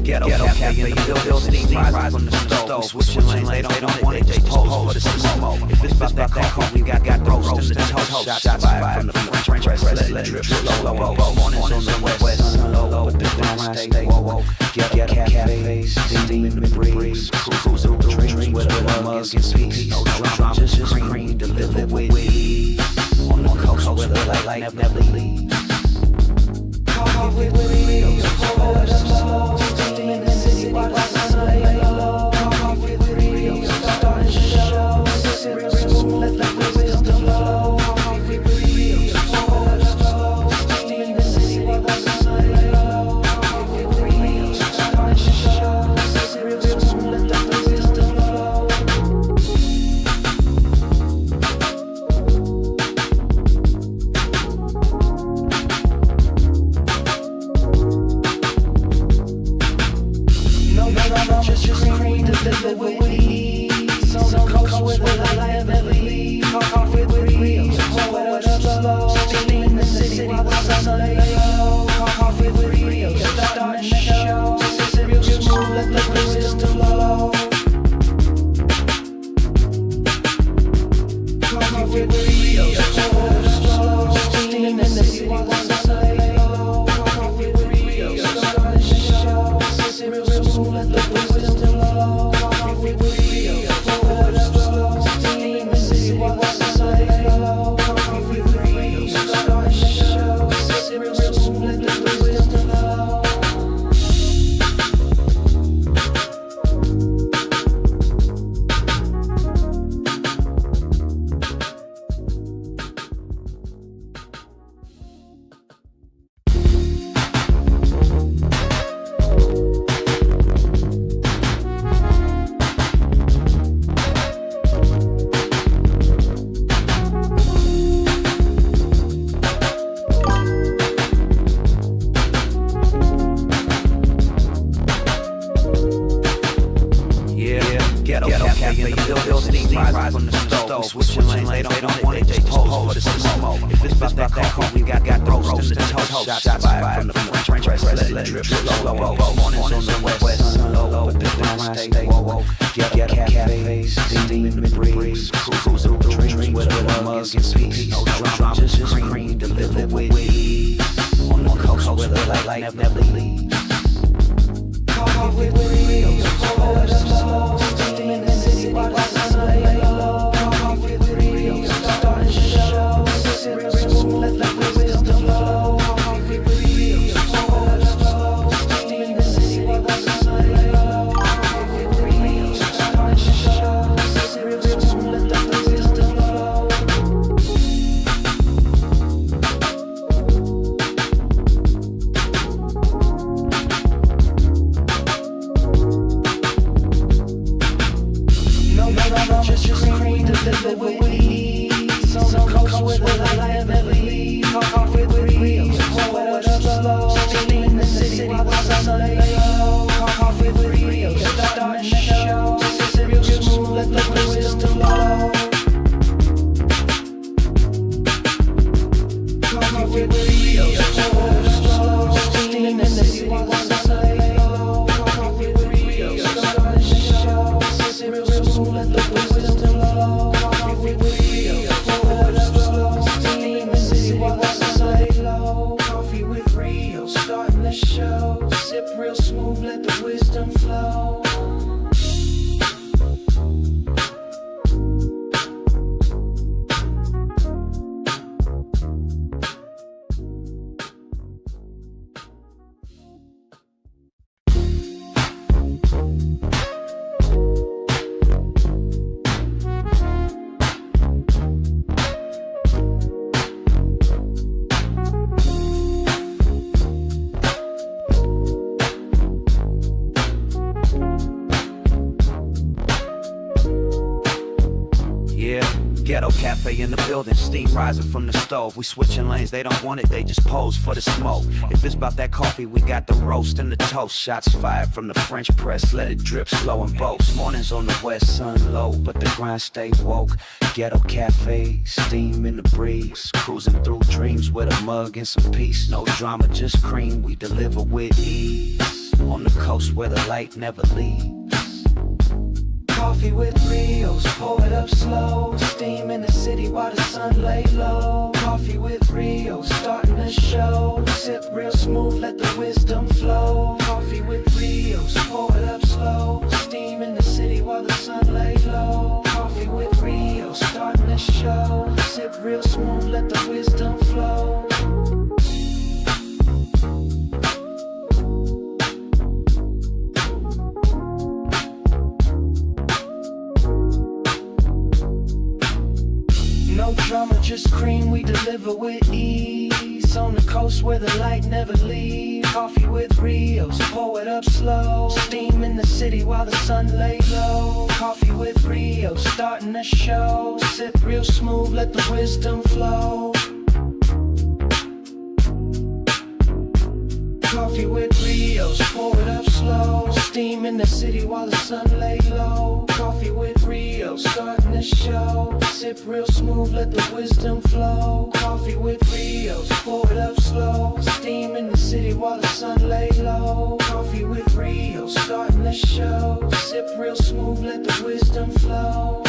Ghetto cafe in the building, steam rising from the stove. Switching lanes, they don't want it, they pose for the smoke. If it's about that coffee, we got the roast and the toast. Shots fired from the French press, let it drip slow. Mornings on the west, sun low, but the grind stay woke. Ghetto cafe, steam in the breeze, cruise through dreams with a mug and peace. No drama, just cream, delivered with ease. On the coast where the light never leaves. Coffee with Rios, pour it up slow. Steam in the city while the sun lay low. Coffee with Rios, starting to show. Sip real smooth, let the wisdom flow. Coffee with Rios, pour it up slow. Steam in the city while the sun lay low. Coffee with Rios, starting to show. Sip real smooth, let the wisdom flow. Just cream delivered with ease. On the coast where the light never leaves. Coffee with Rios, pour it up slow. Steam in the city while the sun lay low. Coffee with Rios, starting to show. Sip real smooth, let the wisdom flow. Coffee with Rios, pour it up slow. Steam in the city while the sun lay low. Coffee with Rios, starting to show. Sip real smooth, let the wisdom flow. Coffee with Rios, pour it up slow. Steam in the city while the sun lay low. Coffee with Rios, starting to show. Sip real smooth, let the wisdom flow. Ghetto cafe in the building, steam rising from the stove. Switching lanes, they don't want it, they pose for the smoke. If it's about that coffee, we got the roast and the toast. Shots fired from the French press, let it drip slow. Mornings on the west, sun low, but the grind stay woke. Ghetto cafe, steam in the breeze, cruise through dreams with a mug and peace. No drama, just cream, delivered with ease. On the coast where the light never leaves. Coffee with Rios, pour it up slow. Steam in the city while the sun lay low. Coffee with Rios, starting to show. Sip real smooth, let the wisdom flow. Coffee with Rios, pour it up slow. Steam in the city while the sun lay low. Coffee with Rios, starting to show. Sip real smooth, let the wisdom flow. Just cream delivered with ease. On the coast where the light never leaves. Coffee with Rios, pour it up slow. Steam in the city while the sun lay low. Coffee with Rios, starting to show. Sip real smooth, let the wisdom flow. Coffee with Rios, pour it up slow. Steam in the city while the sun lay low. Coffee with Rios, starting to show. Sip real smooth, let the wisdom flow. Coffee with Rios, pour it up slow. Steam in the city while the sun lay low. Coffee with Rios, starting to show. Sip real smooth, let the wisdom flow. Ghetto cafe in the building, steam rising from the stove. We switching lanes, they don't want it, they just pose for the smoke. If it's about that coffee, we got the roast and the toast. Shots fired from the French press, let it drip slow and boast. Mornings on the west, sun low, but the grind stay woke. Ghetto cafe, steam in the breeze, cruising through dreams with a mug and some peace. No drama, just cream, we deliver with ease. on the coast where the light never leaves. Coffee with Rios, pour it up slow. Steam in the city while the sun lay low. Coffee with Rios, starting the show. Sip real smooth, let the wisdom flow. Coffee with Rios, pour it up slow. Steam in the city while the sun lay low. Coffee with Rios, starting the show. Sip real smooth, let the wisdom flow. No drama, just cream, we deliver with ease. On the coast where the light never leaves. Coffee with Rios, pour it up slow. Steam in the city while the sun lay low. Coffee with Rios, starting the show. Sip real smooth, let the wisdom flow. Coffee with Rios, pour it up slow. Steam in the city while the sun lay low. Coffee with Rios, starting the show. Sip real smooth, let the wisdom flow. Coffee with Rios, pour it up slow. Steam in the city while the sun lay low. Coffee with Rios, starting the show. Sip real smooth, let the wisdom flow.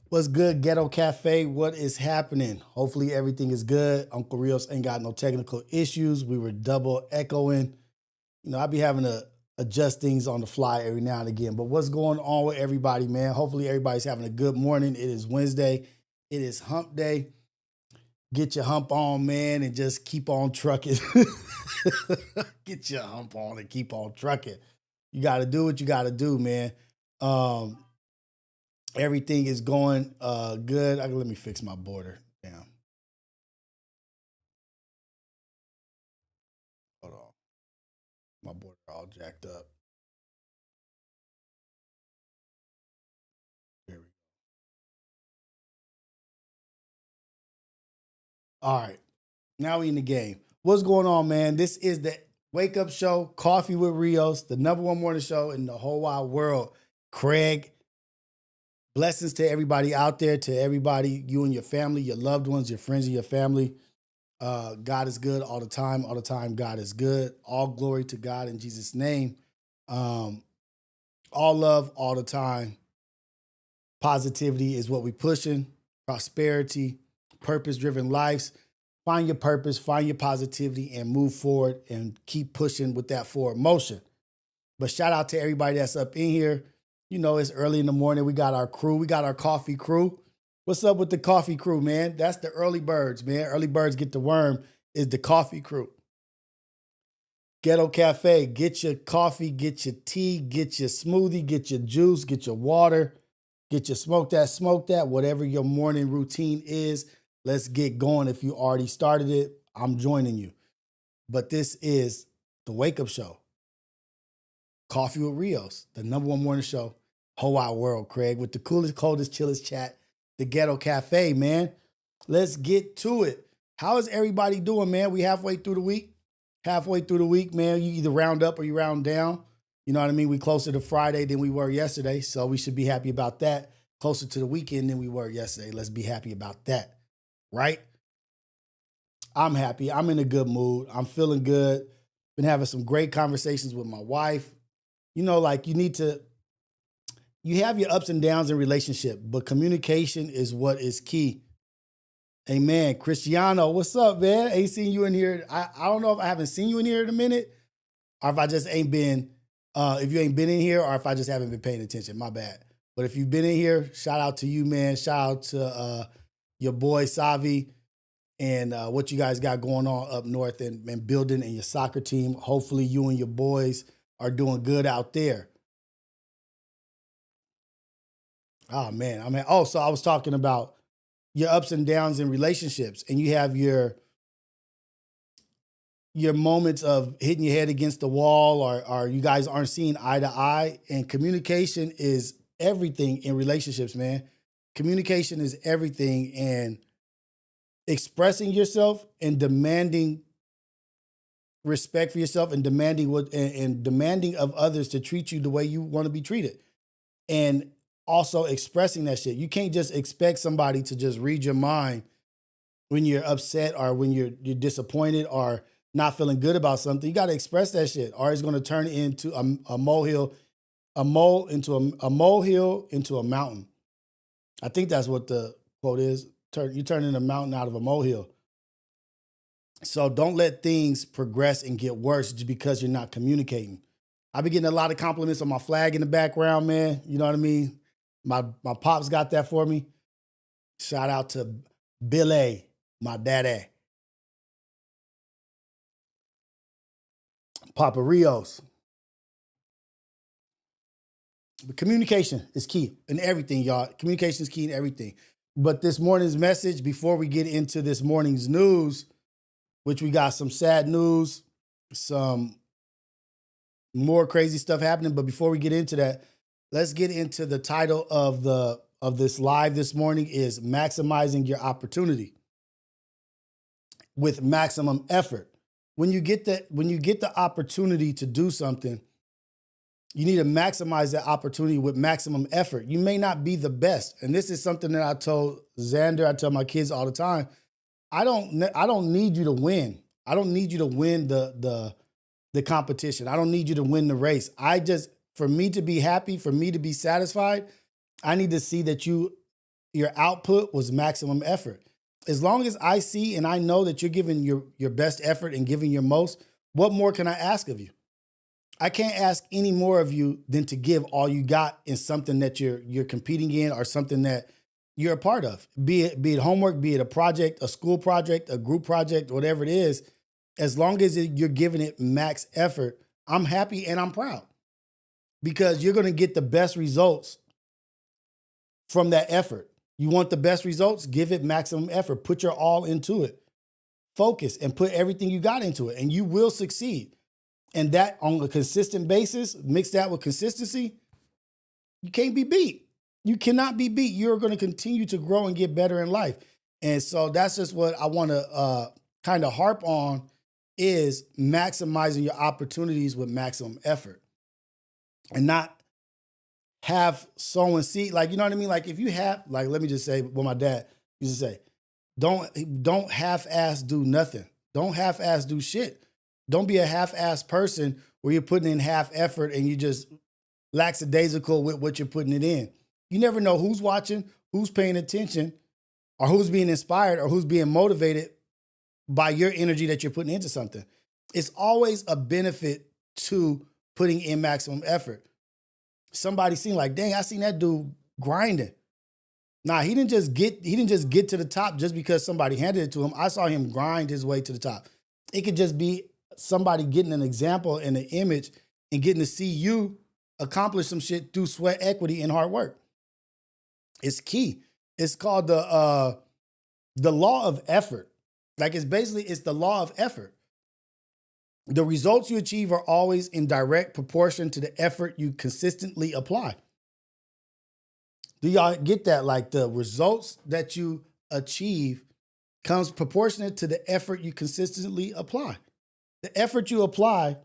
What's good, Ghetto Cafe? What is happening? Hopefully everything is good. Uncle Rios ain't got no technical issues. We were double echoing. You know, I be having to adjust things on the fly every now and again. But what's going on with everybody, man? Hopefully everybody's having a good morning. It is Wednesday. It is hump day. Get your hump on, man, and just keep on trucking. Get your hump on and keep on trucking. You got to do what you got to do, man. Everything is going good. Let me fix my border. Damn. Hold on. My border all jacked up. There we go. All right. Now we in the game. What's going on, man? This is the Wake Up Show, Coffee with Rios, the #1 morning show in the whole wide world. Craig, blessings to everybody out there, to everybody, you and your family, your loved ones, your friends and your family. God is good all the time. All the time, God is good. All glory to God in Jesus' name. All love all the time. Positivity is what we're pushing. Prosperity, purpose-driven lives. Find your purpose, find your positivity, and move forward and keep pushing with that forward motion. But shout out to everybody that's up in here. You know, it's early in the morning. We got our crew. We got our coffee crew. What's up with the coffee crew, man? That's the early birds, man. Early birds get the worm is the coffee crew. Ghetto Cafe, get your coffee, get your tea, get your smoothie, get your juice, get your water, get your smoke that, whatever your morning routine is. Let's get going. If you already started it, I'm joining you. But this is the Wake Up Show. Coffee with Rios, the #1 morning show, whole wide world, Craig, with the coolest, coldest, chillest chat, the Ghetto Cafe, man. Let's get to it. How is everybody doing, man? We halfway through the week. Halfway through the week, man. You either round up or you round down. You know what I mean? We closer to Friday than we were yesterday, so we should be happy about that. Closer to the weekend than we were yesterday. Let's be happy about that, right? I'm happy. I'm in a good mood. I'm feeling good. Been having some great conversations with my wife. You know, like you have your ups and downs in relationship, but communication is what is key. Amen. Cristiano, what's up, man? Ain't seen you in here. I don't know if I haven't seen you in here in a minute, or if I just ain't been, if you ain't been in here, or if I just haven't been paying attention. My bad. But if you've been in here, shout out to you, man. Shout out to your boy Savi and what you guys got going on up north and building and your soccer team. Hopefully you and your boys are doing good out there. Oh, man. So I was talking about your ups and downs in relationships, and you have your moments of hitting your head against the wall, or you guys aren't seeing eye to eye. And communication is everything in relationships, man. Communication is everything, and expressing yourself and demanding respect for yourself and demanding and demanding of others to treat you the way you want to be treated. And also expressing that shit. You can't just expect somebody to just read your mind when you're upset or when you're disappointed or not feeling good about something. You got to express that shit, or it's going to turn into a molehill, a molehill into a mountain. I think that's what the quote is. You turning a mountain out of a molehill. So don't let things progress and get worse just because you're not communicating. I've been getting a lot of compliments on my flag in the background, man. You know what I mean? My pops got that for me. Shout out to Billy, my daddy. Papa Rios. But communication is key in everything, y'all. Communication is key in everything. But this morning's message, before we get into this morning's news, which we got some sad news, some more crazy stuff happening. But before we get into that, let's get into the title of this live this morning is maximizing your opportunity with maximum effort. When you get the opportunity to do something, you need to maximize that opportunity with maximum effort. You may not be the best. And this is something that I told Xander, I tell my kids all the time. I don't need you to win. I don't need you to win the competition. I don't need you to win the race. For me to be happy, for me to be satisfied, I need to see that your output was maximum effort. As long as I see and I know that you're giving your best effort and giving your most, what more can I ask of you? I can't ask any more of you than to give all you got in something that you're competing in or something that you're a part of. Be it homework, be it a project, a school project, a group project, whatever it is. As long as you're giving it max effort, I'm happy and I'm proud because you're going to get the best results from that effort. You want the best results? Give it maximum effort. Put your all into it. Focus and put everything you got into it, and you will succeed. And that on a consistent basis, mix that with consistency, you can't be beat. You cannot be beat. You're going to continue to grow and get better in life. And so that's just what I want to kind of harp on is maximizing your opportunities with maximum effort and not have sow and seed. Like, you know what I mean? Like if you have, like, let me just say what my dad used to say, don't half-ass do nothing. Don't half-ass do shit. Don't be a half-ass person where you're putting in half effort and you just lackadaisical with what you're putting it in. You never know who's watching, who's paying attention, or who's being inspired or who's being motivated by your energy that you're putting into something. It's always a benefit to putting in maximum effort. Somebody seen like, dang, I seen that dude grinding. Nah, he didn't just get to the top just because somebody handed it to him. I saw him grind his way to the top. It could just be somebody getting an example and an image and getting to see you accomplish some shit through sweat equity and hard work. It's key. It's called the law of effort. Like it's the law of effort. The results you achieve are always in direct proportion to the effort you consistently apply. Do y'all get that? Like the results that you achieve comes proportionate to the effort you consistently apply. The effort you apply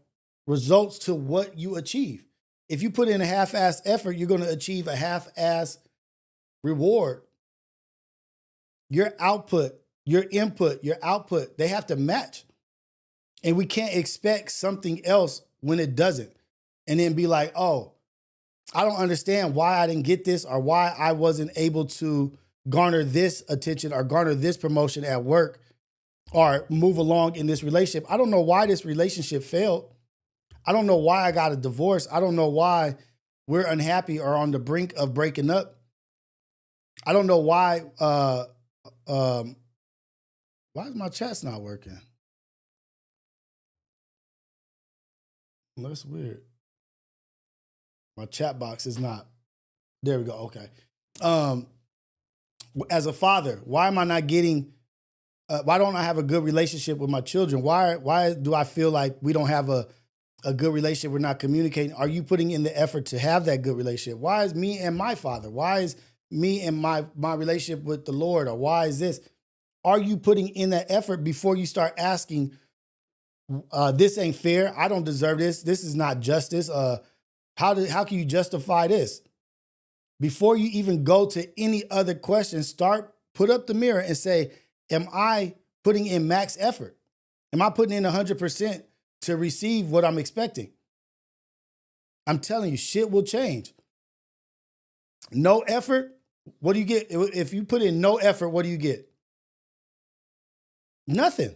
results to what you achieve. If you put in a half-ass effort, you're going to achieve a half-ass reward. Your output, your input, your output, they have to match. And we can't expect something else when it doesn't. And then be like, oh, I don't understand why I didn't get this or why I wasn't able to garner this attention or garner this promotion at work or move along in this relationship. I don't know why this relationship failed. I don't know why I got a divorce. I don't know why we're unhappy or on the brink of breaking up. I don't know why is my chat's not working? That's weird. My chat box is not. There we go. Okay. As a father, why am I not getting, why don't I have a good relationship with my children? Why do I feel like we don't have a good relationship? We're not communicating. Are you putting in the effort to have that good relationship? Why is me and my father? Why is me and my relationship with the Lord? Or why is this? Are you putting in that effort before you start asking This ain't fair. I don't deserve this. This is not justice. How can you justify this? Before you even go to any other question, put up the mirror and say, am I putting in max effort? Am I putting in 100% to receive what I'm expecting? I'm telling you, shit will change. No effort, what do you get? If you put in no effort, what do you get? Nothing.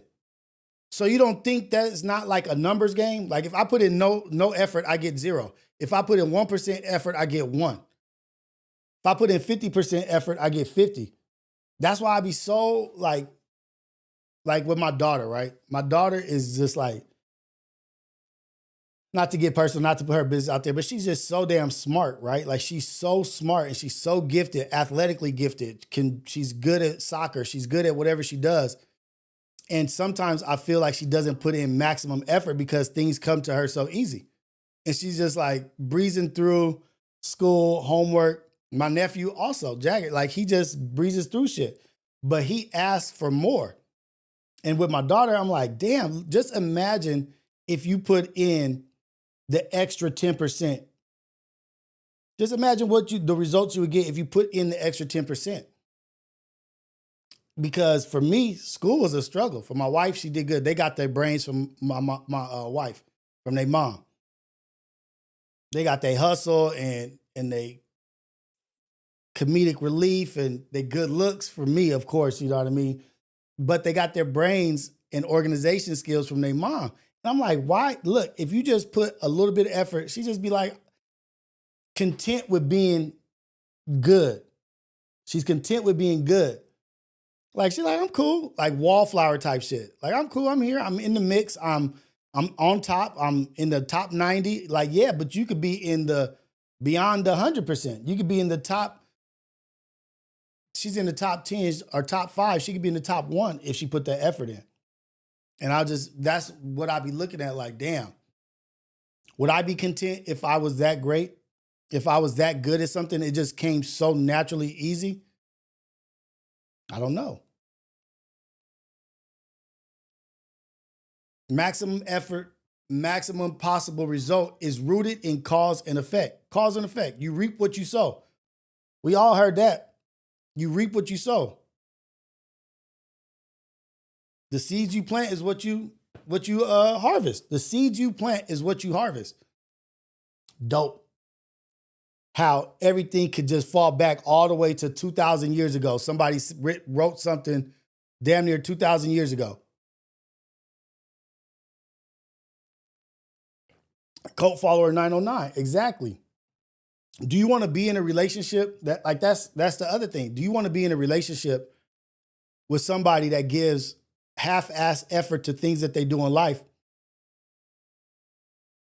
So you don't think that it's not like a numbers game? Like if I put in no effort, I get 0. If I put in 1% effort, I get 1. If I put in 50% effort, I get 50. That's why I be so like with my daughter, right? My daughter is just like, not to get personal, not to put her business out there, but she's just so damn smart, right? Like she's so smart and she's so gifted, athletically gifted. She's good at soccer. She's good at whatever she does. And sometimes I feel like she doesn't put in maximum effort because things come to her so easy. And she's just like breezing through school, homework. My nephew also, Jagger, like he just breezes through shit. But he asks for more. And with my daughter, I'm like, damn, just imagine if you put in the extra 10%. Just imagine the results you would get if you put in the extra 10%. Because for me, school was a struggle. For my wife, she did good. They got their brains from my wife, from their mom. They got their hustle and they comedic relief and they good looks for me, of course, you know what I mean? But they got their brains and organization skills from their mom. And I'm like, why? Look, if you just put a little bit of effort, she just be like content with being good. She's content with being good. Like, she's like, I'm cool. Like wallflower type shit. Like, I'm cool. I'm here. I'm in the mix. I'm on top. I'm in the top 90. Like, yeah, but you could be in the beyond the 100%. You could be in the top. She's in the top 10 or top 5. She could be in the top 1 if she put that effort in. And that's what I'd be looking at. Like, damn, would I be content if I was that great? If I was that good at something, it just came so naturally easy? I don't know. Maximum effort, maximum possible result is rooted in cause and effect. Cause and effect. You reap what you sow. We all heard that. You reap what you sow. The seeds you plant is what you harvest. The seeds you plant is what you harvest. Dope. How everything could just fall back all the way to 2,000 years ago. Somebody wrote something damn near 2,000 years ago. Cult follower 909. Exactly. Do you want to be in a relationship that's the other thing. Do you want to be in a relationship with somebody that gives half-ass effort to things that they do in life?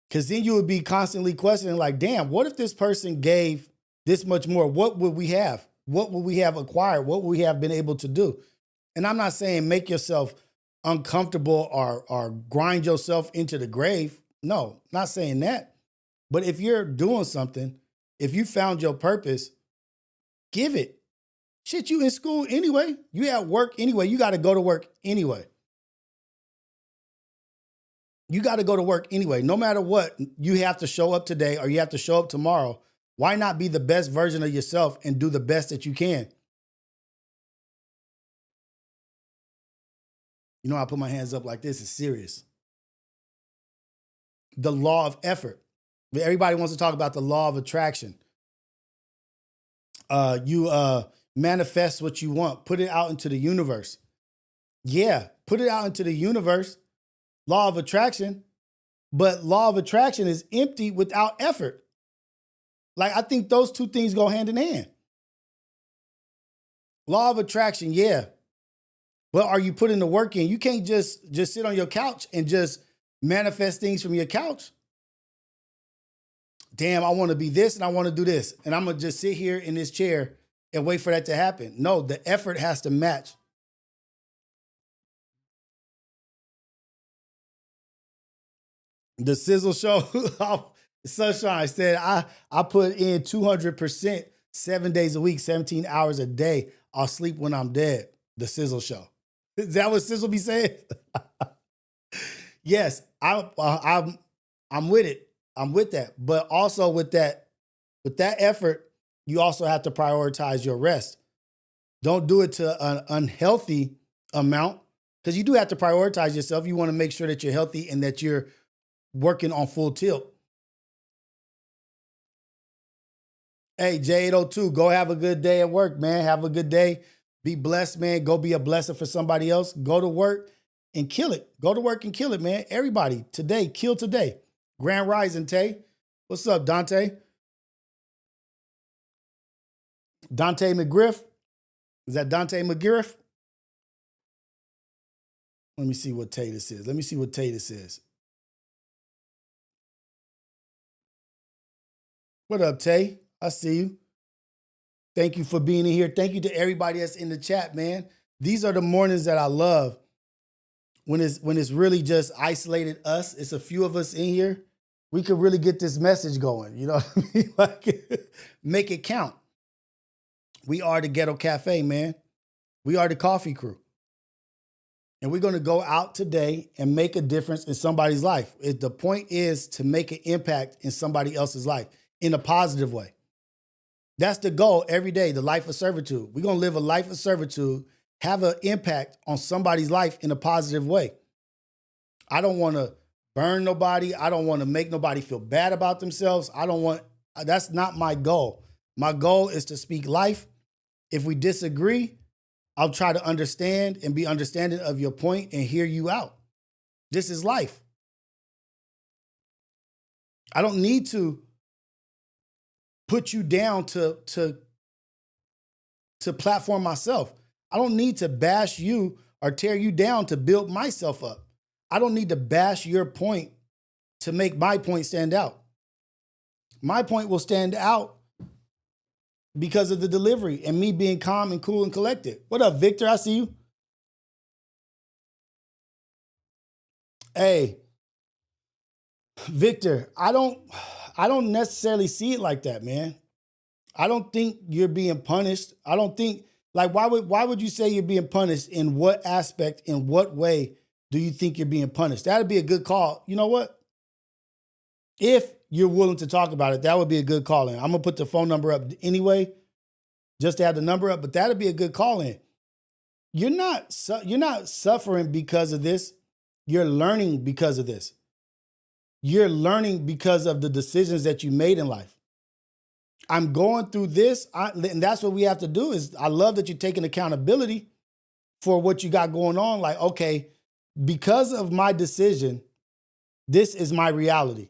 Because then you would be constantly questioning, like, damn, what if this person gave this much more? What would we have? What would we have acquired? What would we have been able to do? And I'm not saying make yourself uncomfortable or grind yourself into the grave. No, not saying that. But if you're doing something, if you found your purpose, give it. Shit, you in school anyway. You at work anyway. You got to go to work anyway. You got to go to work anyway. No matter what, you have to show up today or you have to show up tomorrow. Why not be the best version of yourself and do the best that you can? You know, I put my hands up like this. It's serious. The law of effort. Everybody wants to talk about the law of attraction. You manifest what you want. Put it out into the universe. Yeah, put it out into the universe. Law of attraction. But law of attraction is empty without effort. Like, I think those two things go hand in hand. Law of attraction, yeah. But are you putting the work in? You can't just sit on your couch and just manifest things from your couch. Damn, I want to be this and I want to do this. And I'm going to just sit here in this chair and wait for that to happen. No, the effort has to match. The Sizzle Show, Sunshine said, I put in 200% 7 days a week, 17 hours a day. I'll sleep when I'm dead. The Sizzle Show. Is that what Sizzle be saying? Yes, I'm with it. I'm with that. But also with that effort, you also have to prioritize your rest. Don't do it to an unhealthy amount because you do have to prioritize yourself. You want to make sure that you're healthy and that you're working on full tilt. Hey, J802, go have a good day at work, man. Have a good day. Be blessed, man. Go be a blessing for somebody else. Go to work and kill it. Go to work and kill it, man. Everybody, today, kill today. Grand Rising, Tay. What's up, Dante? Dante McGriff? Is that Dante McGriff? Let me see what Tay this is. What up, Tay? I see you. Thank you for being in here. Thank you to everybody that's in the chat, man. These are the mornings that I love. When it's really just isolated us, it's a few of us in here. We could really get this message going. You know what I mean? Like, make it count. We are the Ghetto Cafe, man. We are the coffee crew. And we're going to go out today and make a difference in somebody's life. The point is to make an impact in somebody else's life in a positive way. That's the goal every day, the life of servitude. We're going to live a life of servitude, have an impact on somebody's life in a positive way. I don't want to burn nobody. I don't want to make nobody feel bad about themselves. That's not my goal. My goal is to speak life. If we disagree, I'll try to understand and be understanding of your point and hear you out. This is life. I don't need to put you down to platform myself. I don't need to bash you or tear you down to build myself up. I don't need to bash your point to make my point stand out. My point will stand out because of the delivery and me being calm and cool and collected. What up, Victor? I see you. Hey, Victor, I don't necessarily see it like that, man. I don't think you're being punished. I don't think, like, why would you say you're being punished? In what aspect, in what way do you think you're being punished? That'd be a good call. You know what? If you're willing to talk about it, that would be a good call in. I'm gonna put the phone number up anyway, just to have the number up, but that'd be a good call in. You're not suffering because of this. You're learning because of this. You're learning because of the decisions that you made in life. I'm going through this, and that's what we have to do. Is I love that you're taking accountability for what you got going on. Like, okay, because of my decision, this is my reality.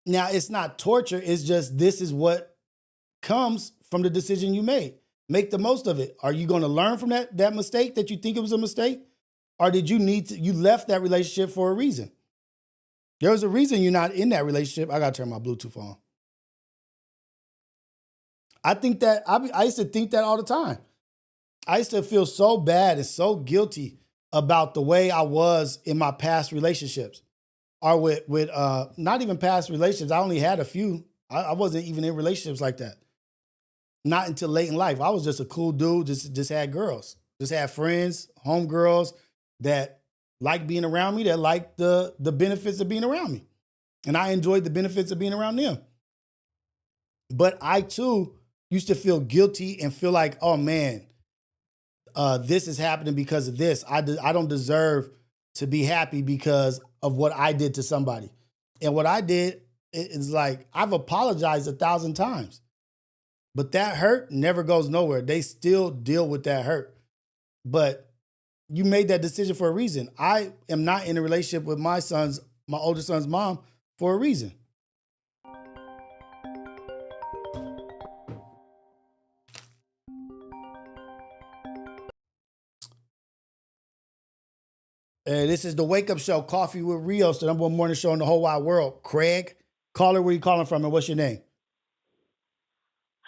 Now, it's not torture. It's just this is what comes from the decision you made. Make the most of it. Are you going to learn from that mistake that you think it was a mistake? Or did you left that relationship for a reason? There was a reason you're not in that relationship. I got to turn my Bluetooth on. I think that I used to think that all the time. I used to feel so bad and so guilty about the way I was in my past relationships, or with not even past relationships. I only had a few. I wasn't even in relationships like that. Not until late in life. I was just a cool dude. Just had girls. Just had friends, homegirls that liked being around me. That liked the benefits of being around me, and I enjoyed the benefits of being around them. But I too used to feel guilty and feel like, oh man, this is happening because of this. I don't deserve to be happy because of what I did to somebody. And what I did is like, I've apologized 1,000 times, but that hurt never goes nowhere. They still deal with that hurt. But you made that decision for a reason. I am not in a relationship with my older son's mom for a reason. This is the Wake Up Show, Coffee with Rios, the #1 morning show in the whole wide world. Craig, caller, where you calling from and what's your name?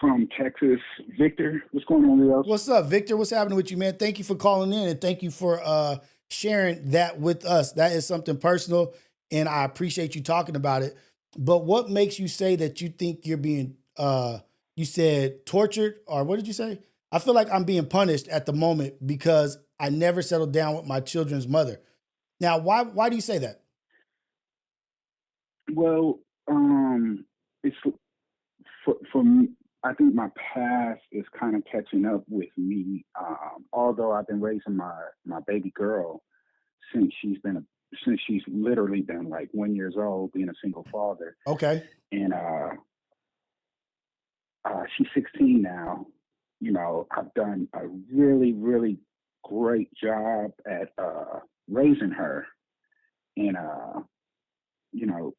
From Texas, Victor. What's going on, Rios? What's up, Victor? What's happening with you, man? Thank you for calling in and thank you for sharing that with us. That is something personal and I appreciate you talking about it. But what makes you say that you think you're being, you said tortured, or what did you say? I feel like I'm being punished at the moment because I never settled down with my children's mother. Now, why do you say that? Well, it's for me. I think my past is kind of catching up with me. Although I've been raising my baby girl since she's literally been like 1 year old, being a single father, Okay. and she's 16 now. I've done a really, really great job at raising her, and you know,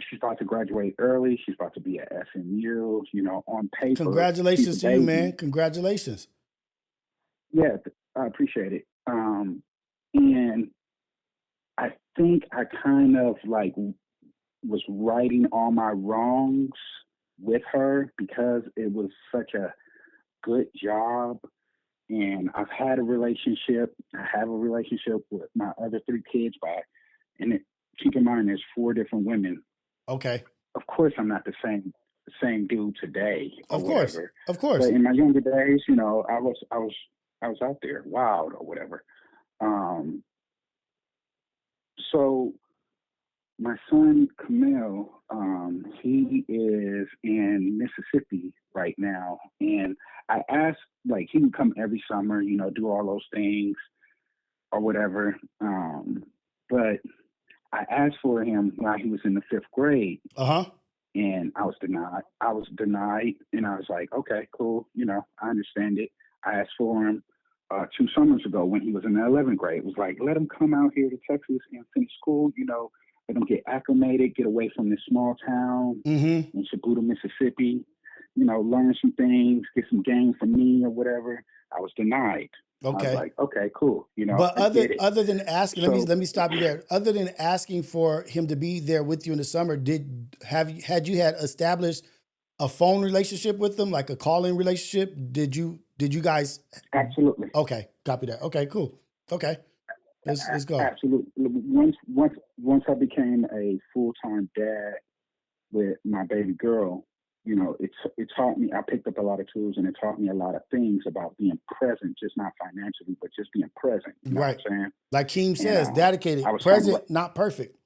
she's about to graduate early. She's about to be at SMU. On paper, she's a Congratulations to you, man. baby. Congratulations. Yeah, I appreciate it. And I think I kind of like was righting all my wrongs with her because it was such a good job. And I've had a relationship. I have a relationship with my other three kids keep in mind there's 4 different women. Okay. Of course, I'm not the same dude today or Of course. whatever. Of course. But in my younger days, I was out there wild or whatever. So my son Camille, he is in Mississippi right now, and I asked, like, he would come every summer, do all those things or whatever. But I asked for him while he was in the 5th grade, Uh-huh. and I was denied. And I was like, okay, cool, I understand it. I asked for him 2 summers ago when he was in the 11th grade. It was like, let him come out here to Texas and finish school, let him get acclimated, get away from this small town Mm-hmm. in Sabuda, Mississippi, learn some things, get some game from me or whatever. I was denied. I was Okay. like, okay, cool. But I get it. other than asking, So let me stop you there. Other than asking for him to be there with you in the summer, had you established a phone relationship with them, like a calling relationship? Did you guys? absolutely. Okay, copy that. Okay, cool. Okay, let's go. Absolutely. Once I became a full-time dad with my baby girl, it taught me. I picked up a lot of tools, and it taught me a lot of things about being present, just not financially, but just being present. You know Right. what I'm saying? Like Keem And says, dedicated, I was kind of present, not perfect.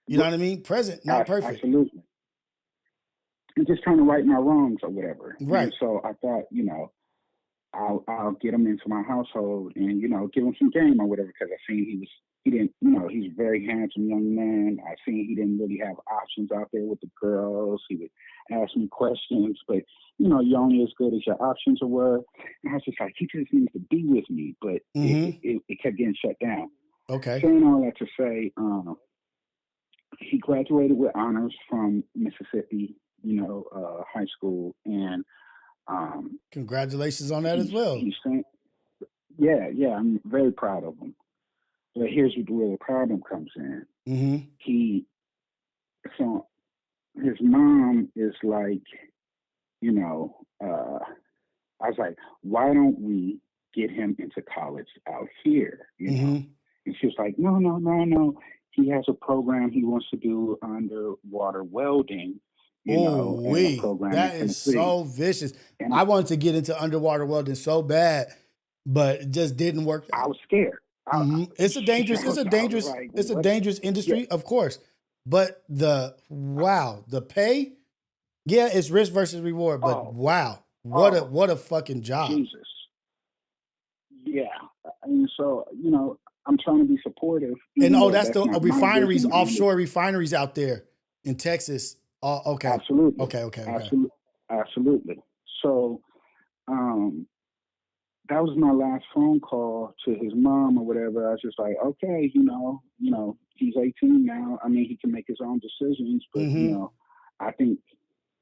You know what I mean? Present, not perfect. absolutely, and just trying to right my wrongs or whatever. Right. And so I thought, I'll get him into my household and, give him some game or whatever, because I seen he's a very handsome young man. I seen he didn't really have options out there with the girls. He would ask me questions, but, you're only as good as your options were. And I was just like, he just needs to be with me, but Mm-hmm. it kept getting shut down. Okay. Saying all that to say, he graduated with honors from Mississippi, high school, and Congratulations on that as well. he's saying, yeah, I'm very proud of him. But here's where the problem comes in. Mm-hmm. So his mom is like, I was like, why don't we get him into college out here, Mm-hmm. And she was like, no. He has a program he wants to do underwater welding, Oh, and a program in that is Tennessee. so vicious. And I wanted to get into underwater welding so bad, but it just didn't work. I was scared. It's a dangerous, I was like, it's a what? dangerous Yeah, industry, of course. But the pay, yeah, it's risk versus reward. But oh, wow, oh, what a fucking job. Jesus. Yeah. And so, I'm trying to be supportive, And even though that's that's the not my refineries, vision. offshore refineries out there in Texas. Oh, okay. Absolutely. Okay. Absolutely. So, that was my last phone call to his mom or whatever. I was just like, okay, he's 18 now. I mean, he can make his own decisions, but Mm-hmm.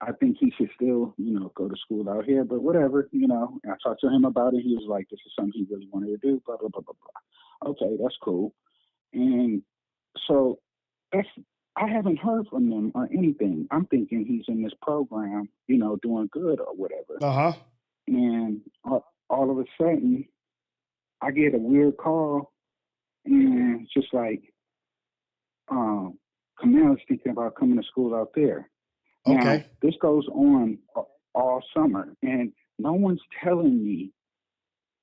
I think he should still, go to school out here. But whatever, And I talked to him about it. He was like, this is something he really wanted to do. Blah blah blah blah blah. Okay, that's cool. And so I haven't heard from him or anything. I'm thinking he's in this program, doing good or whatever. Uh-huh. And all of a sudden, I get a weird call, and it's just like, Camille's thinking about coming to school out there. Now, Okay. this goes on all summer, and no one's telling me,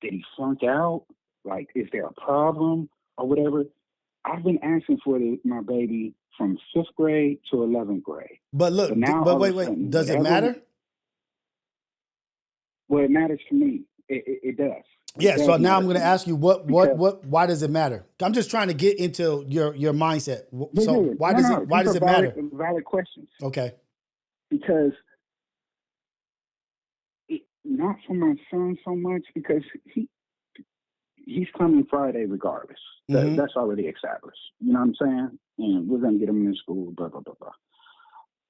did he flunk out? Like, is there a problem or whatever? I've been asking for my baby from 5th grade to 11th grade. But look, But now, but all of a wait, sudden, does it whatever. matter? Well, it matters to me. It does. It Yeah. So does now matter I'm going to to me ask you why because does it matter? I'm just trying to get into your mindset. yeah, So yeah. why No. why These does are it matter? valid questions. Okay. Because not for my son so much because he's coming Friday regardless. Mm-hmm. That's already established. You know what I'm saying? And we're gonna get him in school. Blah blah blah blah.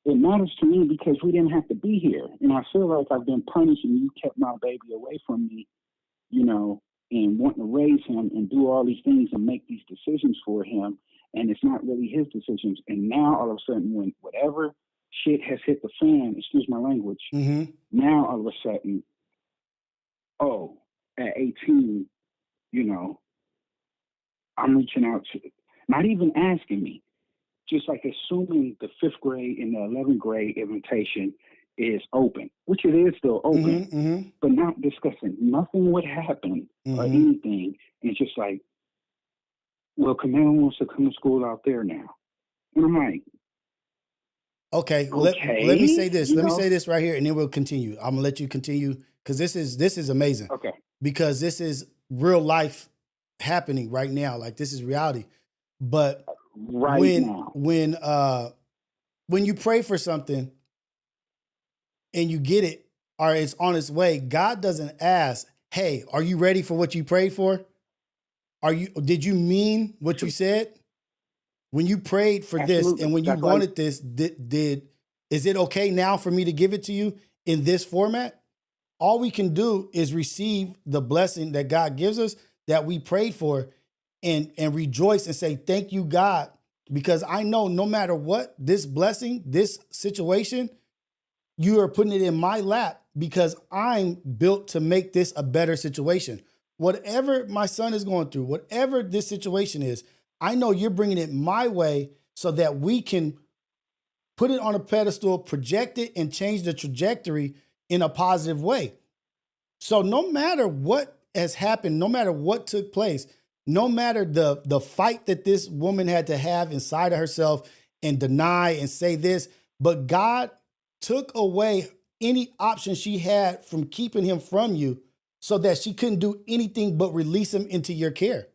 It matters to me because we didn't have to be here, and I feel like I've been punished, and you kept my baby away from me. You know, and wanting to raise him and do all these things and make these decisions for him, and it's not really his decisions. And now all of a sudden, when whatever shit has hit the fan, excuse my language, Mm-hmm. now all of a sudden, oh, at 18, you know, I'm reaching out to, not even asking me, just like assuming the 5th grade and the 11th grade invitation is open, which it is still open, Mm-hmm. Mm-hmm. but not discussing nothing would happen or Mm-hmm. anything. It's just like, well, Camille wants to come to school out there now. And I'm like, Okay. okay, Let me say this. you Let me know, say this right here, and then we'll continue. I'm gonna let you continue because this is amazing. okay, Because this is real life happening right now. Like this is reality. But right now. when you pray for something and you get it or it's on its way, God doesn't ask, "Hey, are you ready for what you prayed for? Did you mean what you said? When you prayed for this Absolutely. and when you That's like, wanted this, is it okay now for me to give it to you in this format?" All we can do is receive the blessing that God gives us that we prayed for and rejoice and say, "Thank you, God," because I know no matter what, this blessing, this situation, you are putting it in my lap because I'm built to make this a better situation. Whatever my son is going through, whatever this situation is, I know you're bringing it my way so that we can put it on a pedestal, project it, and change the trajectory in a positive way. So no matter what has happened, no matter what took place, no matter the fight that this woman had to have inside of herself and deny and say this, but God took away any option she had from keeping him from you so that she couldn't do anything but release him into your care.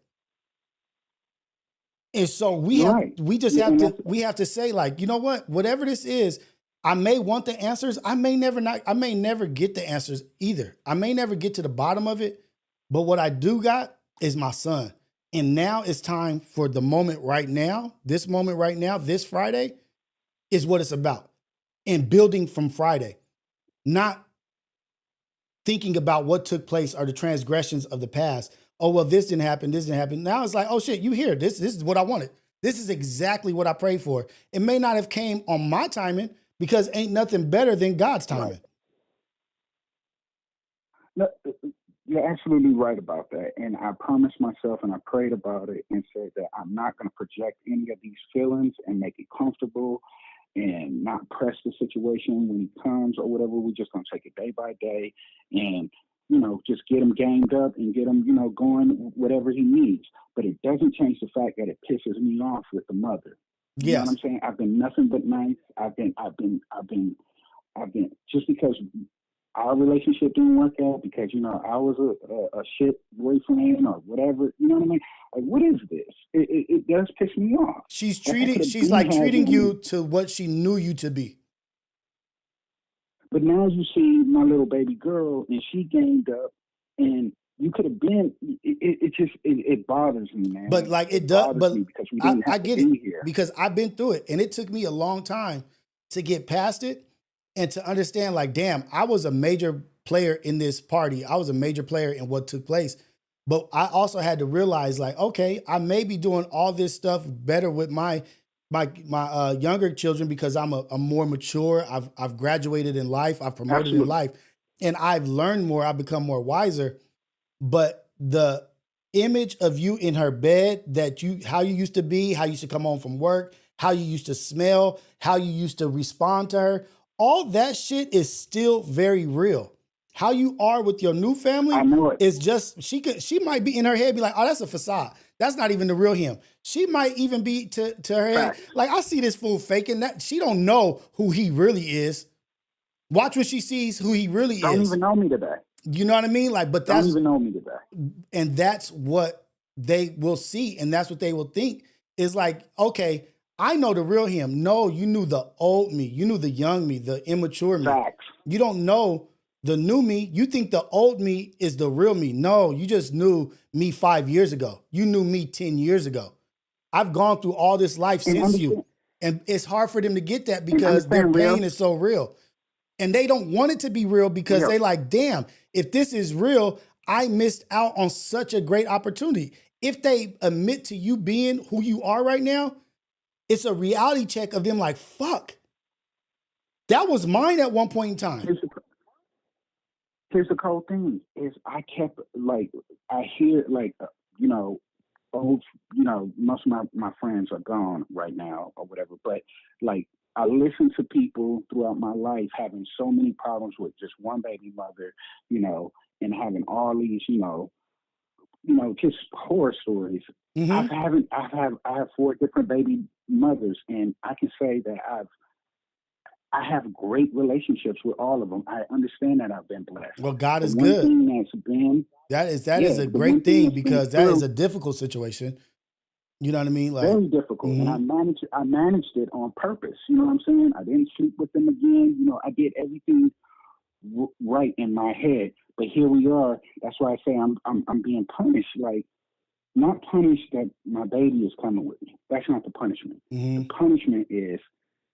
And so you're right. And that's, we have to say, like, you know what, whatever this is, I may want the answers. I may never get the answers either. I may never get to the bottom of it. But what I do got is my son. And now it's time for the moment right now. This moment right now, this Friday is what it's about. And building from Friday, not thinking about what took place or the transgressions of the past. Oh, well, this didn't happen. This didn't happen. Now it's like, oh shit, you here. This is what I wanted. This is exactly what I prayed for. It may not have came on my timing because ain't nothing better than God's timing. right. No, you're absolutely right about that. And I promised myself and I prayed about it and said that I'm not going to project any of these feelings and make it comfortable and not press the situation when he comes or whatever. We're just going to take it day by day and, you know, just get him gamed up and get him, you know, going whatever he needs. But it doesn't change the fact that it pisses me off with the mother. You know what Yes. I'm saying? I've been nothing but nice. I've been just because our relationship didn't work out because, you know, I was a shit boyfriend or whatever. You know what I mean? Like, what is this? It does piss me off. She's Like, I could have she's been like had treating him, you to what she knew you to be. but now you see my little baby girl and she gamed up and you could have been, it bothers me, man. But like it does, bothers but me because we didn't I have to get it be here. because I've been through it and it took me a long time to get past it and to understand like, damn, I was a major player in this party. I was a major player in what took place. But I also had to realize like, okay, I may be doing all this stuff better with my younger children because I'm more mature. I've graduated in life. I've promoted in Absolutely. life and I've learned more. I've become more wiser. But the image of you in her bed how you used to be, how you used to come home from work, how you used to smell, how you used to respond to her, all that shit is still very real. How you are with your new family I know it. is just, she might be in her head, be like, oh, that's a facade. That's not even the real him. She might even be to her head. Facts. Like, I see this fool faking that. She don't know who he really is. Watch when she sees who he really Don't is. even know me today. You know what I mean? Like, but Don't even know me today. and that's what they will see, and that's what they will think is like, okay, I know the real him. No, you knew the old me. You knew the young me, the immature me. Facts. You don't know the new me. You think the old me is the real me. No, you just knew me 5 years ago. You knew me 10 years ago. I've gone through all this life And since you. And it's hard for them to get that And because their understand, pain Rios. is so real. And they don't want it to be real because Rios. they like, damn, if this is real, I missed out on such a great opportunity. If they admit to you being who you are right now, it's a reality check of them like, fuck, that was mine at one point in time. Here's the cold thing is I kept like, I hear like, you know, old, you know, most of my friends are gone right now or whatever, but like I listen to people throughout my life having so many problems with just one baby mother, you know, and having all these, you know, just horror stories. Mm-hmm. I have 4 different baby mothers, and I can say that I have great relationships with all of them. I understand that I've been blessed. Well, God is The one good. thing that's been That is a the great one thing that's been because that is true, a difficult situation. You know what I mean? Like, very difficult, and mhm. I managed it on purpose. You know what I'm saying? I didn't sleep with them again. You know, I did everything right in my head. But here we are. That's why I say I'm being punished. Like, not punished that my baby is coming with me. That's not the punishment. The Mhm. punishment is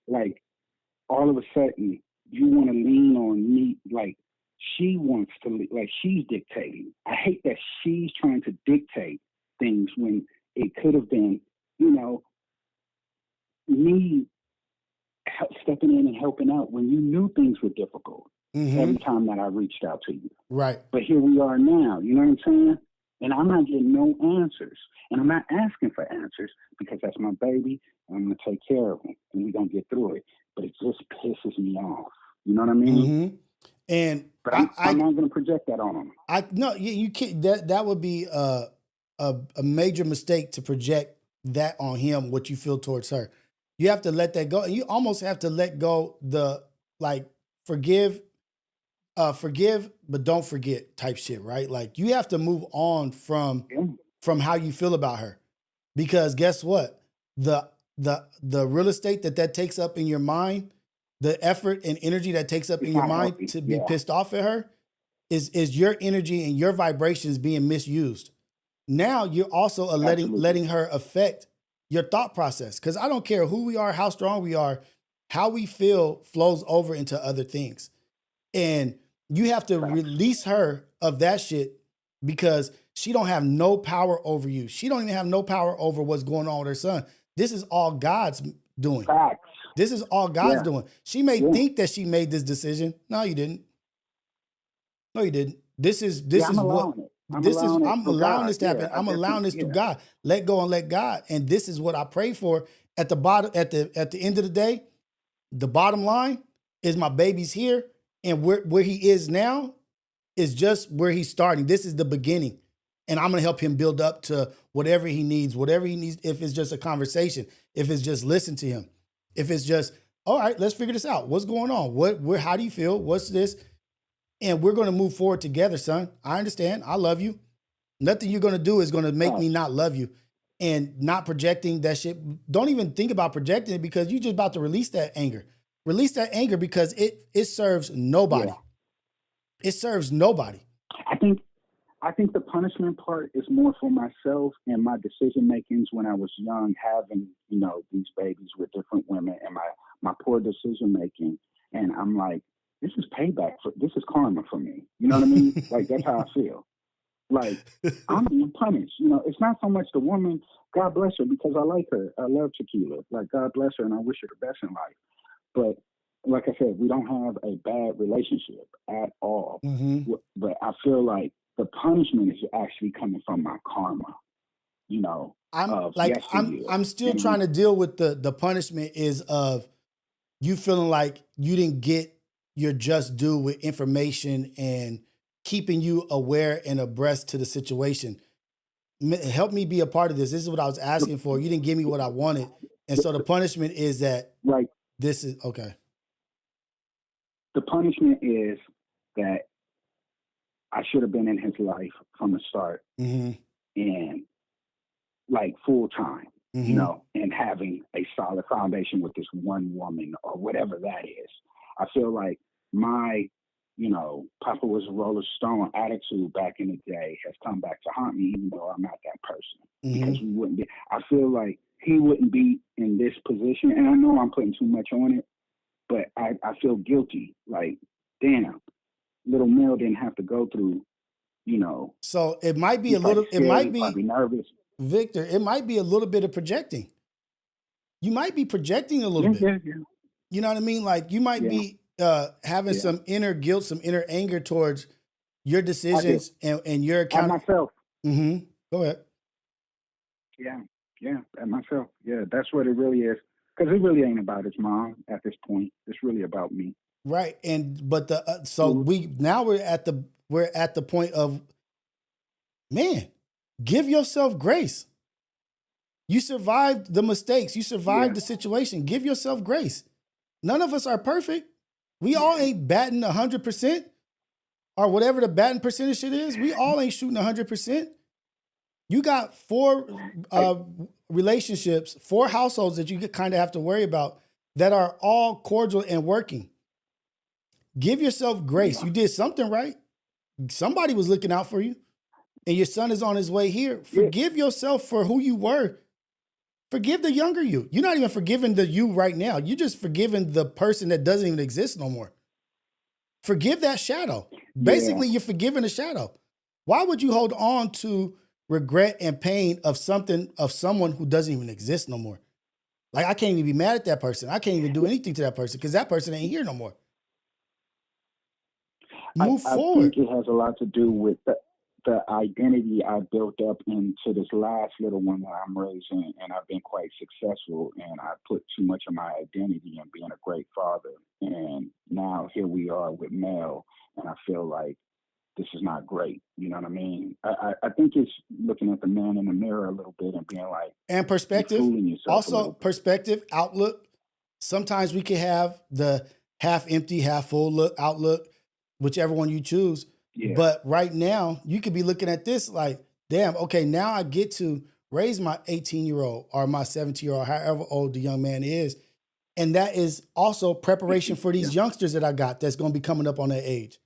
like all of a sudden you want to lean on me, like she wants to, like she's dictating. I hate that she's trying to dictate things when it could have been, you know, me stepping in and helping out when you knew things were difficult every Mhm. time that I reached out to you. Right. But here we are now, you know what I'm saying? And I'm not getting no answers. And I'm not asking for answers because that's my baby and I'm going to take care of him and we're going to get through it. But it just pisses me off. You know what I mean? Mhm. And But I'm not going to project that on him. no, you can't. That would be a major mistake to project that on him. What you feel towards her, you have to let that go. You almost have to let go the like forgive, forgive, but don't forget type shit, right? Like you have to move on Yeah. from how you feel about her, because guess what? The the real estate that takes up in your mind, the effort and energy that takes up It's in your not mind healthy. to be Yeah. pissed off at her is your energy and your vibrations being misused. Now you're also Absolutely. letting her affect your thought process. Because I don't care who we are, how strong we are, how we feel flows over into other things. And you have to Facts. release her of that shit because she don't have no power over you. She don't even have no power over what's going on with her son. This is all God's doing. Facts. This is all God's Yeah. doing. She may Yeah. think that she made this decision. No, you didn't. No, you didn't. Yeah. This I'm is what allowing it. I'm allowing it I'm for allowing God. this to Yeah. happen. I I'm allowing definitely, this to yeah. God. Let go and let God. And this is what I pray for at the bottom, at the end of the day. The bottom line is my baby's here, and where he is now is just where he's starting. This is the beginning. And I'm gonna help him build up to whatever he needs, if it's just a conversation, if it's just listen to him, if it's just, all right, let's figure this out. What's going on? How do you feel? What's this? And we're going to move forward together, son. I understand. I love you. Nothing you're going to do is going to make me Facts. not love you. And not projecting that shit. Don't even think about projecting it because you're just about to release that anger. Release that anger because it serves nobody. Yeah. It serves nobody. I think the punishment part is more for myself and my decision makings when I was young, having, you know, these babies with different women and my poor decision making. And I'm like, this is payback this is karma for me. You know what I mean? Like that's how I feel. Like I'm being punished. You know, it's not so much the woman, God bless her, because I like her. I love Tequila. Like God bless her and I wish her the best in life. But like I said, we don't have a bad relationship at all. Mm-hmm. But I feel like the punishment is actually coming from my karma, you know, of yesteryear. I'm still And trying to deal with the punishment is of you feeling like you didn't get your just due with information and keeping you aware and abreast to the situation. help me be a part of this. This is what I was asking for. You didn't give me what I wanted. And so the punishment is that Right. this is okay. The punishment is that I should have been in his life from the start Mm-hmm. and like full time, Mm-hmm. you know, and having a solid foundation with this one woman or whatever that is. I feel like my, you know, Papa was a Rolling Stone attitude back in the day has come back to haunt me, even though I'm not that person. Mm-hmm. Because we wouldn't be, I feel like he wouldn't be in this position. And I know I'm putting too much on it, but I feel guilty. Like, damn, little Mel didn't have to go through, you know. So it might be He's a little, probably it might scared, probably be, nervous. Victor, it might be a little bit of projecting. You might be projecting a little bit. Yeah. You know what I mean? Like you might Yeah. be having Yeah. some inner guilt, some inner anger towards your decisions and your At account. myself. Mm-hmm. Go ahead. Yeah, at myself. Yeah, that's what it really is. Because it really ain't about his mom at this point. It's really about me. Right. And but the so we're at the point of, man, give yourself grace. You survived the mistakes. You survived the situation. Give yourself grace. None of us are perfect. We all ain't batting 100% or whatever the batting percentage shit is. We all ain't shooting 100%. You got 4 relationships, 4 households that you kind of have to worry about that are all cordial and working. Give yourself grace. You did something right. Somebody was looking out for you, and your son is on his way here. Forgive yourself for who you were. Forgive the younger you. You're not even forgiving the you right now. You're just forgiving the person that doesn't even exist no more. Forgive that shadow. Basically, you're forgiving a shadow. Why would you hold on to regret and pain of someone who doesn't even exist no more? Like, I can't even be mad at that person. I can't even do anything to that person because that person ain't here no more. Move forward. I think it has a lot to do with the identity I built up into this last little one that I'm raising, and I've been quite successful, and I put too much of my identity in being a great father. And now here we are with Mel, and I feel like this is not great. You know what I mean? I think it's looking at the man in the mirror a little bit and being like, and perspective. Also, perspective, outlook. Sometimes we can have the half empty, half full outlook, whichever one you choose. Yeah. But right now, you could be looking at this like, damn, okay, now I get to raise my 18-year-old or my 17-year-old, however old the young man is. And that is also preparation for these youngsters that I got that's going to be coming up on that age.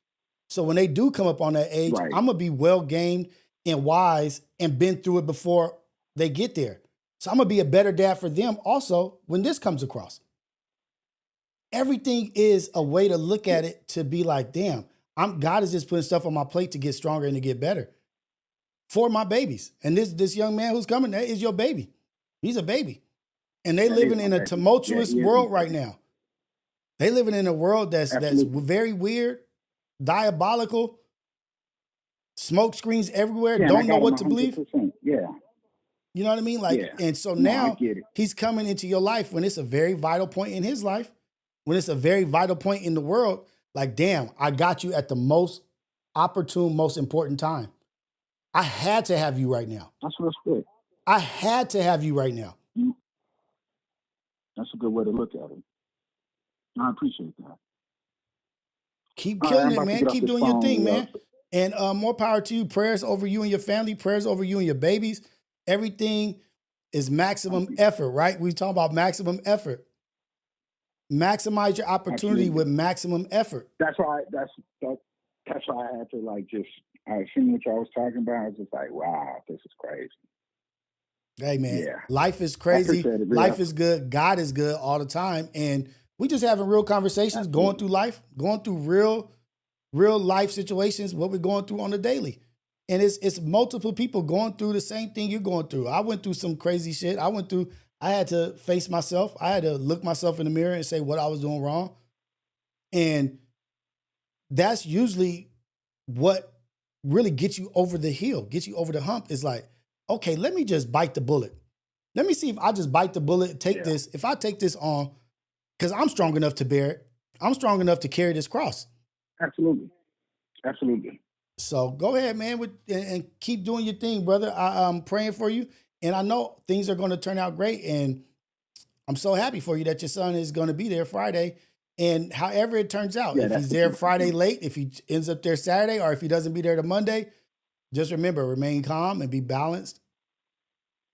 So when they do come up on that age, I'm going to be well-gamed and wise and been through it before they get there. So I'm going to be a better dad for them also when this comes across. Everything is a way to look at it to be like, damn, God is just putting stuff on my plate to get stronger and to get better for my babies. And this young man who's coming, that is your baby. He's a baby. And they living in a tumultuous world right now. They living in a world that's very weird, diabolical, smoke screens everywhere, don't know what to believe. Yeah. You know what I mean? Like, and so now he's coming into your life when it's a very vital point in his life, when it's a very vital point in the world. Like, damn, I got you at the most opportune, most important time. I had to have you right now. That's what's good. I had to have you right now. That's a good way to look at it. I appreciate that. Keep killing it, man. Keep doing your thing, man. And more power to you. Prayers over you and your family. Prayers over you and your babies. Everything is maximum effort, right? We talk about maximum effort. Maximize your opportunity with maximum effort. That's why I had to like just, I seen what y'all was talking about. I was just like, wow, this is crazy. Hey man, life is crazy. Life is good. God is good all the time. And we just having real conversations, going through life, going through real life situations, what we're going through on the daily. And it's multiple people going through the same thing you're going through. I went through some crazy shit. I had to face myself. I had to look myself in the mirror and say what I was doing wrong. And that's usually what really gets you over the hill, gets you over the hump. Is like, okay, let me just bite the bullet. Let me see if I just bite the bullet, take this. If I take this on, because I'm strong enough to bear it. I'm strong enough to carry this cross. Absolutely. Absolutely. So go ahead, man, and keep doing your thing, brother. I'm praying for you, and I know things are going to turn out great. And I'm so happy for you that your son is going to be there Friday. And however it turns out, Yeah, if that's he's the there thing. Friday late, if he ends up there Saturday, or if he doesn't be there to Monday, just remember, remain calm and be balanced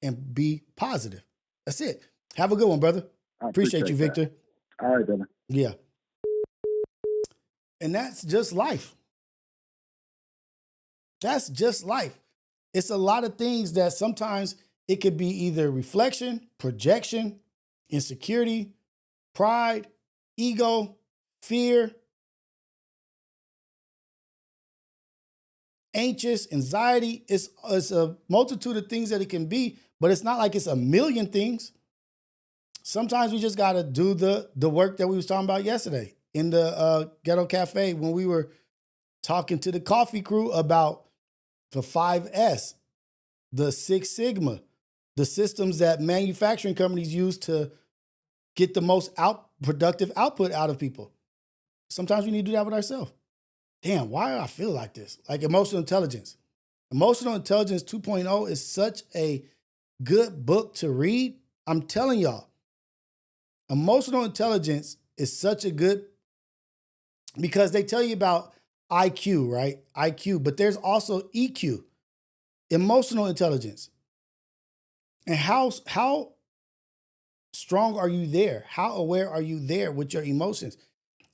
and be positive. That's it. Have a good one, brother. I Appreciate you, appreciate that. Victor. All right, brother. Yeah. And that's just life. That's just life. It's a lot of things that sometimes it could be either reflection, projection, insecurity, pride, ego, fear, anxious, anxiety. It's a multitude of things that it can be, but it's not like it's a million things. Sometimes we just got to do the work that we was talking about yesterday in the Ghetto Cafe when we were talking to the coffee crew about the 5S, the Six Sigma, the systems that manufacturing companies use to get the most productive output out of people. Sometimes we need to do that with ourselves. Damn, why do I feel like this? Like emotional intelligence. Emotional Intelligence 2.0 is such a good book to read. I'm telling y'all, emotional intelligence is such a good, because they tell you about IQ, right? IQ, but there's also EQ, emotional intelligence. And how strong are you there? How aware are you there with your emotions?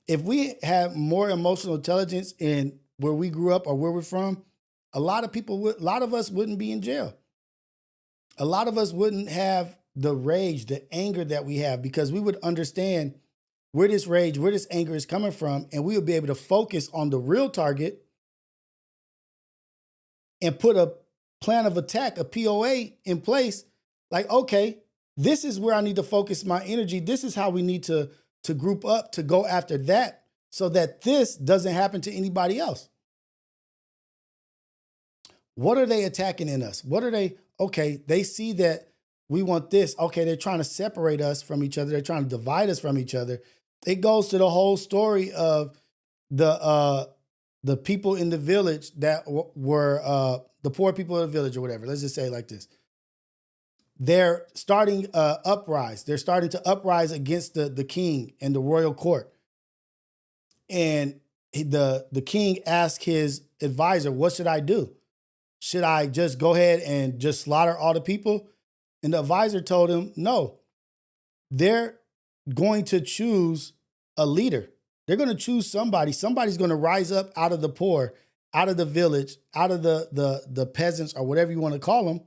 If we have more emotional intelligence in where we grew up or where we're from, a lot of us wouldn't be in jail. A lot of us wouldn't have the rage, the anger that we have, because we would understand where this rage, where this anger is coming from, and we would be able to focus on the real target and put a plan of attack, a POA in place. Like, okay, this is where I need to focus my energy. This is how we need to group up to go after that so that this doesn't happen to anybody else. What are they attacking in us? What are they? Okay, they see that we want this. Okay, they're trying to separate us from each other. They're trying to divide us from each other. It goes to the whole story of the people in the village that were the poor people of the village or whatever. Let's just say it like this. They're starting uprise. They're starting to uprise against the king and the royal court. And the king asked his advisor, what should I do? Should I just go ahead and just slaughter all the people? And the advisor told him, no, they're going to choose a leader. They're going to choose somebody. Somebody's going to rise up out of the poor, out of the village, out of the peasants or whatever you want to call them.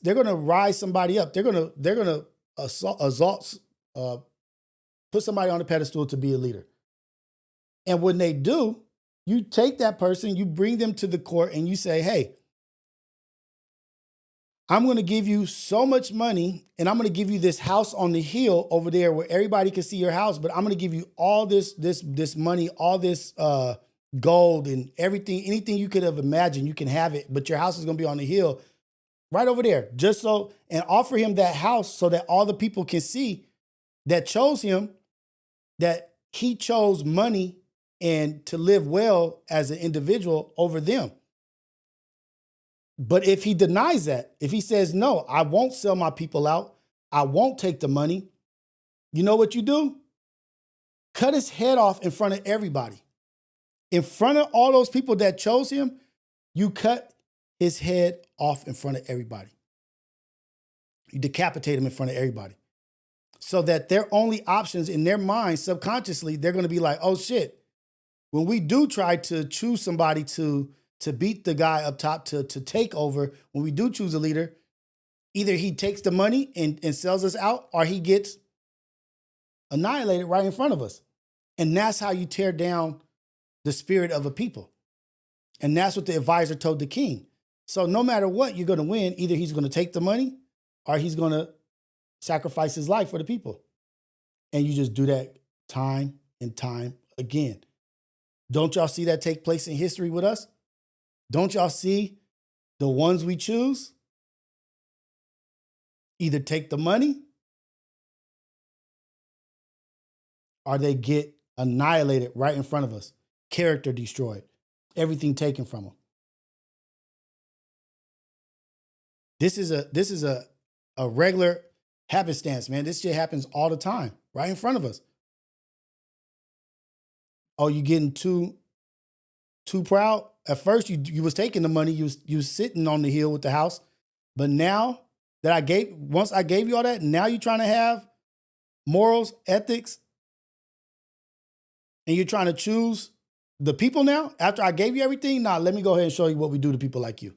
They're going to rise somebody up. They're going to put somebody on the pedestal to be a leader. And when they do, you take that person, you bring them to the court and you say, hey, I'm going to give you so much money and I'm going to give you this house on the hill over there where everybody can see your house. But I'm going to give you all this money, all this gold and everything, anything you could have imagined, you can have it. But your house is going to be on the hill right over there. Just so, and offer him that house so that all the people can see that chose him, that he chose money and to live well as an individual over them. But if he denies that, if he says, no, I won't sell my people out, I won't take the money, you know what you do? Cut his head off in front of everybody. In front of all those people that chose him, you cut his head off in front of everybody. You decapitate him in front of everybody. So that their only options in their mind, subconsciously, they're going to be like, oh shit, when we do try to choose somebody to beat the guy up top, to take over, when we do choose a leader, either he takes the money and sells us out, or he gets annihilated right in front of us. And that's how you tear down the spirit of a people. And that's what the advisor told the king. So no matter what, you're going to win. Either he's going to take the money or he's going to sacrifice his life for the people. And you just do that time and time again. Don't y'all see that take place in history with us? Don't y'all see the ones we choose either take the money or they get annihilated right in front of us, character destroyed. everything taken from them. This is a regular happenstance, man. This shit happens all the time, right in front of us. Oh, you getting too proud? At first, you was taking the money, you was sitting on the hill with the house, but now that once I gave you all that, now you're trying to have morals, ethics, and you're trying to choose the people now after I gave you everything. Nah, let me go ahead and show you what we do to people like you.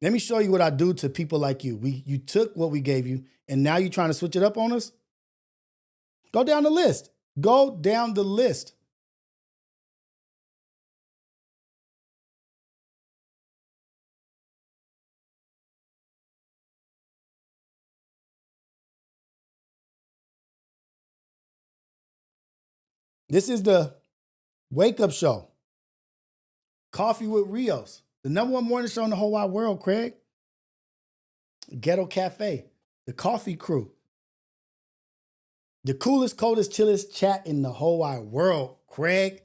Let me show you what I do to people like you. You took what we gave you, and now you're trying to switch it up on us? Go down the list. Go down the list. This is the Wake Up Show. Coffee with Rios. The #1 morning show in the whole wide world, Craig. Ghetto Cafe. The Coffee Crew. The coolest, coldest, chillest chat in the whole wide world, Craig.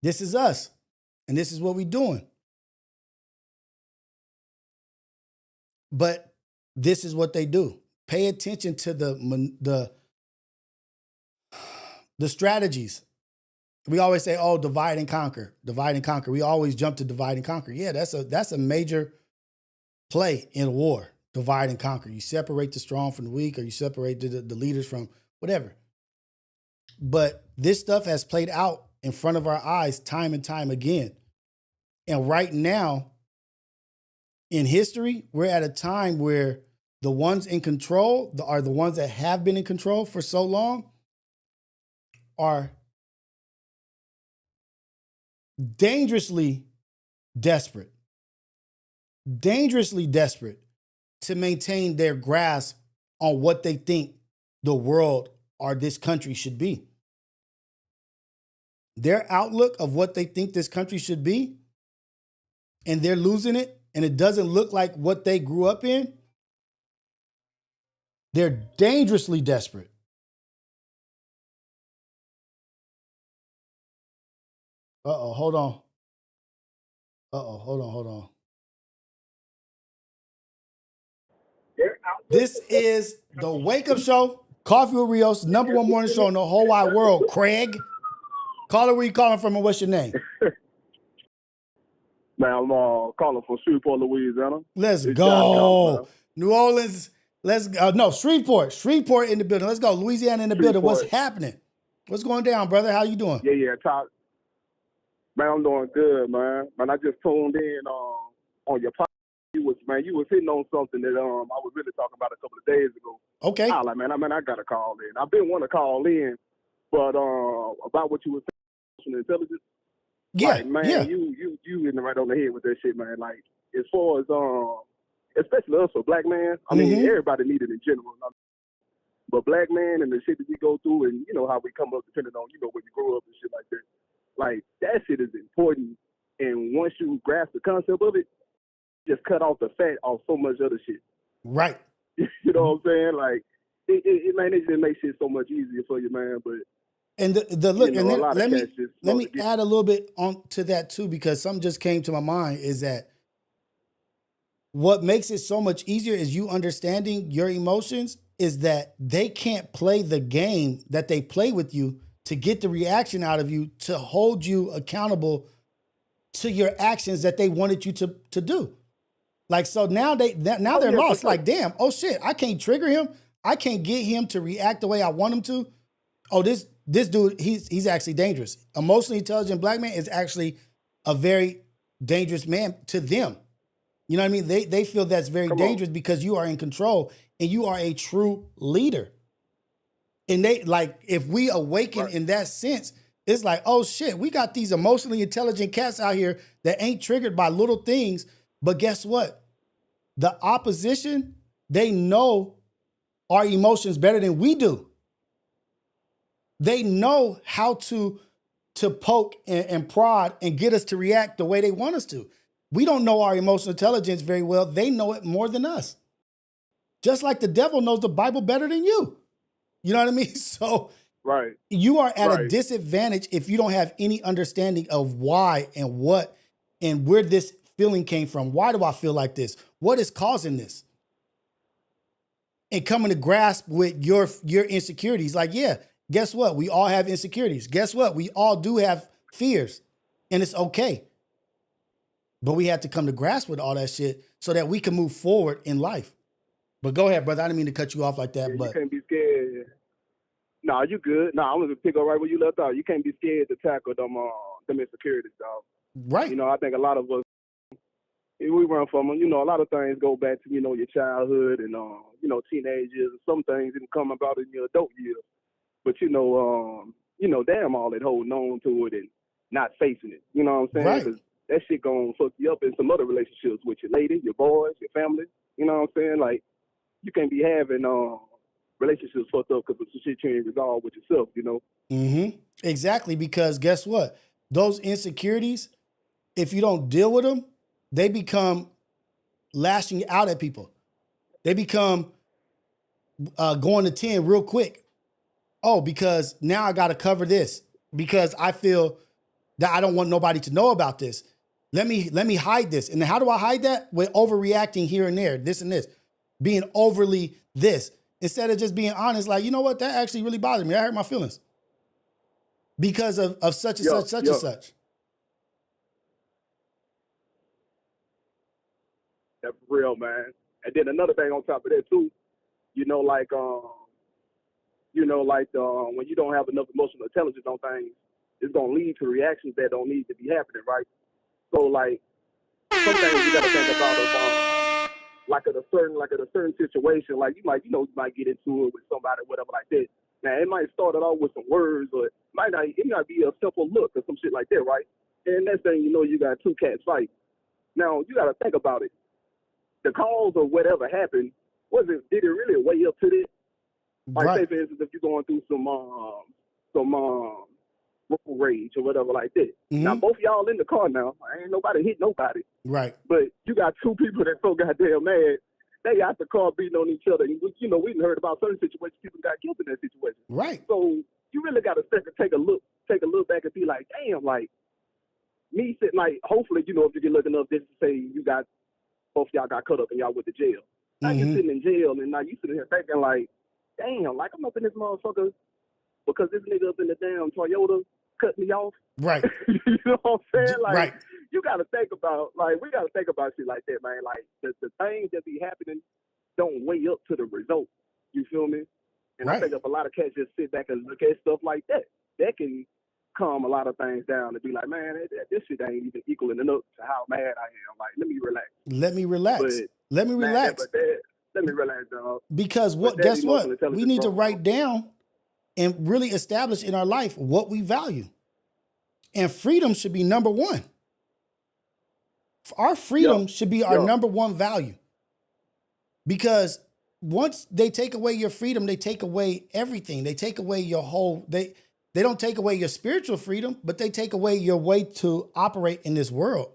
This is us. And this is what we're doing. But this is what they do. Pay attention to the strategies. We always say, oh, divide and conquer. Divide and conquer. We always jump to divide and conquer. Yeah, that's a major play in war. Divide and conquer. You separate the strong from the weak, or you separate the leaders from whatever. But this stuff has played out in front of our eyes time and time again. And right now, in history, we're at a time where the ones in control are the ones that have been in control for so long are dangerously desperate to maintain their grasp on what they think the world or this country should be. Their outlook of what they think this country should be, and they're losing it, and it doesn't look like what they grew up in, they're dangerously desperate. Hold on. Hold on. This is the Wake Up Show, Coffee with Rios, #1 morning show in the whole wide world. Craig, caller, where you calling from and what's your name? Man, I'm calling from Shreveport, Louisiana. Let's go. New Orleans, no, Shreveport in the building. Let's go. Louisiana in the building. What's happening? What's going down, brother? How you doing? Yeah, talk. Man, I'm doing good, man. Man, I just tuned in on your podcast. You was hitting on something that I was really talking about a couple of days ago. Okay. I was like, man, I got to call in. I've been wanting to call in, but about what you were saying, intelligence. Yeah, like, man, yeah. You hitting right on the head with that shit, man. Like, as far as especially us for black man, I mean, everybody need it in general. But black man and the shit that we go through, and you know how we come up depending on where you grow up and shit like that. Like, that shit is important. And once you grasp the concept of it, just cut off the fat off so much other shit. Right. You know what I'm saying? Like, it just makes shit so much easier for you, man. But and the look, and then let me add a little bit on to that too, because something just came to my mind is that what makes it so much easier is you understanding your emotions is that they can't play the game that they play with you to get the reaction out of you, to hold you accountable to your actions that they wanted you to do. Like, so now they're lost. Sure. Like, damn, oh shit, I can't trigger him. I can't get him to react the way I want him to. Oh, this dude, he's actually dangerous. Emotionally intelligent black man is actually a very dangerous man to them. You know what I mean? They feel that's very dangerous because you are in control and you are a true leader. And they, like, if we awaken in that sense, it's like, oh shit, we got these emotionally intelligent cats out here that ain't triggered by little things. But guess what? The opposition, they know our emotions better than we do. They know how to poke and prod and get us to react the way they want us to. We don't know our emotional intelligence very well. They know it more than us. Just like the devil knows the Bible better than you. You know what I mean? So Right. You are at a Right. disadvantage if you don't have any understanding of why and what and where this feeling came from. Why do I feel like this? What is causing this? And coming to grasp with your insecurities. Like, yeah, guess what? We all have insecurities. Guess what? We all do have fears, and it's okay. But we have to come to grasp with all that shit so that we can move forward in life. But go ahead, brother. I didn't mean to cut you off like that, Yeah, but you can't be scared. Nah, you good. Nah, I'm gonna pick up right where you left off. You can't be scared to tackle them insecurities, dog. right. You know, I think a lot of us, we run from them. You know, a lot of things go back to, you know, your childhood and, you know, teenage years. And some things didn't come about in your adult years. But, you know, damn all that holding on to it and not facing it. You know what I'm saying? Right. Because that shit gonna fuck you up in some other relationships with your lady, your boys, your family. You know what I'm saying? Like, you can't be having relationships fucked up because of some shit you ain't resolved with yourself, you know? Mm-hmm. Exactly, because guess what? Those insecurities, if you don't deal with them, they become lashing out at people. They become going to 10 real quick. Oh, because now I got to cover this because I feel that I don't want nobody to know about this. Let me hide this. And how do I hide that? With overreacting here and there, this and this, being overly this, instead of just being honest, like, you know what, that actually really bothered me. That hurt my feelings because of such and such and such. That's real, man. And then another thing on top of that too, you know, like when you don't have enough emotional intelligence on things, it's gonna lead to reactions that don't need to be happening, right? So like some things you gotta think about of like at a certain situation, like you might get into it with somebody, whatever like that. Now it might start it off with some words, or it might not be a simple look or some shit like that, right? And next thing you know, you got two cats fighting. Now you gotta think about it. The cause of whatever happened, did it really weigh up to this? Like Right. say for instance, if you're going through some road rage or whatever like that. Mm-hmm. Now both y'all in the car now. Ain't nobody hit nobody. Right. But you got two people that so goddamn mad. They got the car beating on each other. You know, we heard about certain situations, people got killed in that situation. Right. So you really got to take a look back and be like, damn, like me sitting like, hopefully, you know, if you get looking up, just to say you got both y'all got cut up and y'all went to jail. Now you sitting in jail and now you sitting here thinking like, damn, like I'm up in this motherfucker because this nigga up in the damn Toyota cut me off. Right. You know what I'm saying? Like, right. You got to think about, like, we got to think about shit like that, man. Like, the things that be happening don't weigh up to the result. You feel me? And right. I think if a lot of cats just sit back and look at stuff like that, that can calm a lot of things down and be like, man, this shit ain't even equaling enough to how mad I am. Like, let me relax. Let me relax. Let me relax. Let me relax, dog. Because guess what? We need to write down and really establish in our life what we value. And freedom should be number one. Our freedom should be our number one value. Because once they take away your freedom, they take away everything. They take away your whole, they don't take away your spiritual freedom, but they take away your way to operate in this world.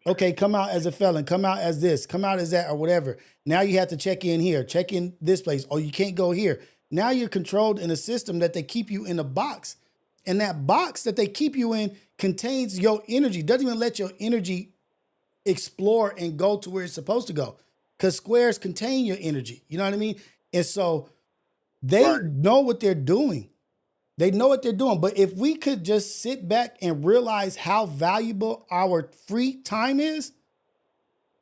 Okay, come out as a felon, come out as this, come out as that, or whatever. Now you have to check in here, check in this place, or you can't go here. Now you're controlled in a system that they keep you in a box. And that box that they keep you in contains your energy, doesn't even let your energy explore and go to where it's supposed to go. Because squares contain your energy. You know what I mean? And so they know what they're doing. They know what they're doing. But if we could just sit back and realize how valuable our free time is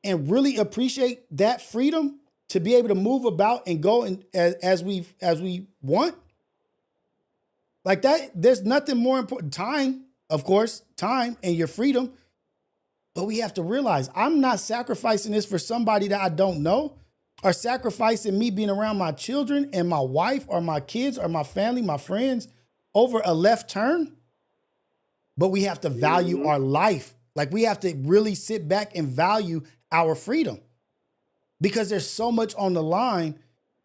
and really appreciate that freedom to be able to move about and go as we want, like that, there's nothing more important. Time, of course, time and your freedom. But we have to realize I'm not sacrificing this for somebody that I don't know, or sacrificing me being around my children and my wife or my kids or my family, my friends over a left turn. But we have to value our life. Like we have to really sit back and value our freedom because there's so much on the line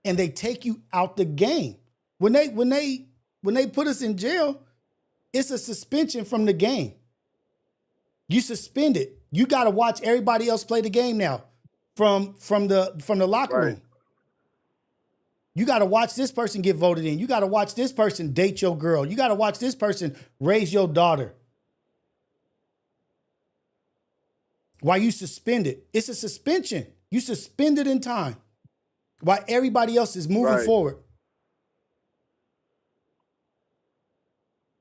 and they take you out the game. When they put us in jail, it's a suspension from the game. You suspended. You got to watch everybody else play the game now from the locker room. You got to watch this person get voted in. You got to watch this person date your girl. You got to watch this person raise your daughter. Why you suspended? It's a suspension. You suspended in time while everybody else is moving forward.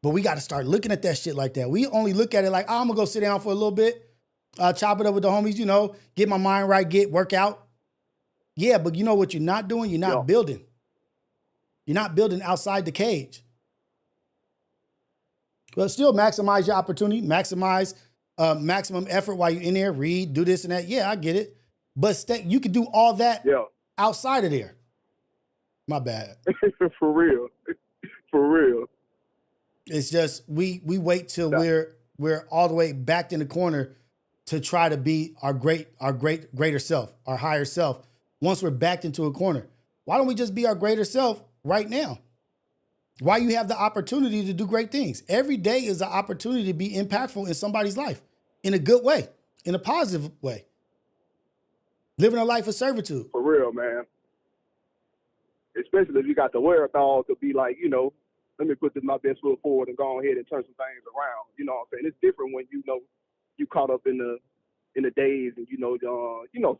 But we got to start looking at that shit like that. We only look at it like, oh, I'm going to go sit down for a little bit, chop it up with the homies, you know, get my mind right, work out. Yeah, but you know what you're not doing? You're not building. You're not building outside the cage. But still maximize your opportunity, maximize maximum effort while you're in there, read, do this and that. Yeah, I get it. But you can do all that outside of there. My bad. For real. For real. It's just we wait till we're all the way backed in the corner to try to be our greater self, our higher self. Once we're backed into a corner, why don't we just be our greater self right now? Why you have the opportunity to do great things? Every day is an opportunity to be impactful in somebody's life in a good way, in a positive way. Living a life of servitude. For real, man. Especially if you got the wherewithal to be like, you know, let me put my best foot forward and go ahead and turn some things around. You know what I'm saying? It's different when you know you caught up in the days and you know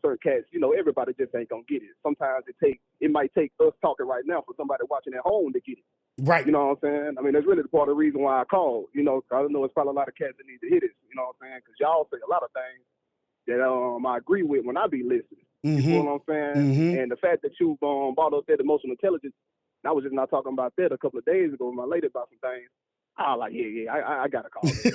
certain cats. You know, everybody just ain't gonna get it. Sometimes it might take us talking right now for somebody watching at home to get it. Right. You know what I'm saying? I mean, that's really the part of the reason why I called. You know, 'cause I know it's probably a lot of cats that need to hear this. You know what I'm saying? Because y'all say a lot of things that I agree with when I be listening. You know what I'm saying? Mm-hmm. And the fact that you brought up that emotional intelligence, and I was just not talking about that a couple of days ago with my lady about some things. I was like, I gotta call it.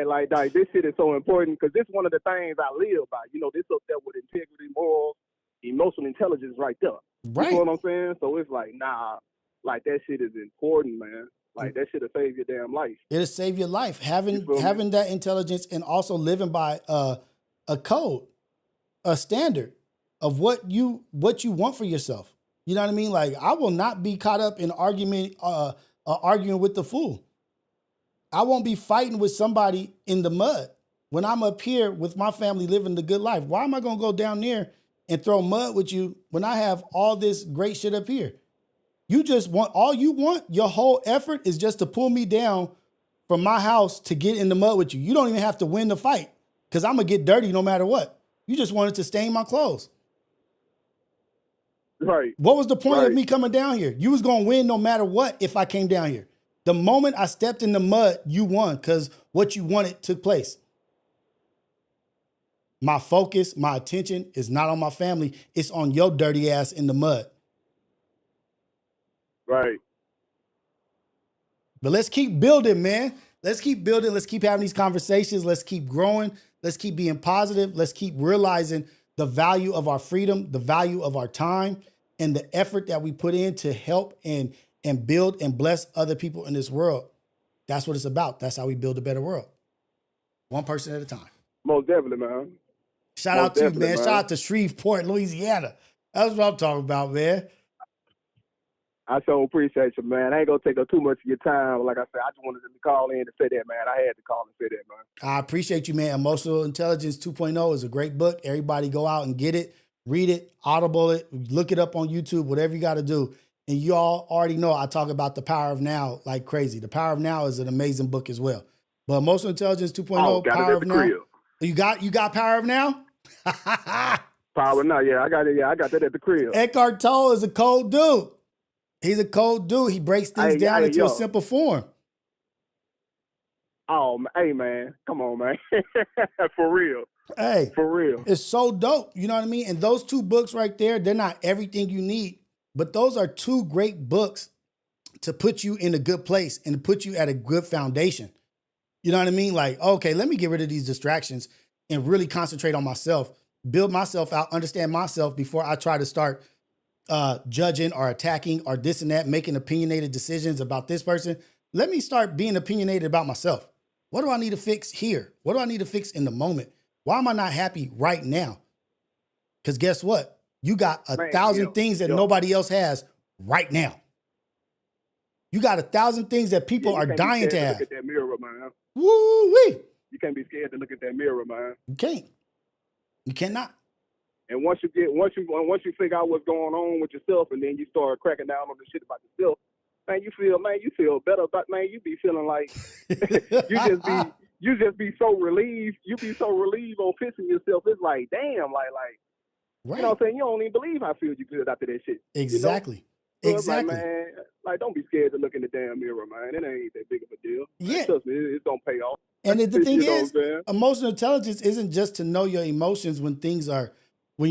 like this shit is so important because this is one of the things I live by. You know, this up there with integrity, morals, emotional intelligence right there. Right. You know what I'm saying? So it's like, nah, like that shit is important, man. Like that shit will save your damn life. It'll save your life. Having that intelligence and also living by a code, a standard of what you want for yourself. You know what I mean? Like I will not be caught up in arguing with the fool. I won't be fighting with somebody in the mud when I'm up here with my family living the good life. Why am I going to go down there and throw mud with you when I have all this great shit up here? Your whole effort is just to pull me down from my house to get in the mud with you. You don't even have to win the fight because I'm going to get dirty no matter what. You just wanted to stain my clothes. Right. What was the point of me coming down here? You was going to win no matter what if I came down here. The moment I stepped in the mud, you won because what you wanted took place. My focus, my attention is not on my family. It's on your dirty ass in the mud. Right. But let's keep building, man. Let's keep building. Let's keep having these conversations. Let's keep growing. Let's keep being positive. Let's keep realizing the value of our freedom, the value of our time, and the effort that we put in to help and build and bless other people in this world. That's what it's about. That's how we build a better world. One person at a time. Most definitely, man. Shout out to you, man. Shout out to Shreveport, Louisiana. That's what I'm talking about, man. I so appreciate you, man. I ain't gonna take up too much of your time. Like I said, I just wanted to call in to say that, man. I had to call and say that, man. I appreciate you, man. Emotional Intelligence 2.0 is a great book. Everybody go out and get it, read it, audible it, look it up on YouTube, whatever you got to do. And you all already know I talk about The Power of Now like crazy. The Power of Now is an amazing book as well. But Emotional Intelligence 2.0, Power of Now. You got Power of Now? Power of Now, yeah. I got it. Yeah, I got that at the crib. Eckhart Tolle is a cold dude. He's a cold dude. He breaks things down into a simple form. Oh, hey, man. Come on, man. For real. Hey. For real. It's so dope. You know what I mean? And those two books right there, they're not everything you need, but those are two great books to put you in a good place and to put you at a good foundation. You know what I mean? Like, okay, let me get rid of these distractions and really concentrate on myself, build myself out, understand myself before I try to start judging or attacking or this and that, making opinionated decisions about this person. Let me start being opinionated about myself. What do I need to fix here? What do I need to fix in the moment? Why am I not happy right now? Because guess what? You got 1,000 things that nobody else has right now. You got 1,000 things that people are dying to have. Look at that mirror, man. Woo-wee. You can't be scared to look at that mirror, man. You can't. You cannot. And once you figure out what's going on with yourself, and then you start cracking down on the shit about yourself, man, you feel better about, man, you be feeling like you just be so relieved. You be so relieved on fixing yourself. It's like, damn, like Right. you know what I'm saying? You don't even believe how feel you good after that shit. Exactly. You know? So Exactly. It's like, man, like, don't be scared to look in the damn mirror, man. It ain't that big of a deal. Yeah. Man, trust me, it's gonna pay off. And the thing You know is, what I'm saying? emotional intelligence isn't just to know your emotions when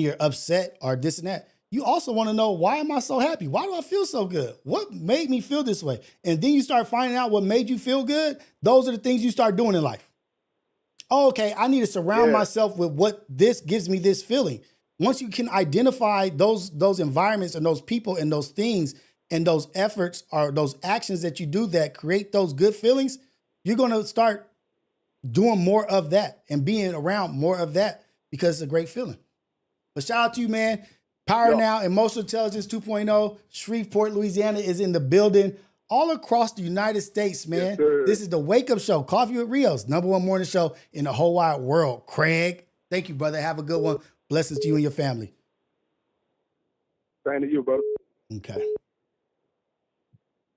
you're upset or this and that. You also want to know, why am I so happy? Why do I feel so good? What made me feel this way? And then you start finding out what made you feel good. Those are the things you start doing in life. Oh, okay, I need to surround myself with what this gives me this feeling. Once you can identify those environments and those people and those things and those efforts or those actions that you do that create those good feelings, you're going to start doing more of that and being around more of that, because it's a great feeling. But shout out to you, man. Power Now, Emotional Intelligence 2.0, Shreveport, Louisiana is in the building. All across the United States, man. Yes, this is the Wake Up Show, Coffee with Rios, #1 morning show in the whole wide world. Craig, thank you, brother. Have a good one. Blessings to you and your family. Same to you, brother. Okay.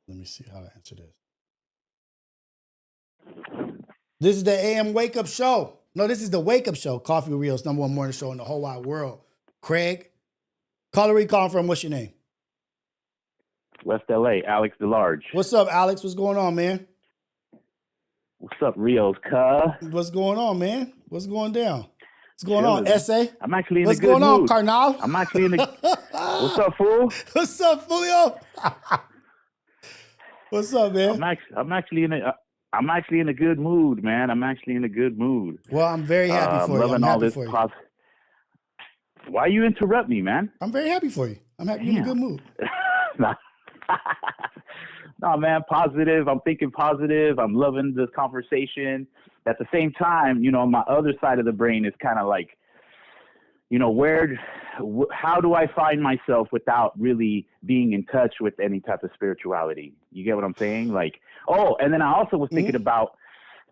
Let me see how to answer this. This is the AM Wake Up Show. No, this is the Wake Up Show, Coffee with Rios, #1 morning show in the whole wide world. Craig, caller, where you calling from? What's your name? West LA, Alex DeLarge. What's up, Alex? What's going on, man? What's up, Rios? What's going on, man? What's going down? What's going on, SA? I'm actually in What's a good going on, mood. Carnal? I'm actually in a. What's up, fool? What's up, Fulio? What's up, man? I'm actually in a good mood, man. I'm actually in a good mood. Well, I'm very happy for you. Loving I'm all happy this for you. Why you interrupt me, man? I'm very happy for you. I'm happy you're in a good mood. No, man, positive. I'm thinking positive. I'm loving this conversation. At the same time, you know, my other side of the brain is kind of like, you know, how do I find myself without really being in touch with any type of spirituality? You get what I'm saying? Like, oh, and then I also was thinking about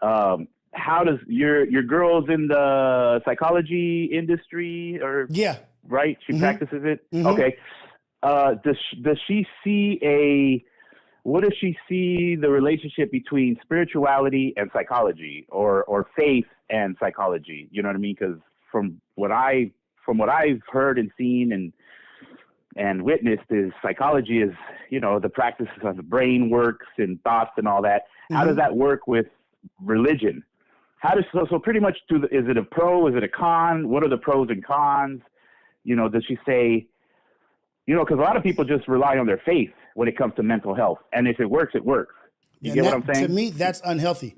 how does your girl's in the psychology industry, or right? She practices it. Okay. Does she see what does she see the relationship between spirituality and psychology, or faith and psychology? You know what I mean? Because from what I've heard and seen and witnessed, is psychology is, you know, the practices of the brain works and thoughts and all that. How does that work with religion? So pretty much is it a pro? Is it a con? What are the pros and cons? You know, does she say, you know, because a lot of people just rely on their faith when it comes to mental health. And if it works, it works. You get what I'm saying? To me, that's unhealthy.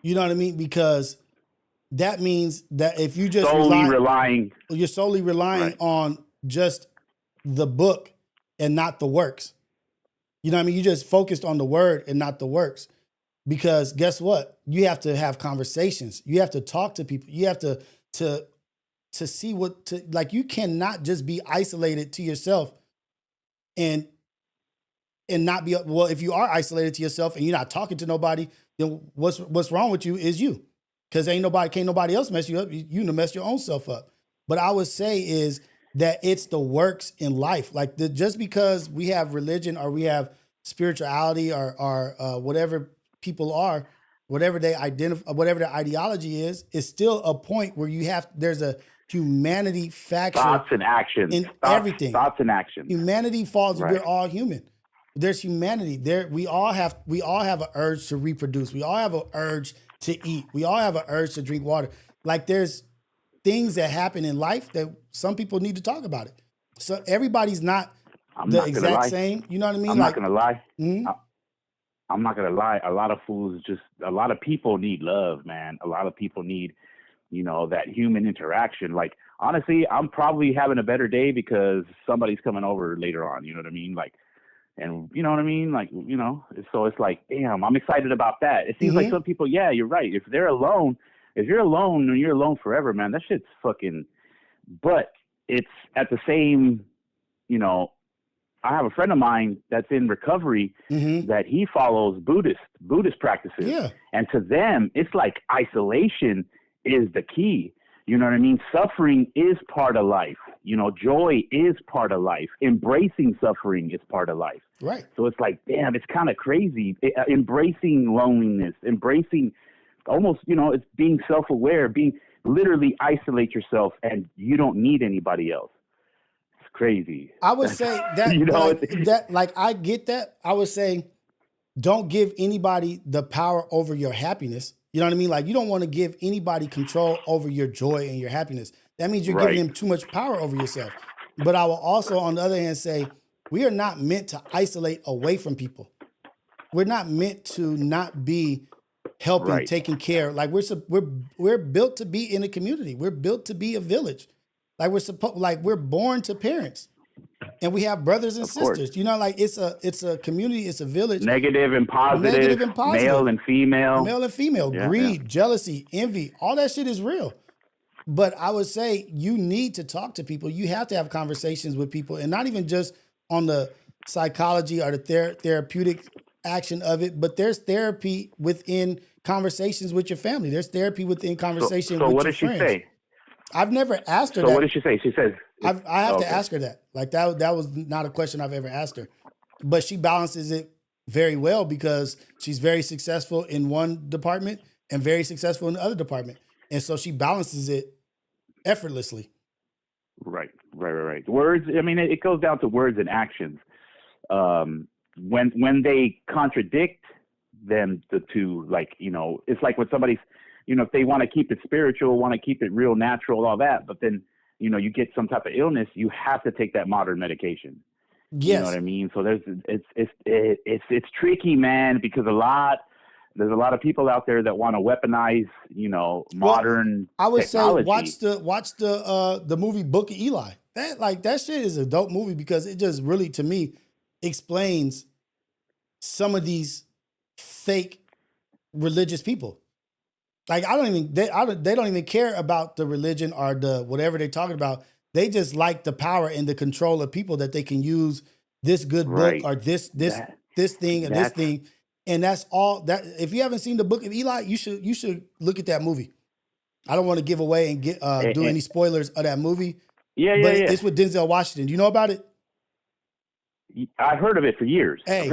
You know what I mean? Because that means that if you just you're solely relying on just the book and not the works. You know what I mean? You just focused on the word and not the works. Because guess what? You have to have conversations. You have to talk to people. You have to see like, you cannot just be isolated to yourself and not be, well, if you are isolated to yourself and you're not talking to nobody, then what's wrong with you is you. Because can't nobody else mess you up. You mess your own self up. But I would say is that it's the works in life. Like, just because we have religion or we have spirituality or whatever people are, whatever they identify, whatever their ideology is still a point where there's a humanity factor. Thoughts and actions. In everything. Thoughts and actions. Humanity falls. We're all human. There's humanity. We all have an urge to reproduce. We all have an urge to eat. We all have an urge to drink water. Like, there's things that happen in life that some people need to talk about it. So everybody's not the exact same. You know what I mean? I'm not gonna lie. Mm-hmm. I'm not gonna lie. A lot of people need love, man. A lot of people need, you know, that human interaction. Like, honestly, I'm probably having a better day because somebody's coming over later on. You know what I mean? Like, and you know what I mean? Like, you know, so it's like, damn, I'm excited about that. It seems like some people, yeah, you're right. If you're alone and you're alone forever, man, that shit's fucking, but it's at the same, you know, I have a friend of mine that's in recovery that he follows Buddhist practices. Yeah. And to them, it's like isolation is the key. You know what I mean? Suffering is part of life. You know, joy is part of life. Embracing suffering is part of life. Right. So it's like, damn, it's kind of crazy. Embracing loneliness, embracing almost, you know, it's being self-aware, being literally isolate yourself, and you don't need anybody else. It's crazy. I would say that, you know, like I get that. I would say don't give anybody the power over your happiness. You know what I mean? Like, you don't want to give anybody control over your joy and your happiness. That means you're giving them too much power over yourself. But I will also, on the other hand, say we are not meant to isolate away from people. We're not meant to not be helping, taking care. Like, we're built to be in a community. We're built to be a village. Like, we're born to parents. And we have brothers and sisters. You know, like it's a community, it's a village. Negative and positive. Male and female. Greed, jealousy, envy, all that shit is real. But I would say you need to talk to people. You have to have conversations with people, and not even just on the psychology or the therapeutic action of it, but there's therapy within conversations with your family. There's therapy within conversation with your friends. So what did she say? I've never asked her that. So what did she say? She says... I have to ask her that. Like, that was not a question I've ever asked her. But she balances it very well because she's very successful in one department and very successful in the other department. And so she balances it effortlessly. Right. Words, I mean, it goes down to words and actions. When they contradict them, the two, like, you know, it's like when somebody's, you know, if they want to keep it spiritual, want to keep it real natural, all that, but then, you know, you get some type of illness, you have to take that modern medication. Yes. You know what I mean? So it's tricky, man, because there's a lot of people out there that want to weaponize, you know, modern I would technology. say watch the movie Book of Eli. That shit is a dope movie because it just really, to me, explains some of these fake religious people. Like, they don't even care about the religion or the whatever they're talking about. They just like the power and the control of people that they can use this good book or this thing or this thing. And that's all that. If you haven't seen the Book of Eli, you should look at that movie. I don't want to give away and do any spoilers of that movie. Yeah. It's with Denzel Washington. Do you know about it? I've heard of it for years. Hey,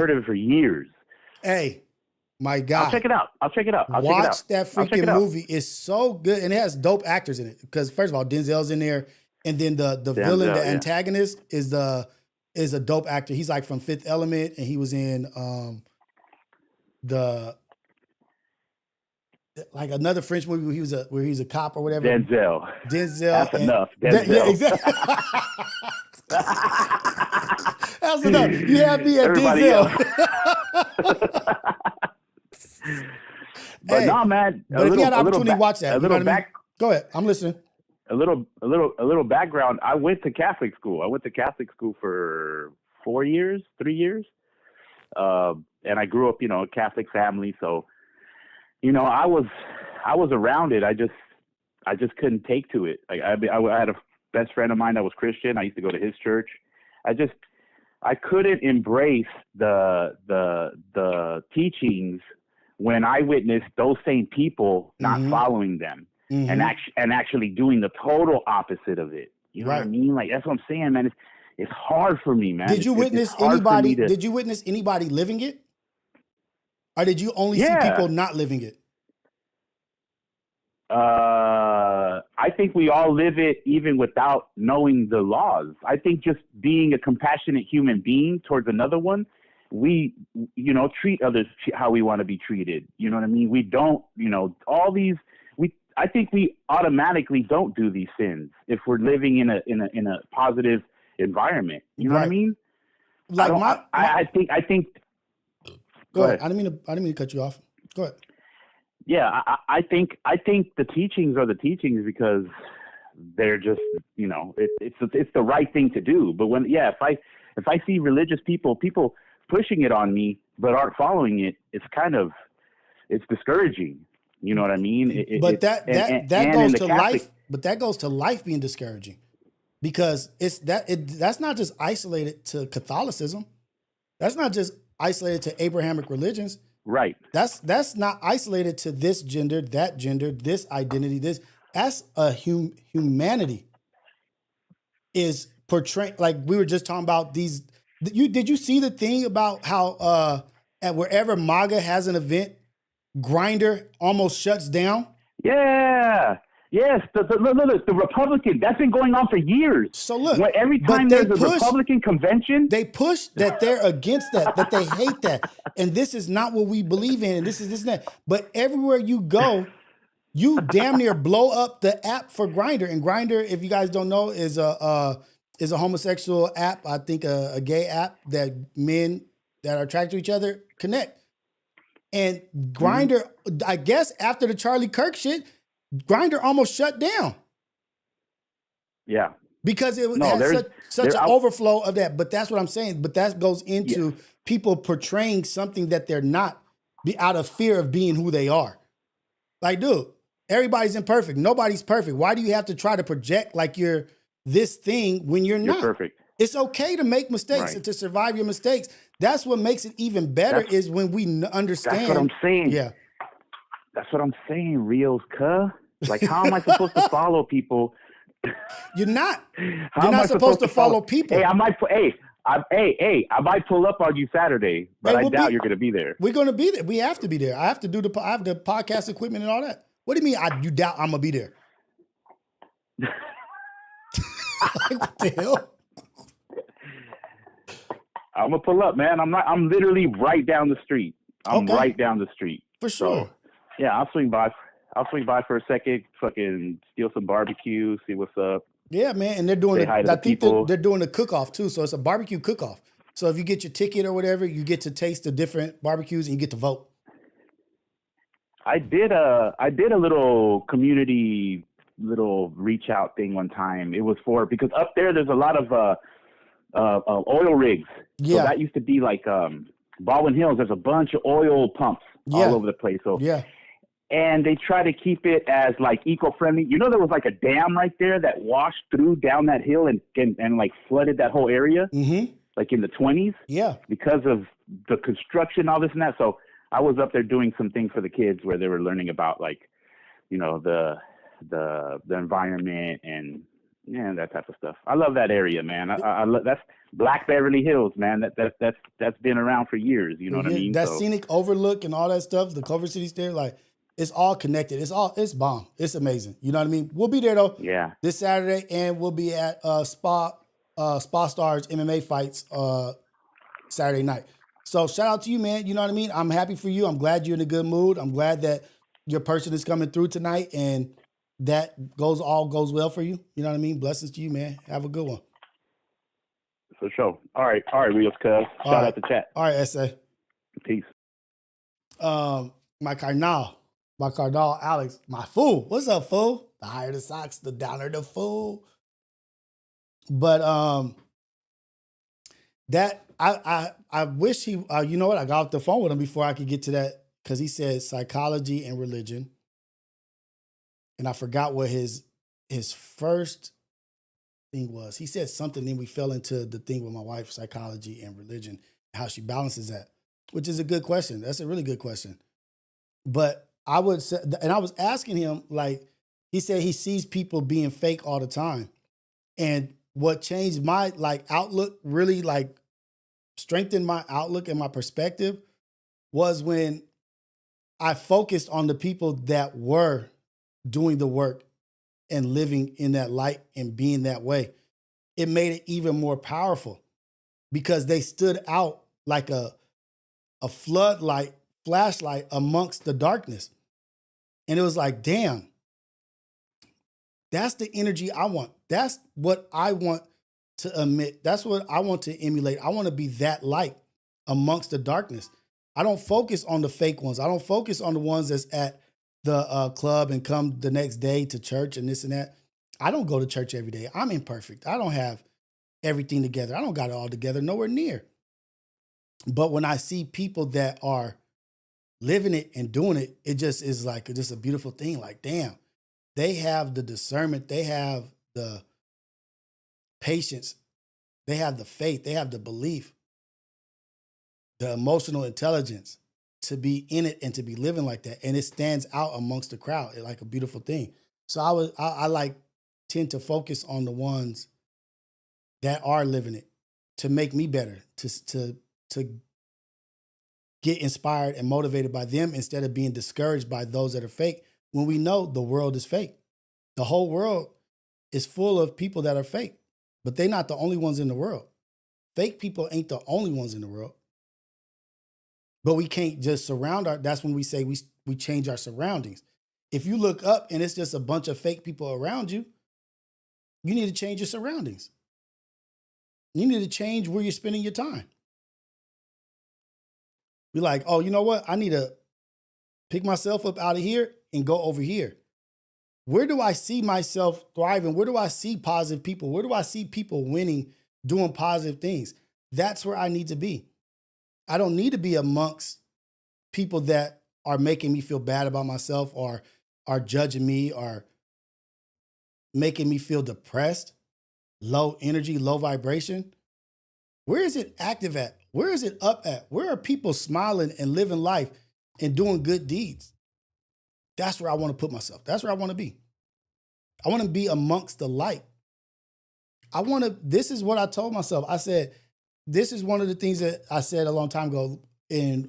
my God. I'll check it out. Watch that freaking movie. It's so good. And it has dope actors in it. Because first of all, Denzel's in there. And then the villain, the antagonist is a dope actor. He's like from Fifth Element, and he was in another French movie where he was a cop or whatever. Denzel. That's enough. Denzel. Yeah, exactly. That's enough. You have me at Denzel. But no, man. But if you had an opportunity to watch that, go ahead. I'm listening. A little background. I went to Catholic school. For 3 years. And I grew up, you know, a Catholic family. So, you know, I was around it. I just couldn't take to it. I had a best friend of mine that was Christian. I used to go to his church. I couldn't embrace the teachings when I witnessed those same people not following them and actually doing the total opposite of it. You know what I mean? Like, that's what I'm saying, man. It's hard for me, man. Did you witness anybody? Did you witness anybody living it, or did you only see people not living it? I think we all live it even without knowing the laws. I think just being a compassionate human being towards another one, we, you know, treat others how we want to be treated. You know what I mean? We don't, you know, I think we automatically don't do these sins if we're living in a positive environment. You know what I mean? Like I think. Go ahead. I didn't mean to cut you off. Go ahead. Yeah, I think the teachings are the teachings because they're just, you know, it's the right thing to do. But if I see religious people pushing it on me but aren't following it, it's discouraging. You know what I mean? That goes to life. But that goes to life being discouraging because that's not just isolated to Catholicism. That's not just isolated to Abrahamic religions. Right. That's not isolated to this gender, that gender, this identity, this. as a humanity is portraying, like we were just talking about these. Did you see the thing about how at wherever MAGA has an event, Grindr almost shuts down? Yeah. Yes, the Republican, that's been going on for years. So look, when every time there's a Republican convention, they push that they're against that they hate that, and this is not what we believe in, and this is this and that. But everywhere you go, you damn near blow up the app for Grindr. And Grindr, if you guys don't know, is a homosexual app. I think a gay app that men that are attracted to each other connect. And Grindr, I guess after the Charlie Kirk shit, Grindr almost shut down. Yeah. Because it had such an overflow of that. But that's what I'm saying. But that goes into people portraying something that they're not out of fear of being who they are. Like, dude, everybody's imperfect. Nobody's perfect. Why do you have to try to project like you're this thing when you're not? Perfect. It's okay to make mistakes and to survive your mistakes. That's what makes it even better is when we understand. That's what I'm saying. Yeah. That's what I'm saying, Rios, cuh. Like, how am I supposed to follow people? You're not. You're not supposed to follow people. Hey, I might pull up on you Saturday, but I doubt you're going to be there. We're going to be there. We have to be there. I have to I have the podcast equipment and all that. What do you mean? You doubt I'm going to be there? Like, what the hell? I'm going to pull up, man. I'm literally right down the street. I'm right down the street. For sure. So, yeah, I'll swing by for a second, fucking steal some barbecue, see what's up. Yeah, man. And they're doing they're doing a cook-off too. So it's a barbecue cook-off. So if you get your ticket or whatever, you get to taste the different barbecues and you get to vote. I did a little community reach out thing one time. It was because up there's a lot of oil rigs. Yeah. So that used to be like Baldwin Hills. There's a bunch of oil pumps all over the place. So and they try to keep it as like eco-friendly. You know, there was like a dam right there that washed through down that hill and like flooded that whole area, like in the 1920s. Yeah, because of the construction, all this and that. So I was up there doing some things for the kids where they were learning about like, you know, the environment and that type of stuff. I love that area, man. I love that's Black Beverly Hills, man. That's been around for years. You know what I mean? That scenic overlook and all that stuff, the Culver City Stair, like it's all connected. It's bomb. It's amazing. You know what I mean? We'll be there though. Yeah. This Saturday, and we'll be at Spa Stars MMA fights Saturday night. So shout out to you, man. You know what I mean? I'm happy for you. I'm glad you're in a good mood. I'm glad that your person is coming through tonight and that goes well for you. You know what I mean? Blessings to you, man. Have a good one. For sure. All right, Rios, cuz. Shout out to chat. All right, SA. Peace. My Cardinal Alex, my fool. What's up, fool? The higher the socks, the downer the fool. But that I wish he you know what? I got off the phone with him before I could get to that because he said psychology and religion. And I forgot what his first thing was. He said something, then we fell into the thing with my wife, psychology and religion, how she balances that, which is a good question. That's a really good question. But I would say, and I was asking him, like, he said he sees people being fake all the time. And what changed my outlook, really strengthened my outlook and my perspective was when I focused on the people that were doing the work and living in that light and being that way. It made it even more powerful because they stood out like a flashlight amongst the darkness. And it was like, damn, that's the energy I want. That's what I want to emit. That's what I want to emulate. I want to be that light amongst the darkness. I don't focus on the fake ones. I don't focus on the ones that's at the club and come the next day to church and this and that. I don't go to church every day. I'm imperfect. I don't have everything together. I don't got it all together, nowhere near. But when I see people that are living it and doing it, it just is like just a beautiful thing. Like, damn, they have the discernment. They have the patience. They have the faith. They have the belief, the emotional intelligence to be in it and to be living like that. And it stands out amongst the crowd like a beautiful thing. So I like tend to focus on the ones that are living it to make me better, to get inspired and motivated by them instead of being discouraged by those that are fake when we know the world is fake. The whole world is full of people that are fake, but they're not the only ones in the world. Fake people ain't the only ones in the world. But we can't just that's when we say we change our surroundings. If you look up and it's just a bunch of fake people around you, you need to change your surroundings. You need to change where you're spending your time. Be like, oh, you know what? I need to pick myself up out of here and go over here. Where do I see myself thriving? Where do I see positive people? Where do I see people winning, doing positive things? That's where I need to be. I don't need to be amongst people that are making me feel bad about myself or are judging me or making me feel depressed, low energy, low vibration. Where is it active at? Where is it up at? Where are people smiling and living life and doing good deeds? That's where I want to put myself. That's where I want to be. I want to be amongst the light. This is what I told myself. I said, this is one of the things that I said a long time ago in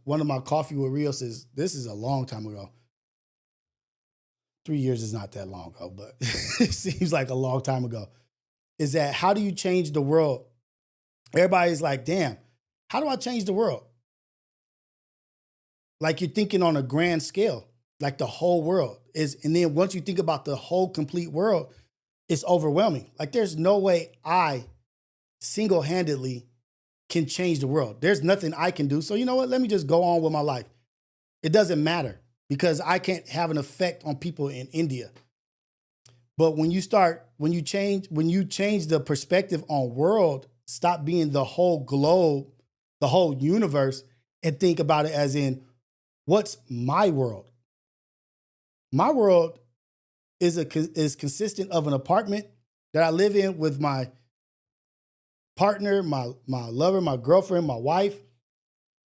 one of my Coffee with Rios this is a long time ago. 3 years is not that long ago, but it seems like a long time ago. Is that how do you change the world? Everybody's like, damn, how do I change the world? Like you're thinking on a grand scale, like the whole world is. And then once you think about the whole complete world, it's overwhelming. Like there's no way I single-handedly can change the world. There's nothing I can do. So you know what? Let me just go on with my life. It doesn't matter because I can't have an effect on people in India. But when you change the perspective on world, stop being the whole globe, the whole universe, and think about it as in, what's my world? My world is consistent of an apartment that I live in with my partner, my lover, my girlfriend, my wife,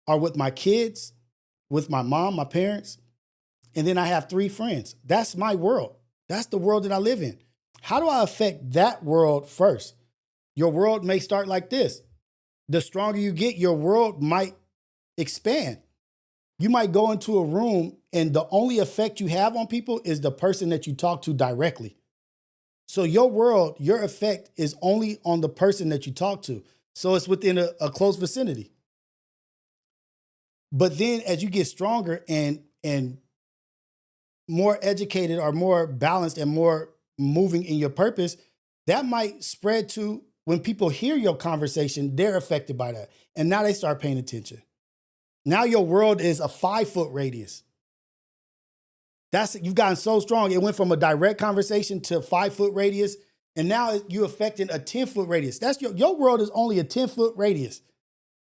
or with my kids, with my mom, my parents. And then I have 3 friends. That's my world. That's the world that I live in. How do I affect that world first? Your world may start like this. The stronger you get, your world might expand. You might go into a room and the only effect you have on people is the person that you talk to directly. So your world, your effect is only on the person that you talk to. So it's within a close vicinity. But then as you get stronger and more educated or more balanced and more moving in your purpose, that might spread to when people hear your conversation, they're affected by that. And now they start paying attention. Now your world is a 5-foot radius. You've gotten so strong. It went from a direct conversation to 5-foot radius. And now you're affecting a 10-foot radius. That's your world is only a 10-foot radius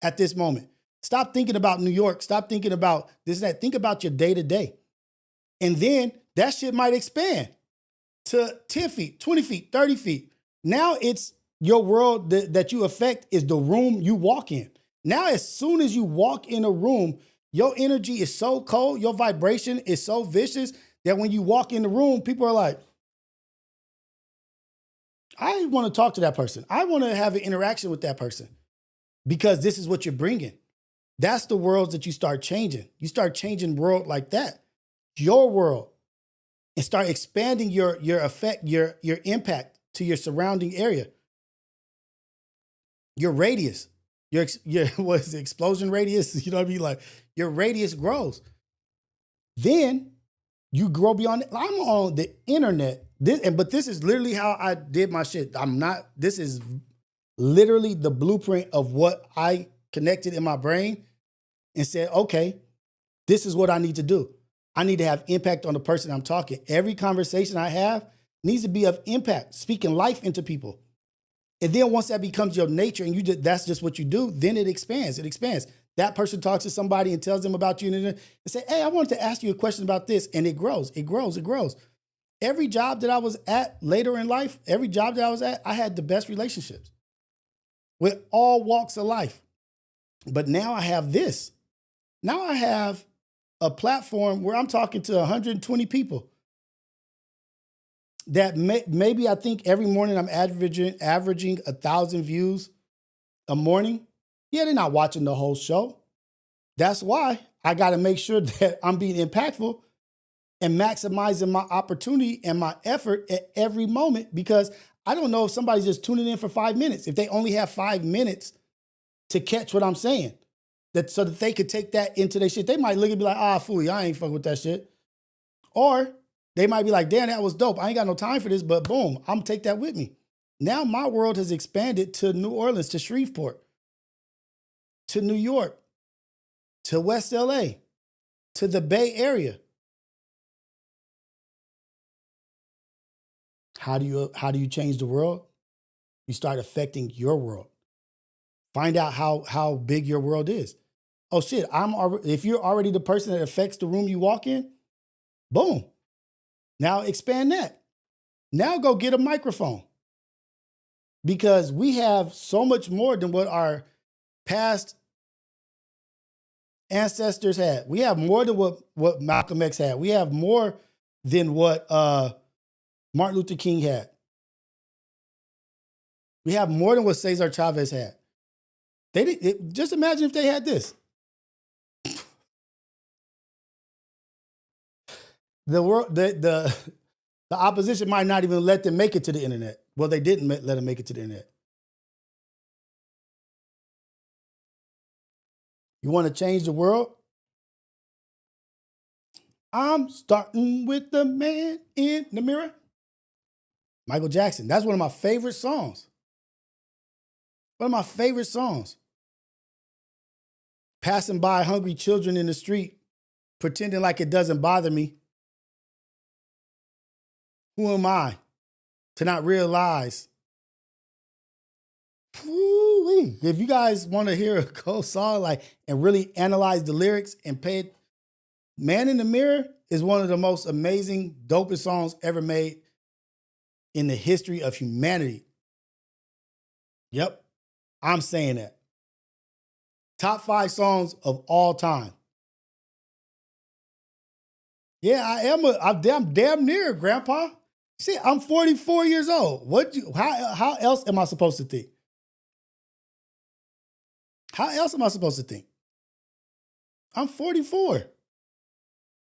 at this moment. Stop thinking about New York. Stop thinking about this and that. Think about your day to day. And then that shit might expand to 10 feet, 20 feet, 30 feet. Now it's your world that you affect is the room you walk in. Now, as soon as you walk in a room, your energy is so cold, your vibration is so vicious that when you walk in the room, people are like, I want to talk to that person. I want to have an interaction with that person because this is what you're bringing. That's the worlds that you start changing. You start changing world like that, your world, and start expanding your effect, your impact to your surrounding area, your radius. Your what is it, explosion radius? You know what I mean? Like your radius grows. Then you grow beyond it. I'm on the internet. But this is literally how I did my shit. This is literally the blueprint of what I connected in my brain and said, okay, this is what I need to do. I need to have impact on the person I'm talking. Every conversation I have needs to be of impact, speaking life into people. And then once that becomes your nature and that's just what you do, then it expands. It expands. That person talks to somebody and tells them about you and say, hey, I wanted to ask you a question about this. And it grows. It grows. It grows. Every job that I was at later in life, I had the best relationships with all walks of life. But now I have this. Now I have a platform where I'm talking to 120 people. that maybe I think every morning I'm averaging 1,000 views a morning. Yeah, they're not watching the whole show. That's why I got to make sure that I'm being impactful and maximizing my opportunity and my effort at every moment, because I don't know if somebody's just tuning in for 5 minutes. If they only have 5 minutes to catch what I'm saying, so that they could take that into their shit, they might look and be like, fool, I ain't fucking with that shit. Or they might be like, damn, that was dope. I ain't got no time for this, but boom, I'm gonna take that with me. Now my world has expanded to New Orleans, to Shreveport, to New York, to West LA, to the Bay Area. How do you change the world? You start affecting your world. Find out how big your world is. Oh shit, if you're already the person that affects the room you walk in, boom. Now expand that. Now go get a microphone. Because we have so much more than what our past ancestors had. We have more than what Malcolm X had. We have more than what Martin Luther King had. We have more than what Cesar Chavez had. Just imagine if they had this. The world, the opposition might not even let them make it to the internet. Well, they didn't let them make it to the internet. You want to change the world? I'm starting with the man in the mirror. Michael Jackson. That's one of my favorite songs. One of my favorite songs. Passing by hungry children in the street, pretending like it doesn't bother me. Who am I to not realize? Woo-wee. If you guys want to hear a cool song and really analyze the lyrics and pay it, Man in the Mirror is one of the most amazing, dopest songs ever made in the history of humanity. Yep, I'm saying that. Top 5 songs of all time. Yeah, I'm damn near, Grandpa. Shit, I'm 44 years old. How else am I supposed to think? How else am I supposed to think? I'm 44.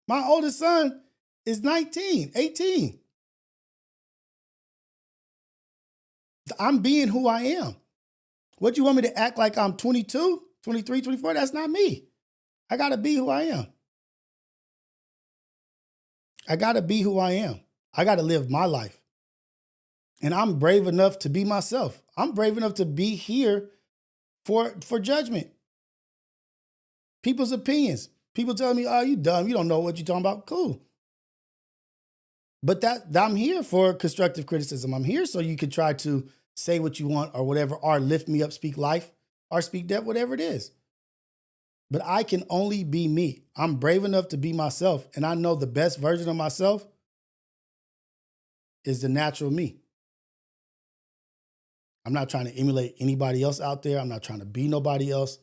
My oldest son is 19, 18. I'm being who I am. What, you want me to act like I'm 22, 23, 24? That's not me. I got to be who I am. I got to be who I am. I got to live my life. And I'm brave enough to be myself. I'm brave enough to be here for judgment. People's opinions. People tell me, oh, you dumb. You don't know what you're talking about. Cool. But I'm here for constructive criticism. I'm here so you could try to say what you want or whatever, or lift me up, speak life, or speak death, whatever it is. But I can only be me. I'm brave enough to be myself. And I know the best version of myself is the natural me. I'm not trying to emulate anybody else out there. I'm not trying to be nobody else.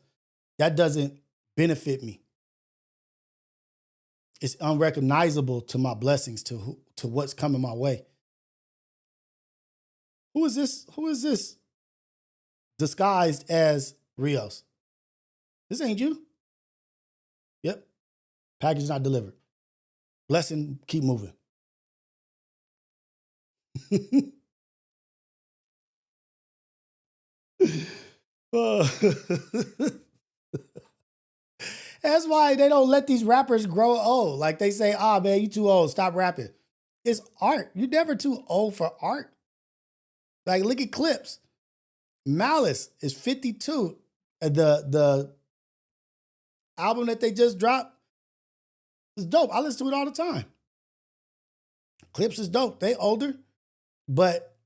That doesn't benefit me. It's unrecognizable to my blessings, to what's coming my way. Who is this? Who is this disguised as Rios? This ain't you. Yep. Package not delivered. Blessing, keep moving. That's why they don't let these rappers grow old. Like they say, man, you too old, stop rapping. It's art. You're never too old for art. Like, look at Clips. Malice is 52. The album that they just dropped is dope. I listen to it all the time. Clips is dope. They older, but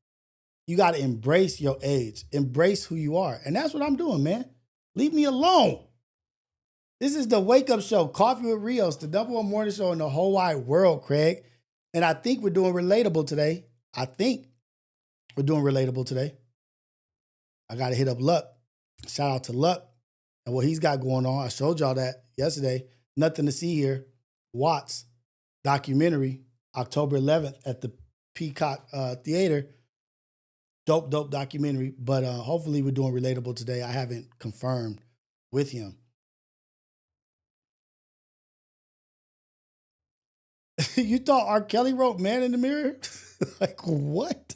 you got to embrace your age. Embrace who you are. And that's what I'm doing, man. Leave me alone. This is the Wake Up Show, Coffee with Rios, the #1 morning show in the whole wide world, Craig. And I think we're doing relatable today. I got to hit up Luck. Shout out to Luck and what he's got going on. I showed y'all that yesterday. Nothing to See Here. Watts documentary, October 11th at the Peacock Theater. Dope documentary. But hopefully we're doing Relatable today. I haven't confirmed with him. You thought R. Kelly wrote Man in the Mirror? Like, what?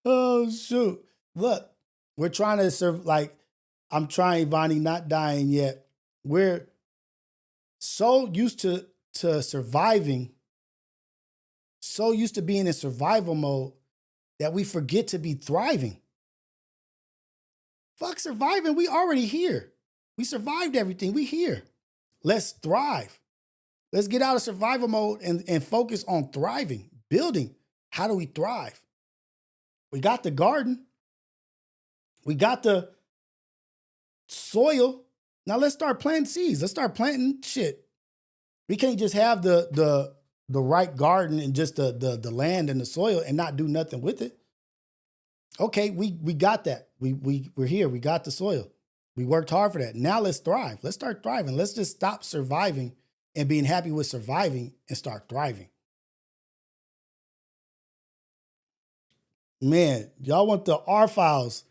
Oh, shoot. Look, we're trying to serve, like, I'm trying, Vonnie, not dying yet. We're so used to surviving, so used to being in survival mode that we forget to be thriving. Fuck surviving. We already here. We survived everything. We here. Let's thrive. Let's get out of survival mode and focus on thriving, building. How do we thrive? We got the garden. We got the soil. Now let's start planting seeds. Let's start planting shit. We can't just have the right garden and just the land and the soil and not do nothing with it. Okay, we got that. We're here. We got the soil. We worked hard for that. Now let's thrive. Let's start thriving. Let's just stop surviving and being happy with surviving and start thriving. Man, y'all want the R files.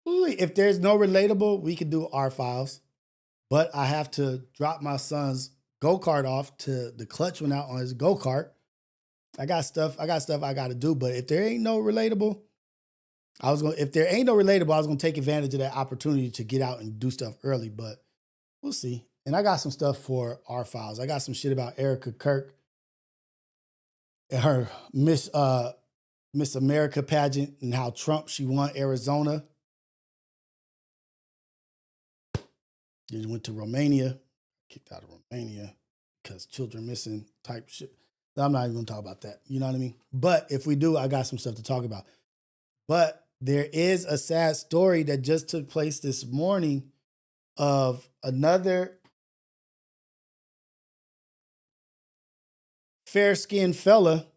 Ooh, if there's no Relatable, we could do R files. But I have to drop my son's go-kart off to the clutch went out on his go-kart. I got stuff I got to do. But if there ain't no Relatable, I was gonna take advantage of that opportunity to get out and do stuff early, but we'll see. And I got some stuff for our files. I got some shit about Erica Kirk and her Miss America pageant and how she won Arizona. Then went to Romania, kicked out of Romania because children missing type shit. I'm not even gonna talk about that. You know what I mean? But if we do, I got some stuff to talk about. But there is a sad story that just took place this morning of another fair-skinned fella,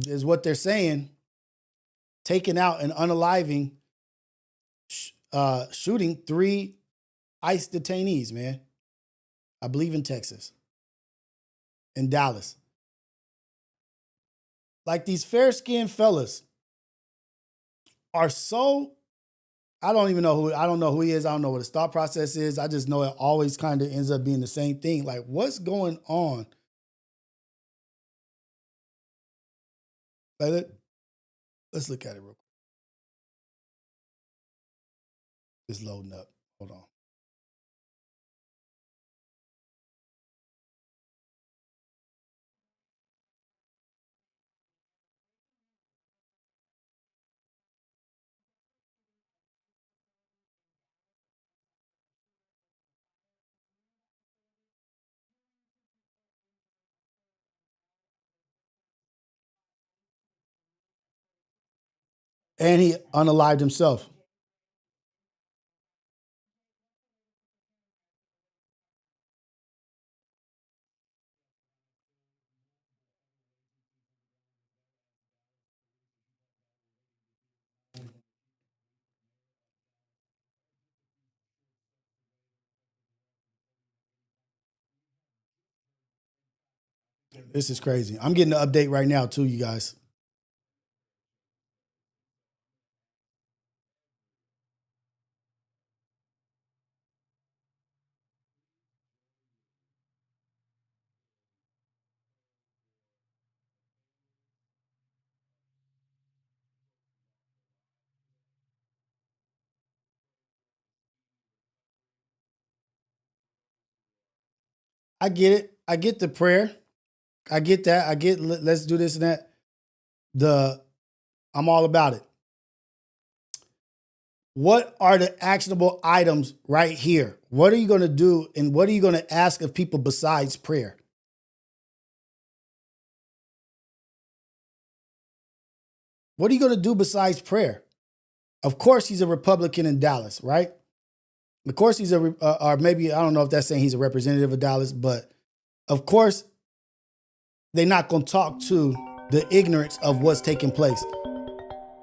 is what they're saying, taking out and unaliving, shooting 3 ICE detainees, man. I believe in Texas, in Dallas. Like, these fair-skinned fellas are so, I don't know who he is. I don't know what his thought process is. I just know it always kind of ends up being the same thing. Like, what's going on? Let's look at it real quick. It's loading up. Hold on. And he unalived himself. This is crazy. I'm getting an update right now too, you guys. I get it. I get the prayer. I get that. I get, let's do this and that. I'm all about it. What are the actionable items right here? What are you going to do and what are you going to ask of people besides prayer? What are you going to do besides prayer? Of course, he's a Republican in Dallas, right? Of course, he's or maybe, I don't know if that's saying he's a representative of Dallas, but of course, they're not going to talk to the ignorance of what's taking place.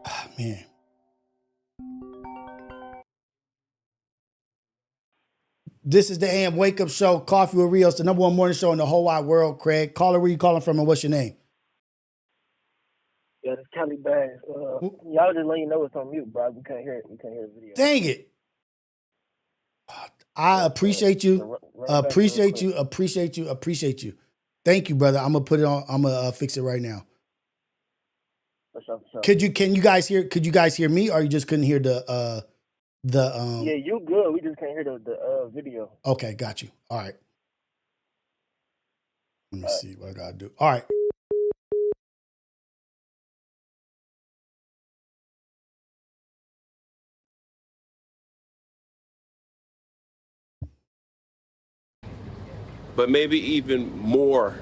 Ah, man. This is the AM Wake Up Show, Coffee with Rios, the number one morning show in the whole wide world. Craig, caller, where you calling from and what's your name? Yeah, it's Kelly Bass. Y'all just let you know it's on mute, bro. We can't hear it. We can't hear the video. Dang it. I appreciate you. Appreciate you. Thank you, brother. I'm gonna put it on. I'm gonna fix it right now. For sure. Can you guys hear me, or you just couldn't hear the Yeah, you good. We just can't hear the video. Okay, got you. All right. Let me see what I gotta do. All right. But maybe even more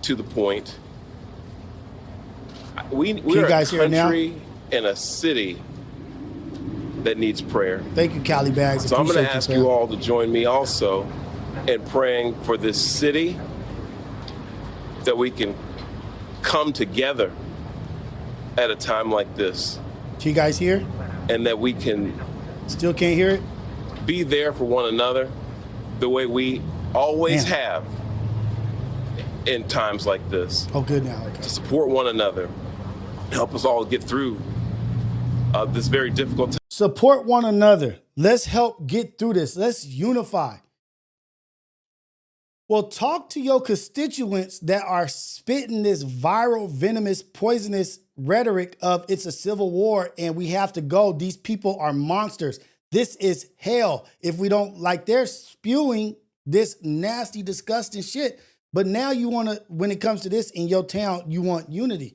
to the point, we're a country and a city that needs prayer. Thank you, Cali Bags. So I'm going to ask you all to join me also in praying for this city, that we can come together at a time like this. Can you guys hear? And that we can still can't hear it. Be there for one another the way we always have in times like this. Oh, good now. Okay. To support one another, help us all get through this very difficult time. Support one another. Let's help get through this. Let's unify. Well, talk to your constituents that are spitting this viral, venomous, poisonous rhetoric of it's a civil war and we have to go. These people are monsters. This is hell. If we don't, like, they're spewing this nasty, disgusting shit. But now you want to, when it comes to this in your town, you want unity.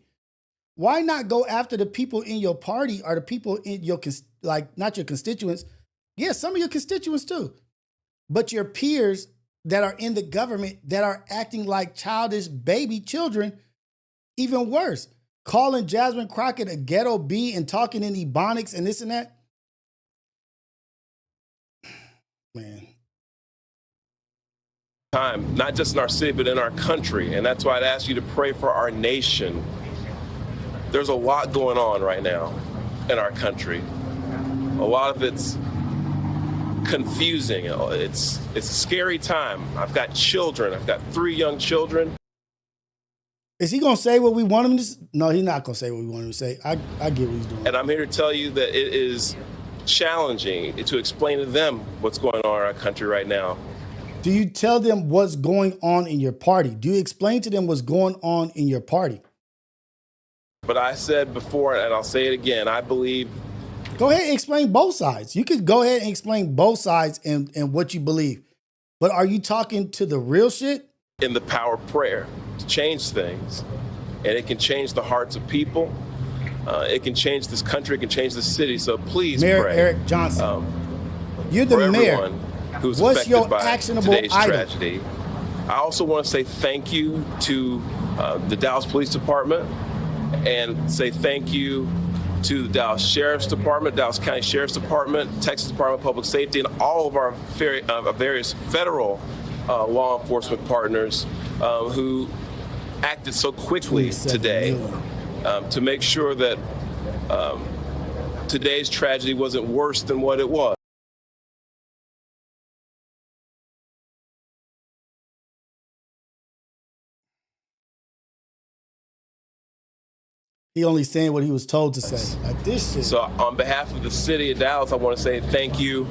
Why not go after the people in your party or the people in your, like, not your constituents? Yeah, some of your constituents too. But your peers that are in the government that are acting like childish baby children, even worse. Calling Jasmine Crockett a ghetto bee and talking in Ebonics and this and that. Man. Time, not just in our city, but in our country. And that's why I'd ask you to pray for our nation. There's a lot going on right now in our country. A lot of it's confusing. It's a scary time. I've got children. I've got 3 young children. Is he going to say what we want him to say? No, he's not going to say what we want him to say. I get what he's doing. And I'm here to tell you that it is challenging to explain to them what's going on in our country right now. Do you tell them what's going on in your party? Do you explain to them what's going on in your party? But I said before, and I'll say it again, I believe. Go ahead and explain both sides. You could go ahead and explain both sides and what you believe. But are you talking to the real shit? In the power of prayer to change things. And it can change the hearts of people. It can change this country. It can change the city. So please Mayor pray. Eric Johnson, you're the mayor. Who's What's affected your by actionable today's item? tragedy. I also want to say thank you to the Dallas Police Department and say thank you to the Dallas Sheriff's Department, Dallas County Sheriff's Department, Texas Department of Public Safety, and all of our various federal law enforcement partners who acted so quickly today to make sure that today's tragedy wasn't worse than what it was. He only saying what he was told to say. Like this shit. So on behalf of the city of Dallas, I want to say thank you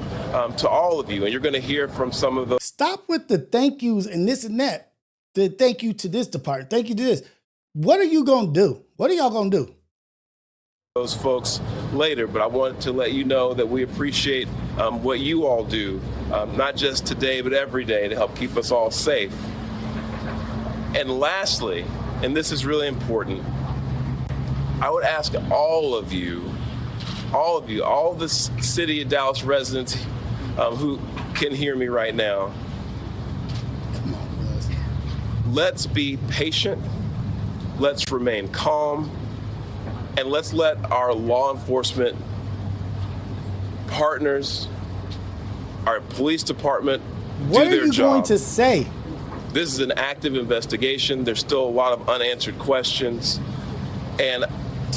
to all of you. And you're going to hear from some of those. Stop with the thank yous and this and that. The thank you to this department. Thank you to this. What are you going to do? What are y'all going to do? Those folks later, but I wanted to let you know that we appreciate what you all do, not just today, but every day to help keep us all safe. And lastly, and this is really important, I would ask all of the city of Dallas residents who can hear me right now, Come on, guys. let's be patient, let's remain calm, and let's let our law enforcement partners, our police department, What do their are you job. going to say? This is an active investigation. There's still a lot of unanswered questions. And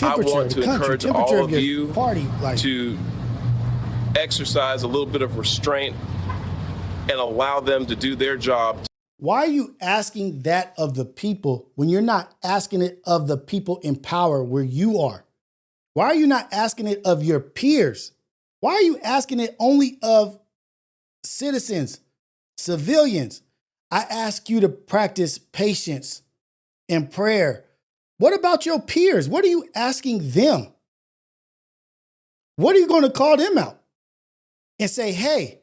I want to encourage all of you party, like, to exercise a little bit of restraint and allow them to do their job. Why are you asking that of the people when you're not asking it of the people in power where you are? Why are you not asking it of your peers? Why are you asking it only of citizens, civilians? I ask you to practice patience and prayer. What about your peers? What are you asking them? What are you going to call them out and say, hey,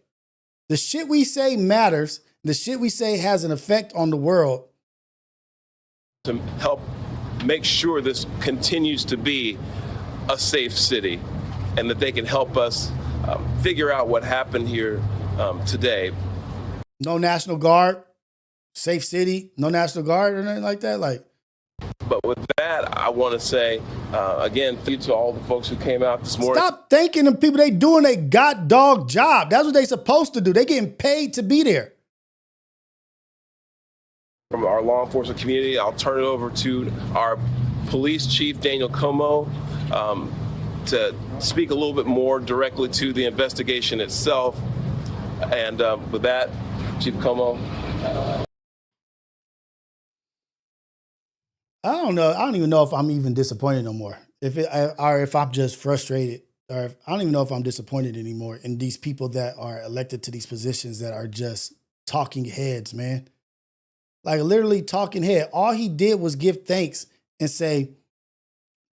the shit we say matters. The shit we say has an effect on the world. To help make sure this continues to be a safe city and that they can help us figure out what happened here today. No National Guard, safe city, no National Guard or anything like that. But with that, I want to say, again, thank you to all the folks who came out this morning. Stop thanking the people. They doing a god dog job. That's what they supposed to do. They getting paid to be there. From our law enforcement community, I'll turn it over to our police chief, Daniel Como, to speak a little bit more directly to the investigation itself. And with that, Chief Como. I don't know. I don't even know if I'm even disappointed no more. If I'm just frustrated, I don't even know if I'm disappointed anymore in these people that are elected to these positions that are just talking heads, man. Like literally talking head. All he did was give thanks and say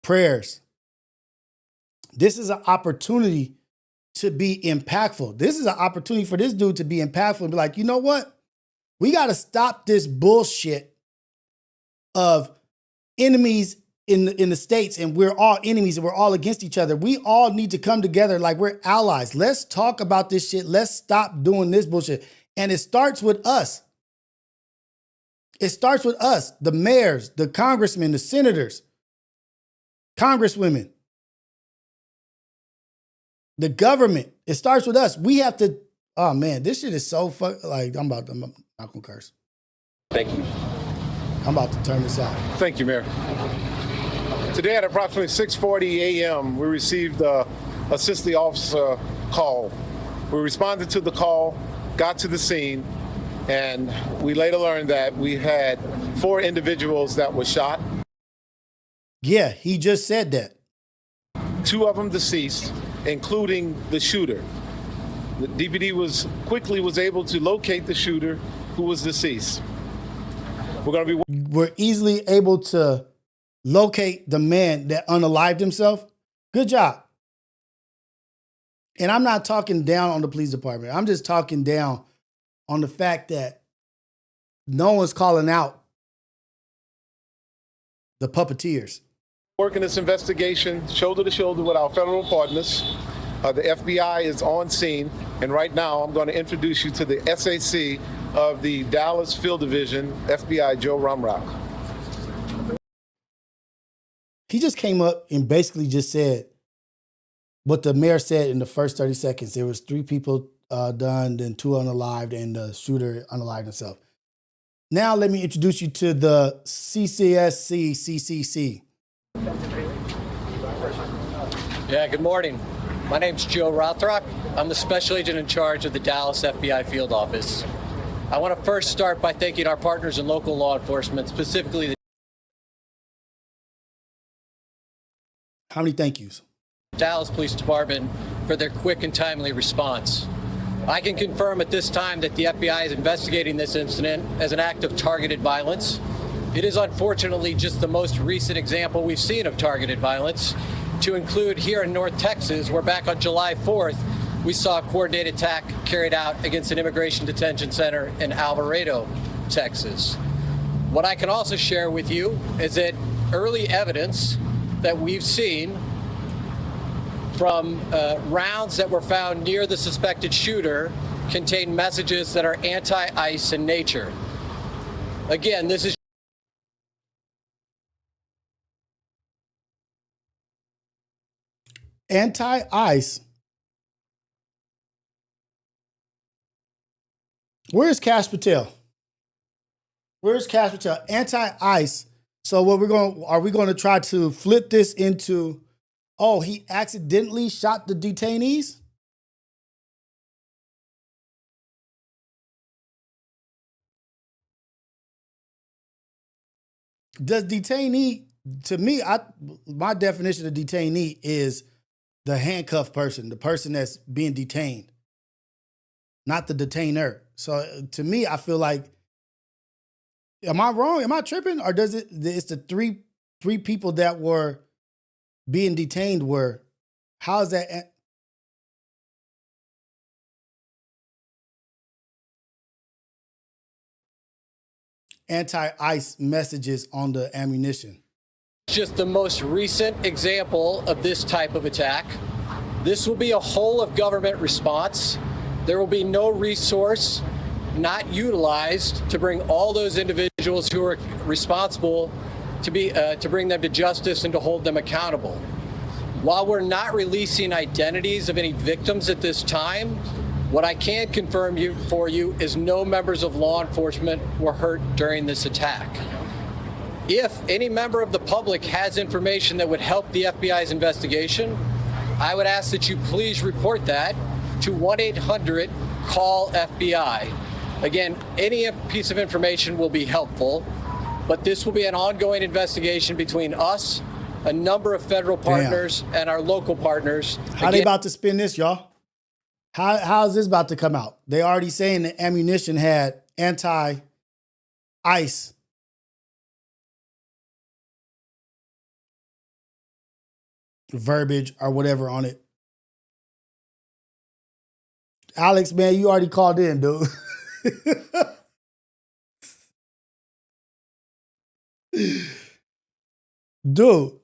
prayers. This is an opportunity to be impactful. This is an opportunity for this dude to be impactful and be like, you know what? We got to stop this bullshit of enemies in the states and we're all enemies and we're all against each other. We all need to come together like we're allies. Let's talk about this shit. Let's stop doing this bullshit. And it starts with us. It starts with us, the mayors, the congressmen, the senators, congresswomen, the government. It starts with us. We have to, oh man, this shit is so I'm not gonna curse. Thank you. I'm about to turn this off. Thank you, Mayor. Today at approximately 6:40 a.m., we received a assist the officer call. We responded to the call, got to the scene, and we later learned that we had 4 individuals that were shot. Yeah, he just said that. 2 of them deceased, including the shooter. The DPD was able to locate the shooter who was deceased. We're easily able to locate the man that unalived himself. Good job. And I'm not talking down on the police department. I'm just talking down on the fact that no one's calling out the puppeteers. Working this investigation shoulder to shoulder with our federal partners. The FBI is on scene, and right now I'm going to introduce you to the SAC of the Dallas Field Division, FBI Joe Rumrock. He just came up and basically just said what the mayor said in the first 30 seconds. There was 3 people done, then 2 unalived, and the shooter unalived himself. Now let me introduce you to the CCSC. Yeah, good morning. My name's Joe Rothrock. I'm the special agent in charge of the Dallas FBI field office. I want to first start by thanking our partners in local law enforcement, specifically the How many thank yous? Dallas Police Department for their quick and timely response. I can confirm at this time that the FBI is investigating this incident as an act of targeted violence. It is unfortunately just the most recent example we've seen of targeted violence, to include here in North Texas, where back on July 4th, we saw a coordinated attack carried out against an immigration detention center in Alvarado, Texas. What I can also share with you is that early evidence that we've seen from rounds that were found near the suspected shooter contain messages that are anti-ICE in nature. Again, this is anti-ICE. Where's Cash Patel? Where's Cash Patel? Anti-ICE. So what are we going to try to flip this into, oh, he accidentally shot the detainees? Does detainee, to me, my definition of detainee is the handcuffed person, the person that's being detained, not the detainer. So to me, I feel like, am I wrong? Am I tripping? Or it's the three people that were being detained were, how is that? Anti-ICE messages on the ammunition. Just the most recent example of this type of attack. This will be a whole of government response. There will be no resource not utilized to bring all those individuals who are responsible to bring them to justice and to hold them accountable. While we're not releasing identities of any victims at this time, what I can confirm for you is no members of law enforcement were hurt during this attack. If any member of the public has information that would help the FBI's investigation, I would ask that you please report that to 1-800-CALL-FBI. Again, any piece of information will be helpful, but this will be an ongoing investigation between us, a number of federal partners, and our local partners. How they about to spin this, y'all? How is this about to come out? They already saying the ammunition had anti-ICE verbiage or whatever on it. Alex, man, you already called in, dude. Dude.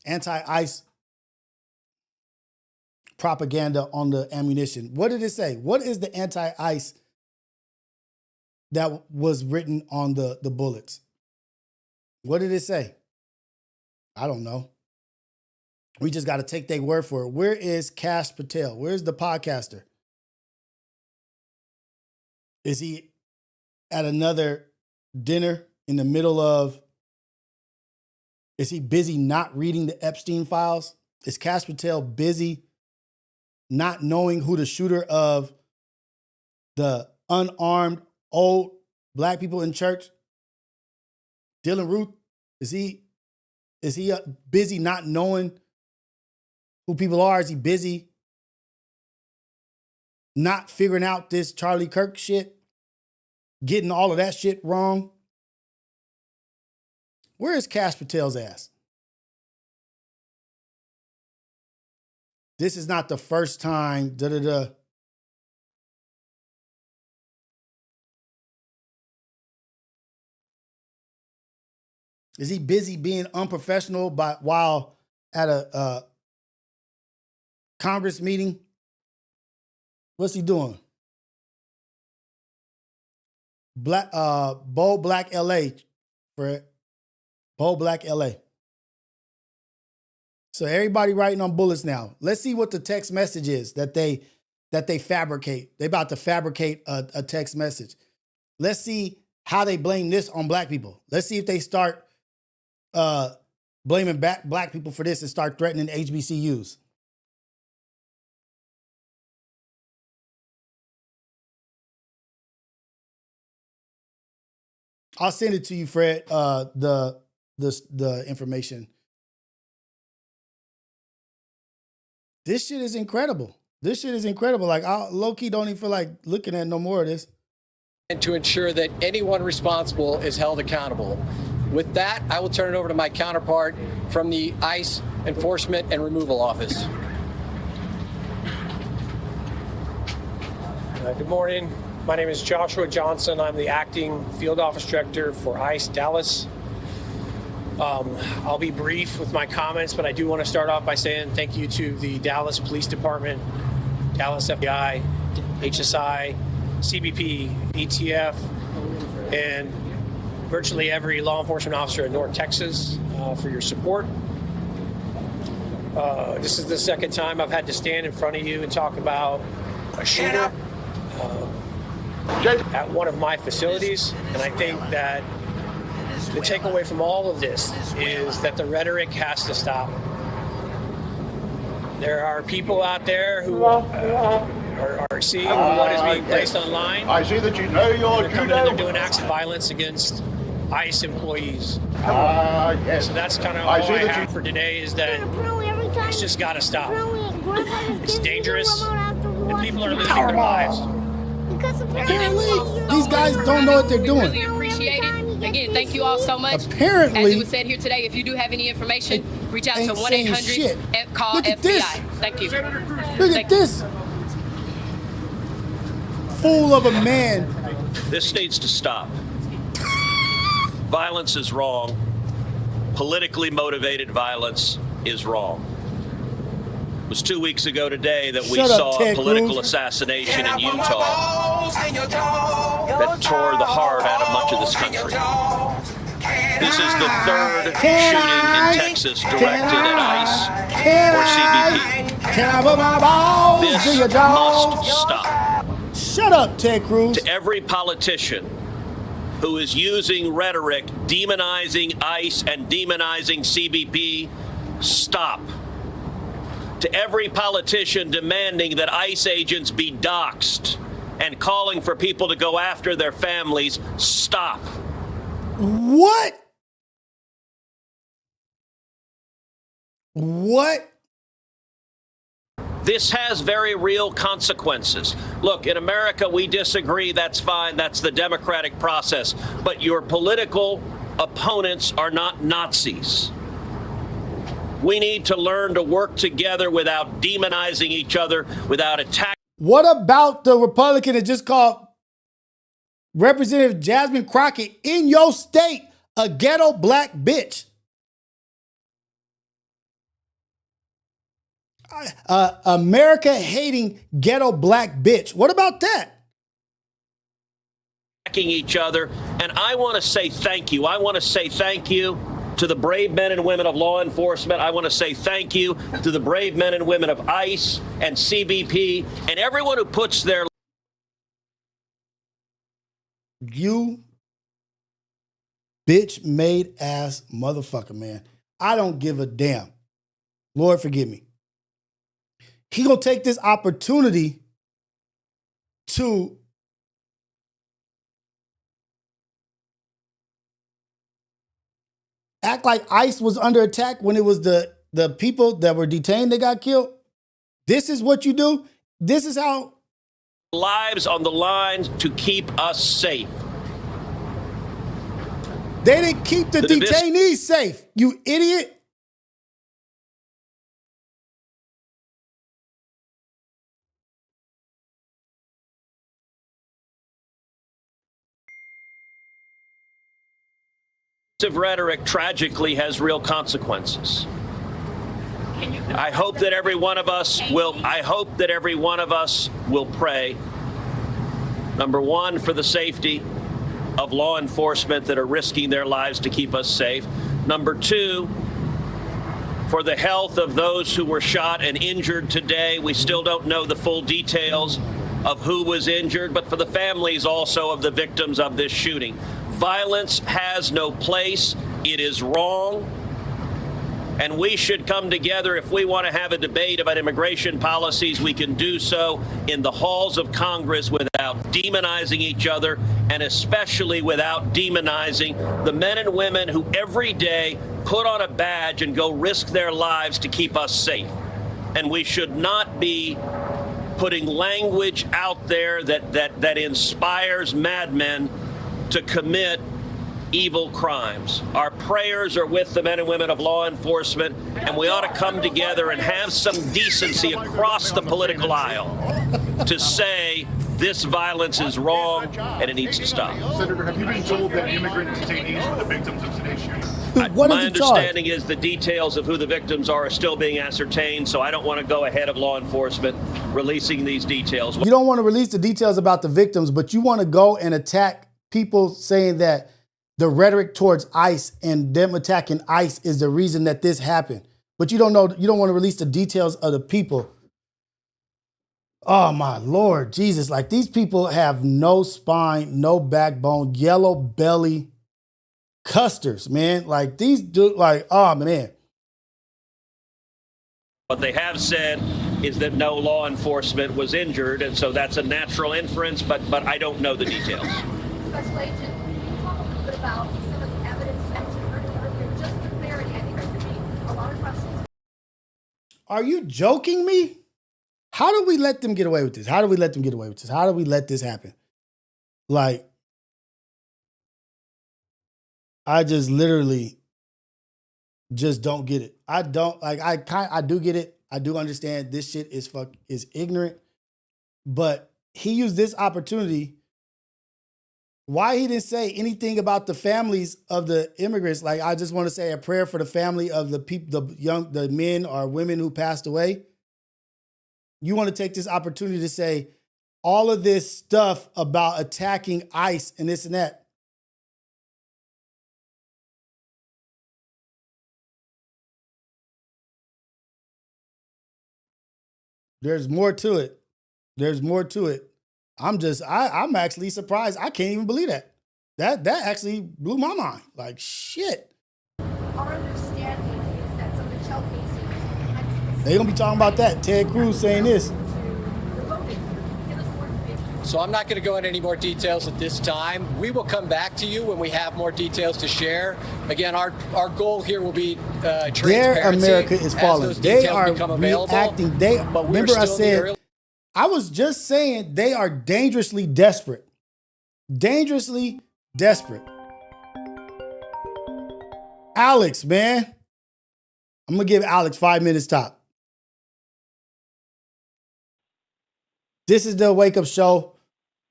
Anti-ICE propaganda on the ammunition. What did it say? What is the anti-ICE that was written on the bullets? What did it say? I don't know. We just got to take their word for it. Where is Kash Patel? Where's the podcaster? Is he at another dinner in the middle of? Is he busy not reading the Epstein files? Is Kash Patel busy not knowing who the shooter of the unarmed old black people in church, Dylan Ruth? Is he busy not knowing who people are? Is he busy not figuring out this Charlie Kirk shit, getting all of that shit wrong? Where is Kash Patel's ass? This is not the first time. Is he busy being unprofessional while at a Congress meeting? What's he doing? Bold Black LA, Fred. Bold Black LA. So everybody writing on bullets now. Let's see what the text message is that they fabricate. They about to fabricate a text message. Let's see how they blame this on black people. Let's see if they start blaming black people for this and start threatening HBCUs. I'll send it to you, Fred. The information. This shit is incredible. This shit is incredible. Like, I low-key don't even feel like looking at no more of this. And to ensure that anyone responsible is held accountable. With that, I will turn it over to my counterpart from the ICE Enforcement and Removal Office. Good morning. My name is Joshua Johnson. I'm the acting field office director for ICE Dallas. I'll be brief with my comments, but I do want to start off by saying thank you to the Dallas Police Department, Dallas FBI, HSI, CBP, ATF, and virtually every law enforcement officer in North Texas for your support. This is the second time I've had to stand in front of you and talk about a shooter at one of my facilities, and I think that the takeaway from all of this is that the rhetoric has to stop. There are people out there who are seeing what is being placed online. I see that you know your They're coming in, they're doing acts of violence against ICE employees. Yes. So that's kind of all I have for today, is that it's just got to stop. It's dangerous, and people are losing their lives. Apparently, these guys don't know what they're doing. We really appreciate it. Again, thank you all so much. Apparently, as it was said here today, if you do have any information, reach out to 1-800-CALL FBI. Thank you. Look at this. Fool of a man. This needs to stop. Violence is wrong. Politically motivated violence is wrong. It was 2 weeks ago today that we saw a political assassination in Utah that tore the heart out of much of this country. This is the third shooting in Texas directed at ICE or CBP. This must stop. Shut up, Ted Cruz. To every politician who is using rhetoric demonizing ICE and demonizing CBP, stop. To every politician demanding that ICE agents be doxxed and calling for people to go after their families, stop. What? What? This has very real consequences. Look, in America, we disagree. That's fine. That's the democratic process. But your political opponents are not Nazis. We need to learn to work together without demonizing each other, without attacking. What about the Republican that just called Representative Jasmine Crockett in your state a ghetto black bitch? America hating ghetto black bitch. What about that? Attacking each other. And I want to say thank you. I want to say thank you to the brave men and women of law enforcement. I want to say thank you to the brave men and women of ICE and CBP and everyone who puts their... You bitch made ass motherfucker, man. I don't give a damn. Lord forgive me. He gonna take this opportunity to act like ICE was under attack when it was the people that were detained that got killed. This is what you do. This is how lives on the line to keep us safe. They didn't keep the detainees safe, you idiot. Rhetoric tragically has real consequences. I hope that every one of us will pray, number one, for the safety of law enforcement that are risking their lives to keep us safe. Number two, for the health of those who were shot and injured today. We still don't know the full details of who was injured, but for the families also of the victims of this shooting. Violence has no place. It is wrong. And we should come together. If we want to have a debate about immigration policies, we can do so in the halls of Congress without demonizing each other, and especially without demonizing the men and women who every day put on a badge and go risk their lives to keep us safe. And we should not be putting language out there that inspires madmen to commit evil crimes. Our prayers are with the men and women of law enforcement, and we ought to come together and have some decency across the political aisle to say this violence is wrong and it needs to stop. Senator, have you been told that immigrant detainees were the victims of today's shooting? My understanding is the details of who the victims are still being ascertained, so I don't want to go ahead of law enforcement releasing these details. You don't want to release the details about the victims, but you want to go and attack people saying that the rhetoric towards ICE and them attacking ICE is the reason that this happened. But you don't know, you don't want to release the details of the people. Oh my Lord Jesus, like these people have no spine, no backbone, yellow belly custers, man. Like these dudes, like, oh man. But they have said is that no law enforcement was injured, and so that's a natural inference, but I don't know the details. Special Agent, can you talk a little bit about some of the evidence mentioned earlier? Just for clarity, I think there could be a lot of questions. Are you joking me? How do we let them get away with this? How do we let them get away with this? How do we let this happen? Like, I just literally just don't get it. I don't like. I do get it. I do understand this shit is ignorant, but he used this opportunity. Why he didn't say anything about the families of the immigrants? Like, I just want to say a prayer for the family of the people, the men or women who passed away. You want to take this opportunity to say all of this stuff about attacking ICE and this and that. There's more to it. There's more to it. I'm actually surprised. I can't even believe that. That actually blew my mind. Like, shit. Our understanding is that some of the shell casings. They're going to be talking about that. Ted Cruz saying this. So I'm not going to go into any more details at this time. We will come back to you when we have more details to share. Again, our goal here will be transparency. Their America is falling. They are reacting. Remember I said, I was just saying they are dangerously desperate. Dangerously desperate. Alex, man. I'm going to give Alex 5 minutes top. This is the Wake Up Show.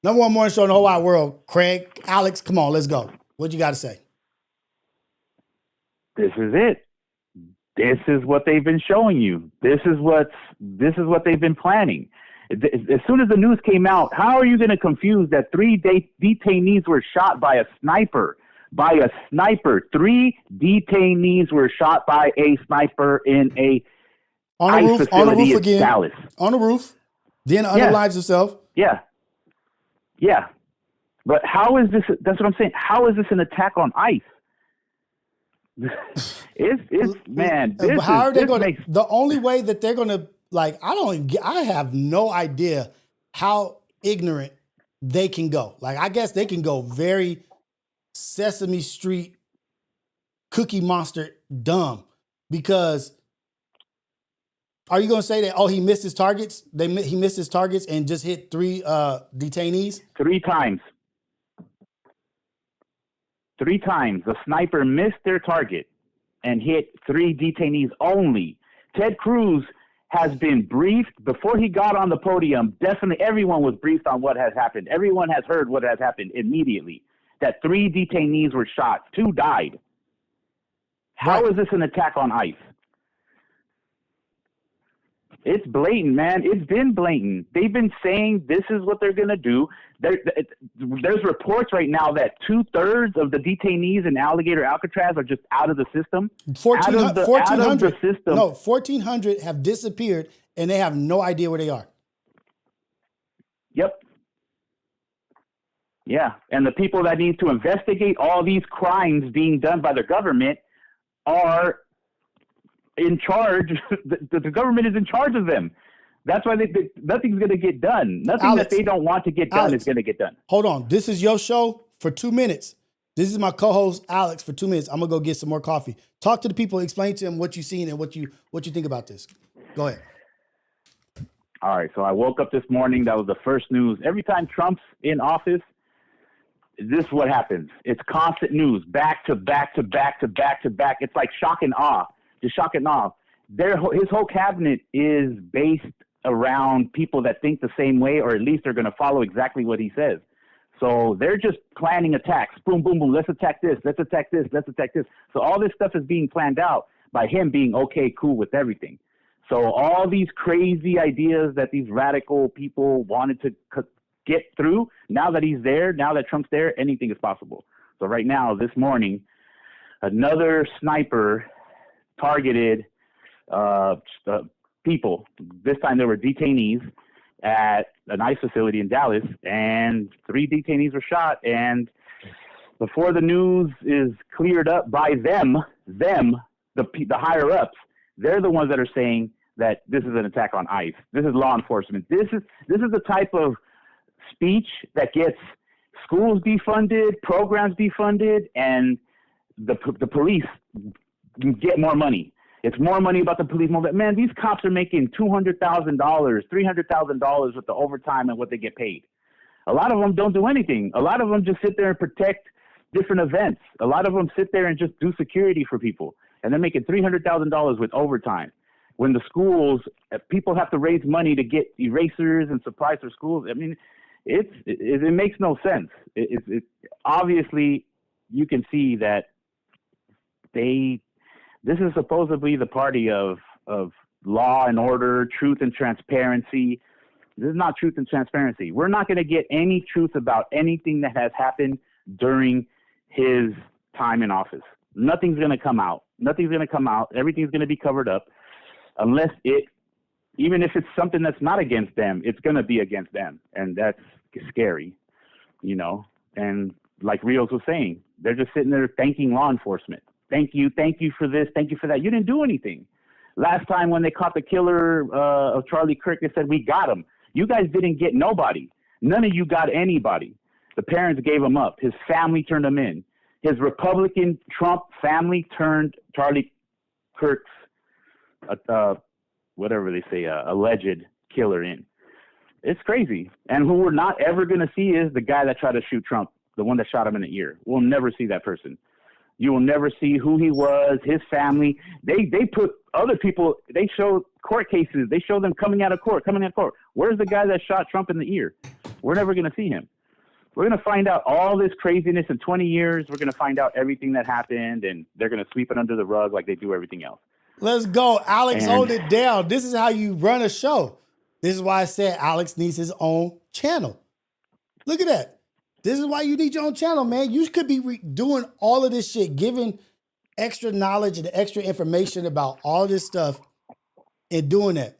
Number one morning show in the whole wide world. Craig, Alex, come on, let's go. What you got to say? This is it. This is what they've been showing you. This is what they've been planning. As soon as the news came out, how are you going to confuse that 3 detainees were shot by a sniper? 3 detainees were shot by a sniper in a ICE facility in Dallas. On the roof. Then unalives himself. Yeah. But how is this? That's what I'm saying. How is this an attack on ICE? How are they going to? The only way that they're going to, like, I have no idea how ignorant they can go. Like, I guess they can go very Sesame Street Cookie Monster dumb, because are you going to say that, he missed his targets? He missed his targets and just hit 3 detainees? 3 times. 3 times. The sniper missed their target and hit 3 detainees only. Ted Cruz has been briefed before he got on the podium. Definitely everyone was briefed on what has happened. Everyone has heard what has happened immediately. That 3 detainees were shot. 2 died. How is this an attack on ICE? It's blatant, man. It's been blatant. They've been saying this is what they're going to do. There's reports right now that 2/3 of the detainees in Alligator Alcatraz are just out of the system. 1,400 have disappeared, and they have no idea where they are. Yep. Yeah, and the people that need to investigate all these crimes being done by the government are in charge. The government is in charge of them. That's why nothing's going to get done. Nothing that they don't want to get done is going to get done. Hold on. This is your show for 2 minutes. This is my co-host, Alex, for 2 minutes. I'm going to go get some more coffee. Talk to the people. Explain to them what you've seen and what you think about this. Go ahead. All right. So I woke up this morning. That was the first news. Every time Trump's in office, this is what happens. It's constant news, back to back to back to back to back. It's like shock and awe. Just shock and awe. His whole cabinet is based around people that think the same way, or at least they're going to follow exactly what he says. So they're just planning attacks. Boom, boom, boom. Let's attack this. Let's attack this. Let's attack this. So all this stuff is being planned out by him being okay, cool with everything. So all these crazy ideas that these radical people wanted to get through, now that he's there, now that Trump's there, anything is possible. So right now, this morning, another sniper targeted people. This time there were detainees at an ICE facility in Dallas, and 3 detainees were shot. And before the news is cleared up by them, the higher ups, they're the ones that are saying that this is an attack on ICE. This is law enforcement. This is the type of speech that gets schools defunded, programs defunded, and the police get more money. It's more money about the police. Man, these cops are making $200,000, $300,000 with the overtime and what they get paid. A lot of them don't do anything. A lot of them just sit there and protect different events. A lot of them sit there and just do security for people. And they're making $300,000 with overtime. When the schools, people have to raise money to get erasers and supplies for schools. I mean, it makes no sense. It obviously, you can see that this is supposedly the party of law and order, truth and transparency. This is not truth and transparency. We're not going to get any truth about anything that has happened during his time in office. Nothing's going to come out. Nothing's going to come out. Everything's going to be covered up unless even if it's something that's not against them, it's going to be against them. And that's scary, you know? And like Rios was saying, they're just sitting there thanking law enforcement. Thank you for this, thank you for that. You didn't do anything. Last time when they caught the killer of Charlie Kirk, they said, we got him. You guys didn't get nobody. None of you got anybody. The parents gave him up. His family turned him in. His Republican Trump family turned Charlie Kirk's, whatever they say, alleged killer in. It's crazy. And who we're not ever going to see is the guy that tried to shoot Trump, the one that shot him in the ear. We'll never see that person. You will never see who he was, his family. They put other people, they show court cases. They show them coming out of court. Where's the guy that shot Trump in the ear? We're never going to see him. We're going to find out all this craziness in 20 years. We're going to find out everything that happened, and they're going to sweep it under the rug like they do everything else. Let's go. Alex, hold it down. This is how you run a show. This is why I said Alex needs his own channel. Look at that. This is why you need your own channel, man. You could be doing all of this shit, giving extra knowledge and extra information about all this stuff and doing that.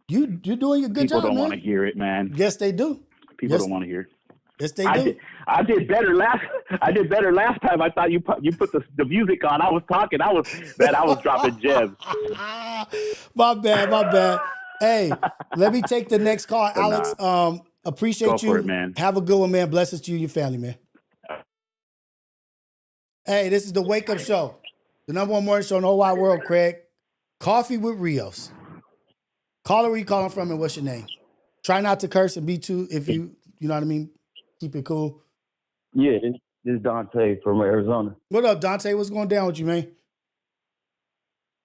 You're doing a good job, man. People don't want to hear it, man. Yes, they do. People don't want to hear it. Yes, they do. I did better last time. I thought you put the music on. I was talking. I was dropping gems. My bad. Hey, let me take the next call, Alex. Appreciate you. For it, man. Have a good one, man. Blessings to you and your family, man. Hey, this is the Wake Up Show, the #1 morning show in the whole wide world, Craig. Coffee with Rios. Caller, where you calling from and what's your name? Try not to curse and be too, if you know what I mean. Keep it cool. Yeah, this is Dante from Arizona. What up, Dante? What's going down with you, man?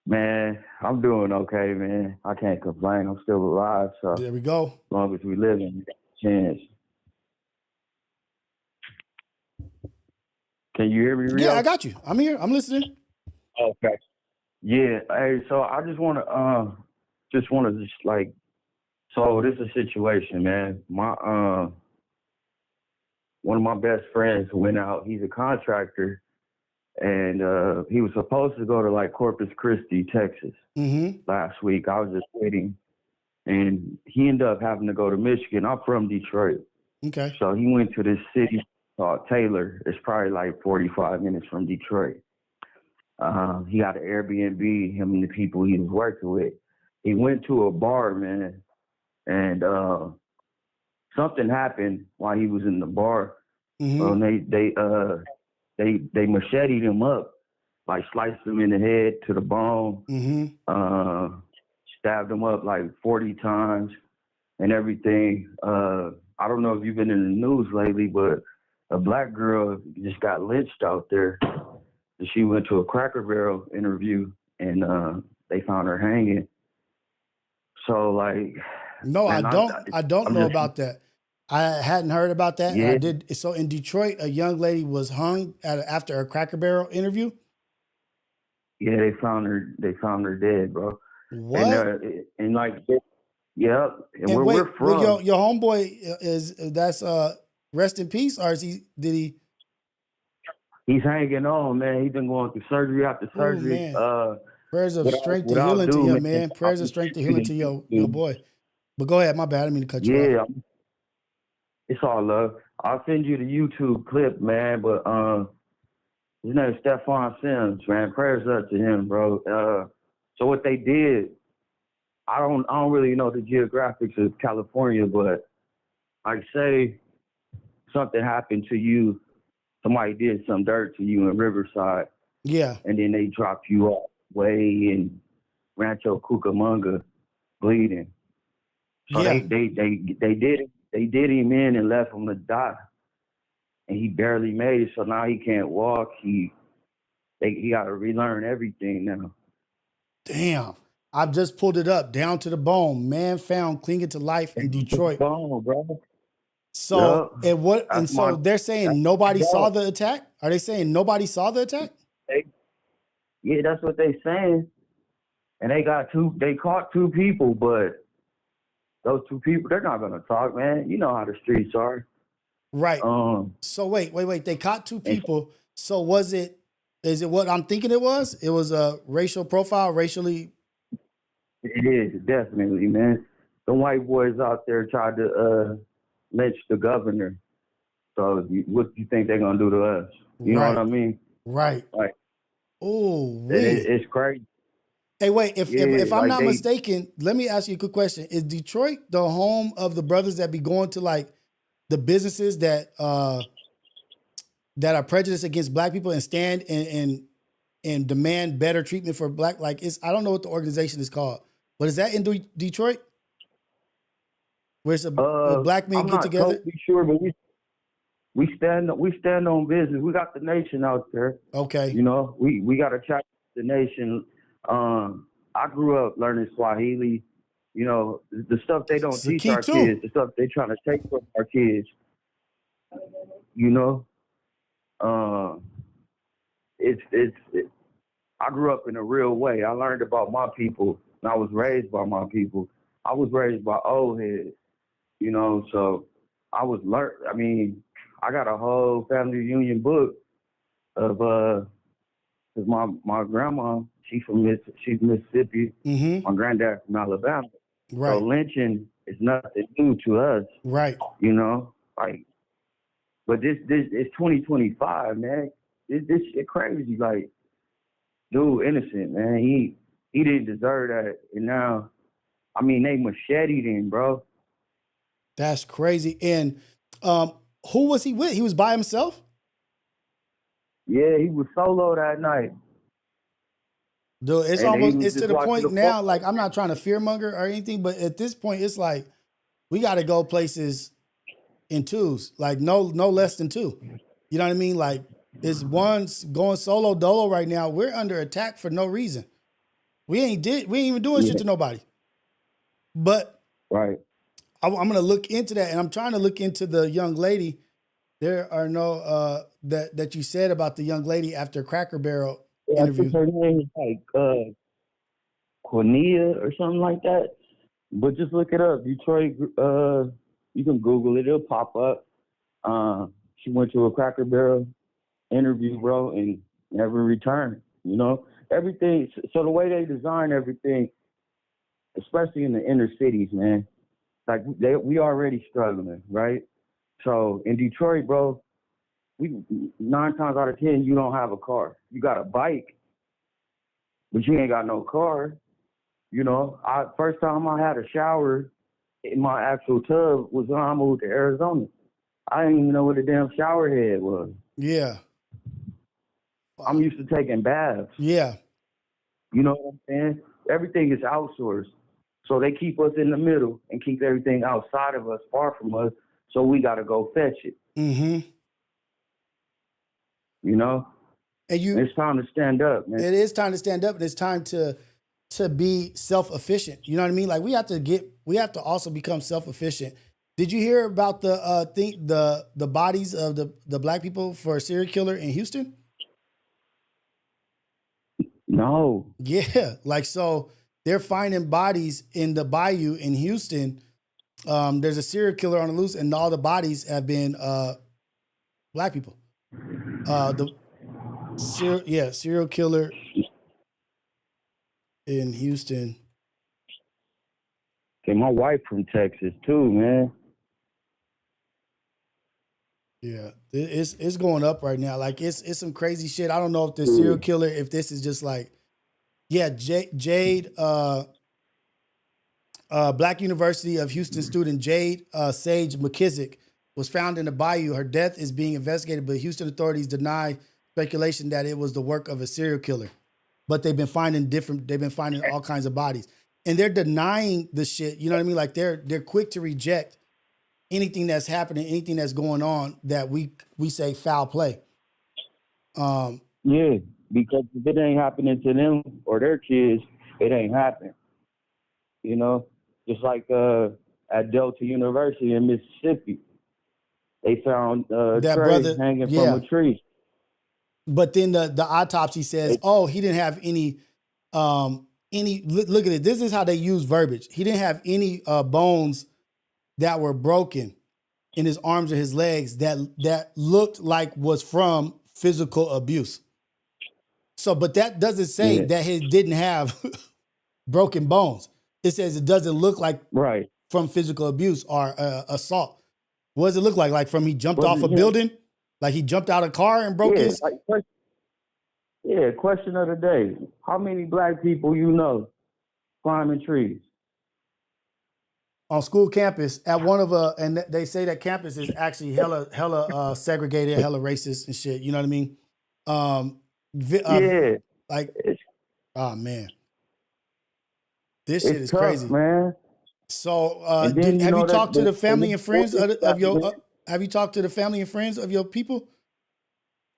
Man, I'm doing okay, man. I can't complain. I'm still alive, so there we go. As long as we live in chance. Can you hear me, Rio? Yeah, I got you. I'm here. I'm listening. Okay. Yeah. Hey, so I just want to like, so this is a situation, man. My one of my best friends went out. He's a contractor, and he was supposed to go to like Corpus Christi, Texas, last week. I was just waiting, and he ended up having to go to Michigan. I'm from Detroit. Okay. So he went to this city called Taylor. It's probably like 45 minutes from Detroit. He got an Airbnb, him and the people he was working with. He went to a bar, man, and something happened while he was in the bar. And they macheted him up, like sliced him in the head to the bone, stabbed him up like 40 times and everything. I don't know if you've been in the news lately, but a black girl just got lynched out there. She went to a Cracker Barrel interview and they found her hanging. So like, no, I don't know about that. I hadn't heard about that. Yeah. I did. So in Detroit, a young lady was hung after a Cracker Barrel interview. Yeah, they found her dead, bro. What? And like, yeah. And where wait, we're from. Well, your homeboy that's rest in peace, or did he? He's hanging on, man. He's been going through surgery after surgery. Prayers of strength and healing to him, man. Prayers of strength and healing to your boy. But go ahead, my bad. I didn't mean to cut you off. Yeah, it's all love. I'll send you the YouTube clip, man. But his name is Stephon Sims, man. Prayers up to him, bro. So what they did, I don't really know the geographics of California, but like say something happened to you, somebody did some dirt to you in Riverside, yeah, and then they dropped you off way in Rancho Cucamonga, bleeding. So yeah. they did him in and left him to die, and he barely made it. So now he can't walk. He got to relearn everything now. Damn. I've just pulled it up. Down to the bone. Man found clinging to life in Detroit. Bone, bro. So Yep. and so they're saying nobody saw the attack? Are they saying nobody saw the attack? Yeah, that's what they saying. And they caught 2 people, but those 2 people, they're not gonna talk, man. You know how the streets are. Right. So wait. They caught 2 people. So is it what I'm thinking it was? It was a racial profile, racially. It is, definitely, man. The white boys out there tried to lynch the governor. So what do you think they're gonna do to us? You know what I mean? Right. Like, oh, it's crazy. Hey, wait, if I'm not mistaken, let me ask you a quick question. Is Detroit the home of the brothers that be going to like the businesses that are prejudiced against black people and stand and demand better treatment for black? Like I don't know what the organization is called, but is that in Detroit? Where it's the black men get together? I'm not totally sure, but we stand on business. We got the nation out there. Okay. You know, we got to check the nation. I grew up learning Swahili. You know, the stuff they don't teach our kids, the stuff they trying to take from our kids. You know, I grew up in a real way. I learned about my people, and I was raised by my people. I was raised by old heads. You know, so I got a whole family reunion book of cause my grandma, she's Mississippi. Mm-hmm. My granddad from Alabama. Right. So lynching is nothing new to us. Right. You know, like, but this it's 2025, man. This shit crazy. Like, dude, innocent, man. He didn't deserve that, and now, I mean, they macheted him, bro. That's crazy. And who was he with? He was by himself? Yeah, he was solo that night. Dude, it's to the point now, like, I'm not trying to fearmonger or anything, but at this point, it's like, we got to go places in twos, like no less than 2. You know what I mean? Like, it's one going solo dolo right now. We're under attack for no reason. We ain't even doing shit to nobody. But right. I'm going to look into that, and I'm trying to look into the young lady. There are no that you said about the young lady after Cracker Barrel interview. I think her name is like Cornelia or something like that. But just look it up. Detroit, you can Google it. It'll pop up. She went to a Cracker Barrel interview, bro, and never returned. You know, everything. So the way they design everything, especially in the inner cities, man, like we already struggling, right? So in Detroit, bro, we 9 times out of 10, you don't have a car. You got a bike, but you ain't got no car. You know, first time I had a shower in my actual tub was when I moved to Arizona. I didn't even know what a damn shower head was. Yeah. I'm used to taking baths. Yeah. You know what I'm saying? Everything is outsourced. So they keep us in the middle and keep everything outside of us, far from us. So we got to go fetch it. Mm-hmm. You know? And it's time to stand up, man. It is time to stand up, and it's time to be self-efficient. You know what I mean? Like, we have to also become self-efficient. Did you hear about the bodies of the black people for a serial killer in Houston? No. Yeah. Like, so they're finding bodies in the bayou in Houston. There's a serial killer on the loose, and all the bodies have been black people. Serial killer in Houston. Okay, my wife from Texas too, man. Yeah, it's going up right now. Like, it's some crazy shit. I don't know if this serial killer, if this is just like, Yeah, Jade, Black University of Houston student Jade Sage McKissick was found in the bayou. Her death is being investigated, but Houston authorities deny speculation that it was the work of a serial killer. But they've been finding all kinds of bodies. And they're denying the shit. You know what I mean? Like they're quick to reject anything that's happening, anything that's going on that we say foul play. Yeah, because if it ain't happening to them or their kids, it ain't happening. You know, just like at Delta University in Mississippi, they found that Trey brother hanging from a tree. But then the autopsy says, he didn't have any. Look at it. This is how they use verbiage. He didn't have any bones that were broken in his arms or his legs that looked like was from physical abuse. So, but that doesn't say that he didn't have broken bones. It says it doesn't look like from physical abuse or assault. What does it look like? Like from he jumped off a building? Like he jumped out of a car and broke his... Question of the day. How many black people you know climbing trees? On school campus at one of and they say that campus is actually hella segregated, hella racist and shit. You know what I mean? Like, oh man, this shit is tough, crazy, man. So, have you talked to the family and friends of your? Have you talked to the family and friends of your people?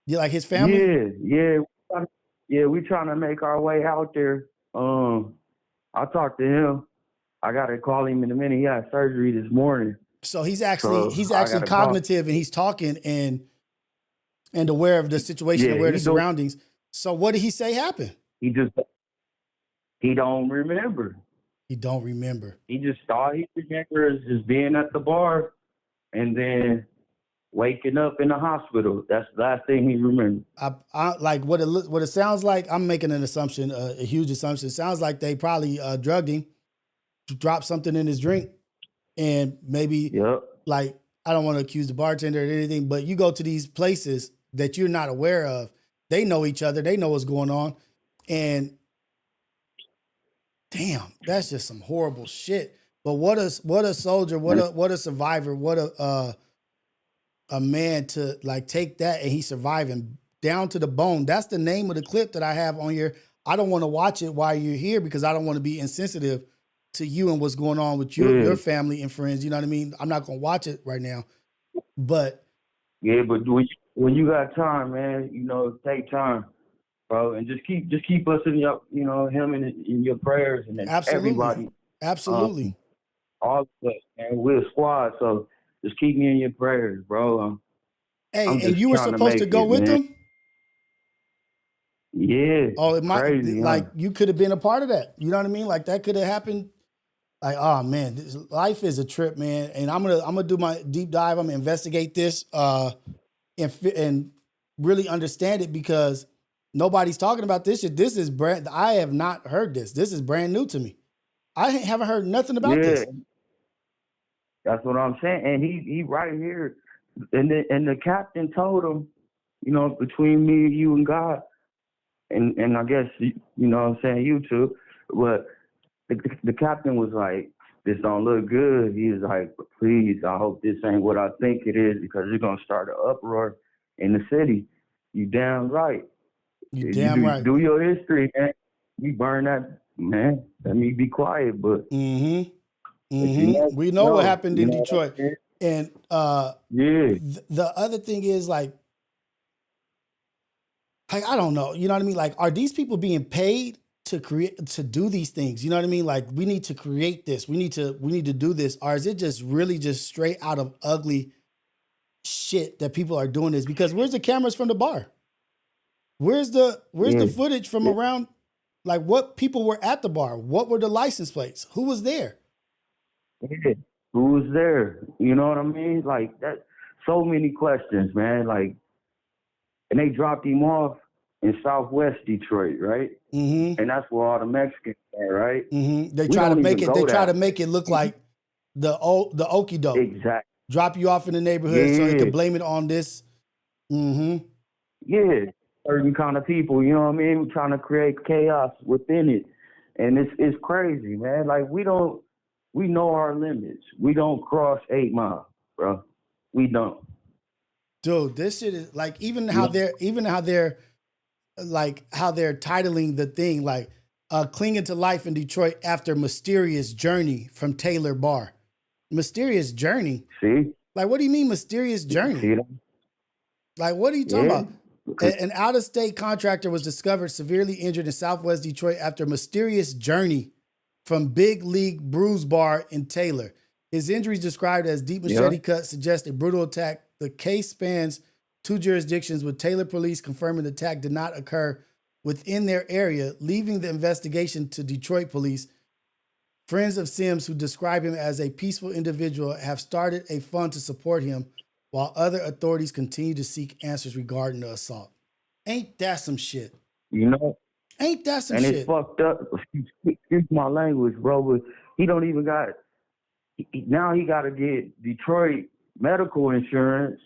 You like his family? Yeah. We trying to make our way out there. I talked to him. I got to call him in a minute. He had surgery this morning. So he's actually cognitive and he's talking and aware of the situation, aware of the surroundings. So what did he say happened? He don't remember. He don't remember. He just thought he remembers just being at the bar and then waking up in the hospital. That's the last thing he remembers. I like what it sounds like. I'm making an assumption, a huge assumption. It sounds like they probably drugged him, dropped something in his drink, and maybe like, I don't want to accuse the bartender or anything, but you go to these places that you're not aware of. They know each other. They know what's going on. And damn, that's just some horrible shit. But what a soldier, what a survivor, what a man to like take that and he's surviving down to the bone. That's the name of the clip that I have on here. I don't want to watch it while you're here because I don't want to be insensitive to you and what's going on with your family and friends. You know what I mean? I'm not going to watch it right now, but when you got time, man, take time, bro, and just keep us in your, him in your prayers and everybody. Absolutely. All of us, man, we're a squad, so just keep me in your prayers, bro. Hey, and you were supposed to go with them? Yeah. Oh, it might crazy, like you could have been a part of that. You know what I mean? Like that could have happened. Like, oh man, life is a trip, man. And I'm gonna do my deep dive. I'm gonna investigate this and really understand it because nobody's talking about this shit. This is I have not heard this. This is brand new to me. I haven't heard nothing about this. That's what I'm saying. And he right here. And the captain told him, between me, you, and God, and I guess, what I'm saying, you two, but the captain was like, this don't look good. He was like, please, I hope this ain't what I think it is because it's going to start an uproar in the city. You damn right. You damn right. Do your history, man. You burn that, man. Let me be quiet, but. We know what happened in Detroit. And the other thing is like, I don't know. You know what I mean? Like, are these people being paid to do these things? You know what I mean? Like, we need to create this. We need to do this. Or is it just really just straight out of ugly shit that people are doing this? Because where's the cameras from the bar? Where's the footage from around? Like, what people were at the bar? What were the license plates? Who was there? Yeah. Who was there? You know what I mean? Like that. So many questions, man. Like, and they dropped him off in Southwest Detroit, right? Mm-hmm. And that's where all the Mexicans are, right? Mm-hmm. They try to make it. They try to make it look like the okie doke. Exactly. Drop you off in the neighborhood so they can blame it on this. Mm-hmm. Yeah, certain kind of people, you know what I mean, trying to create chaos within it. And it's crazy, man. Like we know our limits. We don't cross 8 Mile, bro. We don't. Dude, this shit is like how they're titling the thing, like clinging to life in Detroit after mysterious journey from Taylor Barr. Mysterious journey. See? Like, what do you mean mysterious journey? See? Like, what are you talking about? An out-of-state contractor was discovered severely injured in Southwest Detroit after a mysterious journey from Big League Brews Bar in Taylor. His injuries, described as deep machete cuts, suggest a brutal attack. The case spans 2 jurisdictions, with Taylor police confirming the attack did not occur within their area, leaving the investigation to Detroit police. Friends of Sims, who describe him as a peaceful individual, have started a fund to support him, while other authorities continue to seek answers regarding the assault. Ain't that some shit? You know? Ain't that some shit? And shit? it's fucked up. Excuse my language, bro, but he don't even got... Now he got to get Detroit medical insurance,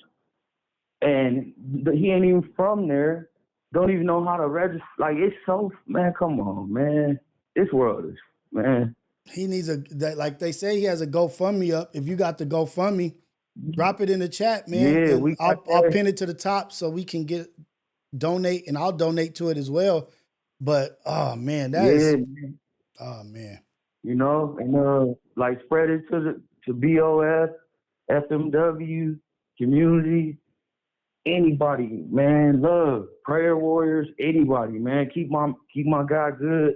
and he ain't even from there. Don't even know how to register. Like, it's so... Man, come on, man. This world is... Man. He needs like they say, he has a GoFundMe up. If you got the GoFundMe, drop it in the chat, man. Yeah, I'll pin it to the top so we can donate, and I'll donate to it as well. But oh man, oh man. You know, and like spread it to BOF, FMW, community, anybody, man. Love, prayer warriors, anybody, man. Keep my guy good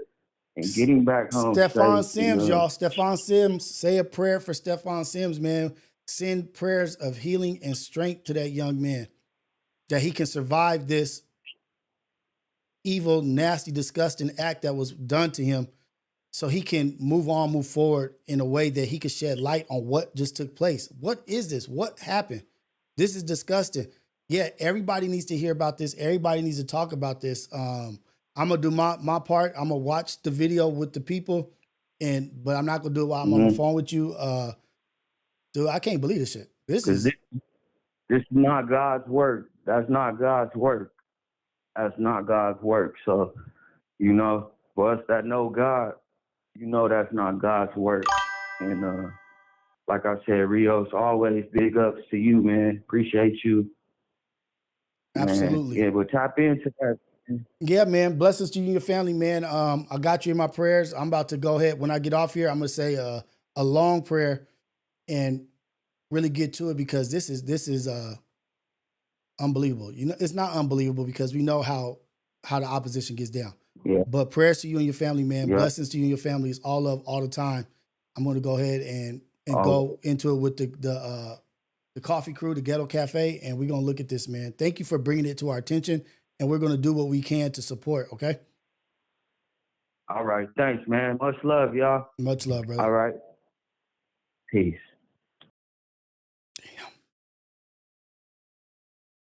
and get him back home. Stephon Sims, y'all. Stephon Sims. Say a prayer for Stephon Sims, man. Send prayers of healing and strength to that young man, that he can survive this evil, nasty, disgusting act that was done to him, so he can move forward in a way that he can shed light on what just took place. What is this? What happened? This is disgusting. Yeah, everybody needs to hear about this. Everybody needs to talk about this. I'm gonna do my part. I'm gonna watch the video with the people, but I'm not gonna do it while I'm on the phone with you. Dude, I can't believe this shit. This is not God's work. That's not God's work. That's not God's work. So, you know, for us that know God, you know that's not God's work. And like I said, Rios, always big ups to you, man. Appreciate you. Absolutely. Man. Yeah, but tap into that. Yeah, man. Blessings to you and your family, man. I got you in my prayers. I'm about to go ahead. When I get off here, I'm gonna say a long prayer and really get to it, because this is unbelievable. You know, it's not unbelievable because we know how the opposition gets down. Yeah. But prayers to you and your family, man. Yeah. Blessings to you and your family. Is all love all the time. I'm going to go ahead and go into it with the coffee crew, the Ghetto Cafe, and we're going to look at this, man. Thank you for bringing it to our attention, and we're going to do what we can to support, okay? All right. Thanks, man. Much love, y'all. Much love, brother. All right. Peace. Damn.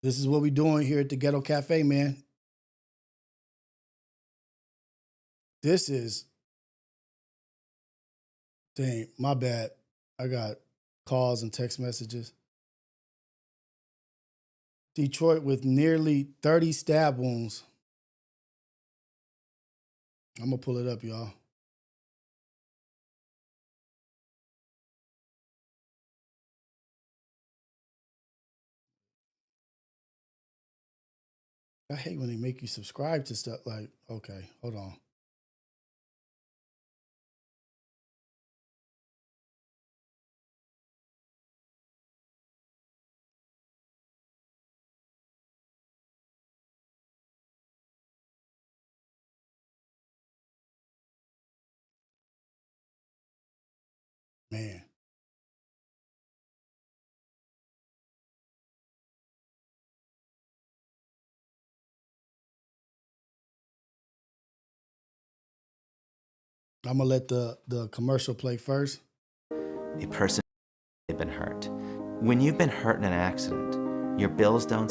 This is what we're doing here at the Ghetto Cafe, man. This is... Dang, my bad. I got calls and text messages. Detroit with nearly 30 stab wounds. I'm going to pull it up, y'all. I hate when they make you subscribe to stuff like, okay, hold on. Man. I'm going to let the commercial play first. A person has been hurt. When you've been hurt in an accident, your bills don't...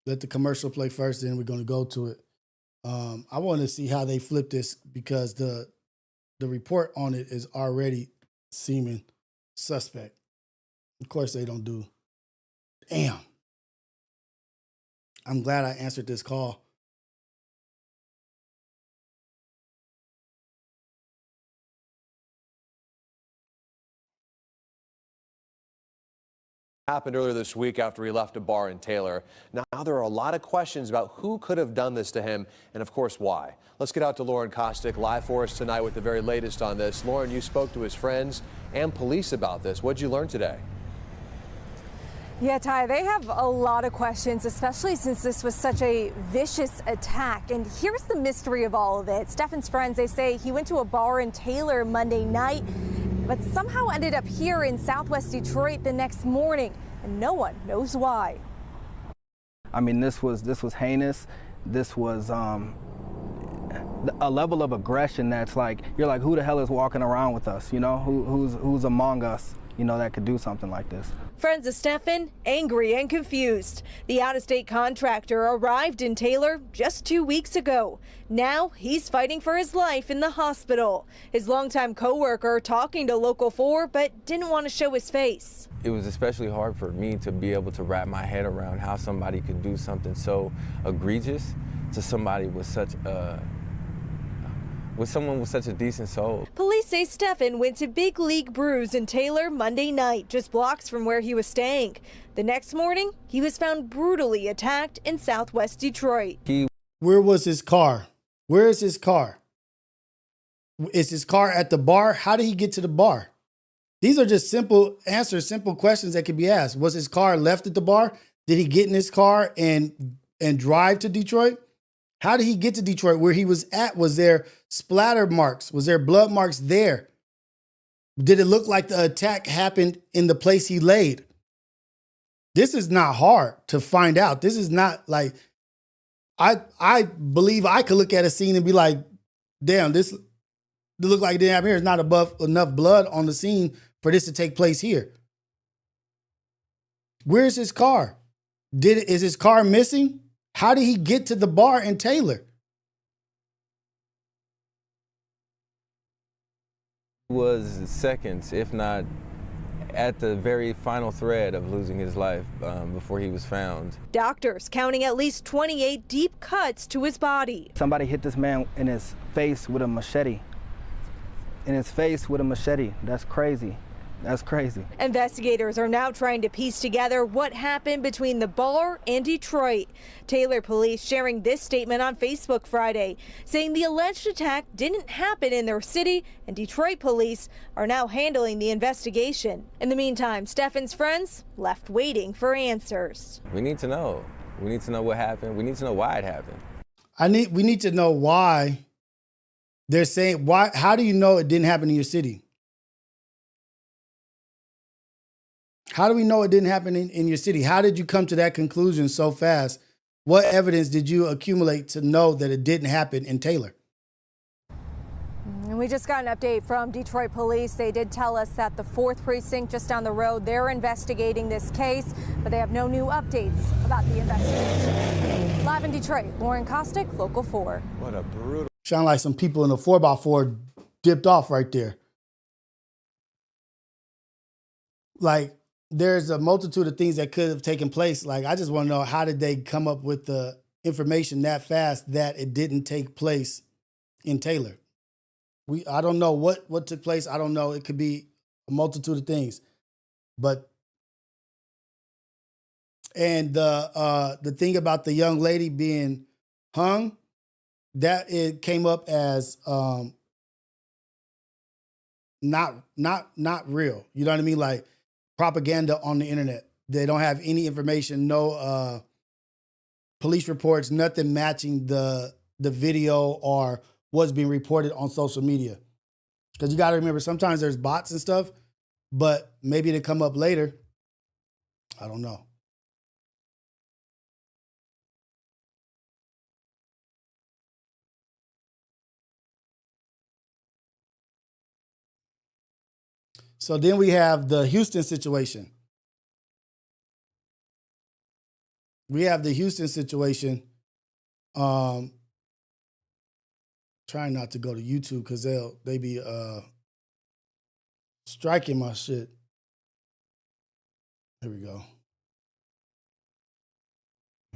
Let the commercial play first, then we're going to go to it. I want to see how they flip this, because the report on it is already seeming suspect. Of course they don't do. Damn. I'm glad I answered this call. happened earlier this week after he left a bar in Taylor. Now there are a lot of questions about who could have done this to him and, of course, why. Let's get out to Lauren Kostick live for us tonight with the very latest on this. Lauren, you spoke to his friends and police about this. What did you learn today? Yeah, Ty, they have a lot of questions, especially since this was such a vicious attack. And here's the mystery of all of it. Stefan's friends, they say he went to a bar in Taylor Monday night, but somehow ended up here in Southwest Detroit the next morning, and no one knows why. I mean, this was heinous. This was a level of aggression that's like, you're like, who the hell is walking around with us? You know, who's among us, you know, that could do something like this? Friends of Stefan, angry and confused. The out-of-state contractor arrived in Taylor just 2 weeks ago. Now he's fighting for his life in the hospital. His longtime co-worker talking to Local 4, but didn't want to show his face. It was especially hard for me to be able to wrap my head around how somebody could do something so egregious to somebody with someone with such a decent soul. Police say Stefan went to Big League Brews in Taylor Monday night, just blocks from where he was staying. The next morning, he was found brutally attacked in Southwest Detroit. Where was his car? Where is his car? Is his car at the bar? How did he get to the bar? These are just simple answers, simple questions that could be asked. Was his car left at the bar? Did he get in his car and drive to Detroit? How did he get to Detroit? Where he was at, was there splatter marks? Was there blood marks there? Did it look like the attack happened in the place he laid? This is not hard to find out. This is not like, I believe I could look at a scene and be like, damn, this look like it didn't happen here. There's not enough blood on the scene for this to take place here. Where's his car? Is his car missing? How did he get to the bar in Taylor? It was seconds, if not at the very final thread of losing his life before he was found. Doctors counting at least 28 deep cuts to his body. Somebody hit this man in his face with a machete. In his face with a machete. That's crazy. That's crazy. Investigators are now trying to piece together what happened between the bar and Detroit. Taylor police sharing this statement on Facebook Friday, saying the alleged attack didn't happen in their city, and Detroit police are now handling the investigation. In the meantime, Stefan's friends left waiting for answers. We need to know. We need to know what happened. We need to know why it happened. We need to know why they're saying, why. How do you know it didn't happen in your city? How do we know it didn't happen in your city? How did you come to that conclusion so fast? What evidence did you accumulate to know that it didn't happen in Taylor? And we just got an update from Detroit police. They did tell us that the 4th precinct just down the road, they're investigating this case, but they have no new updates about the investigation. Live in Detroit, Lauren Kostick, Local 4. What a brutal. Sound like some people in a 4x4 dipped off right there. Like, there's a multitude of things that could have taken place. Like, I just want to know, how did they come up with the information that fast that it didn't take place in Taylor? I don't know what took place. I don't know. It could be a multitude of things. But, and the thing about the young lady being hung, that it came up as not real. You know what I mean? Like, propaganda on the internet. They don't have any information, no police reports, nothing matching the video or what's being reported on social media. Because you got to remember, sometimes there's bots and stuff, but maybe they come up later. I don't know. So then we have the Houston situation. Trying not to go to YouTube because they be striking my shit. Here we go.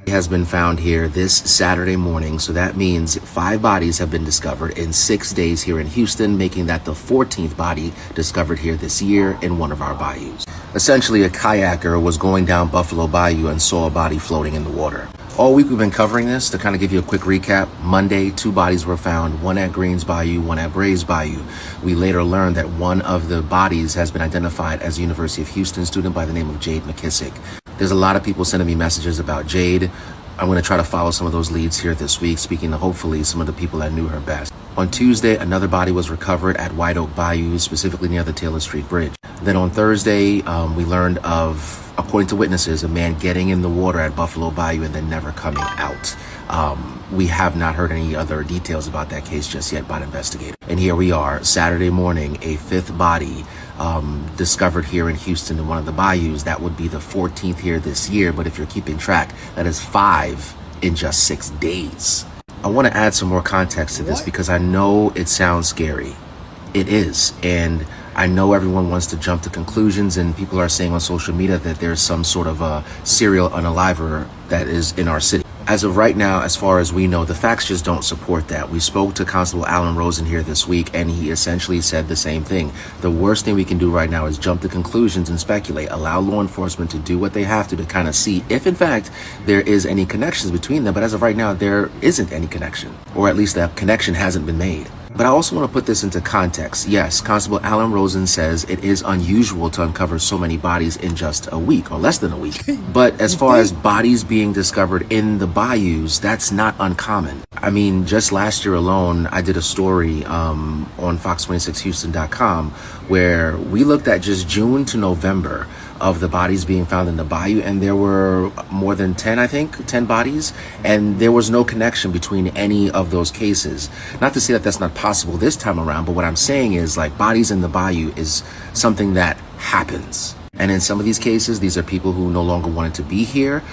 Has been found here this Saturday morning, so that means 5 bodies have been discovered in 6 days here in Houston, making that the 14th body discovered here this year in one of our bayous. Essentially, a kayaker was going down Buffalo Bayou and saw a body floating in the water. All week we've been covering this. To kind of give you a quick recap, Monday, 2 bodies were found, one at Greens Bayou, one at Brays Bayou. We later learned that one of the bodies has been identified as a University of Houston student by the name of Jade McKissick. There's a lot of people sending me messages about Jade. I'm going to try to follow some of those leads here this week, speaking to hopefully some of the people that knew her best. On Tuesday, another body was recovered at White Oak Bayou, specifically near the Taylor Street Bridge. Then on Thursday, we learned of, according to witnesses, a man getting in the water at Buffalo Bayou and then never coming out. We have not heard any other details about that case just yet by investigators. And here we are, Saturday morning, a 5th body discovered here in Houston in one of the bayous. That would be the 14th here this year, but if you're keeping track, that is 5 in just 6 days. I want to add some more context to this because I know it sounds scary. It is, and I know everyone wants to jump to conclusions, and people are saying on social media that there's some sort of a serial unaliver that is in our city. As of right now, as far as we know, the facts just don't support that. We spoke to Constable Alan Rosen here this week, and he essentially said the same thing. The worst thing we can do right now is jump to conclusions and speculate. Allow law enforcement to do what they have to kind of see if, in fact, there is any connections between them. But as of right now, there isn't any connection, or at least that connection hasn't been made. But I also want to put this into context. Yes, Constable Alan Rosen says it is unusual to uncover so many bodies in just a week or less than a week. But as far as bodies being discovered in the bayous, that's not uncommon. I mean, just last year alone, I did a story on fox26houston.com where we looked at just June to November of the bodies being found in the bayou, and there were more than 10 bodies, and there was no connection between any of those cases. Not to say that that's not possible this time around, but what I'm saying is, like, bodies in the bayou is something that happens. And in some of these cases, these are people who no longer wanted to be here.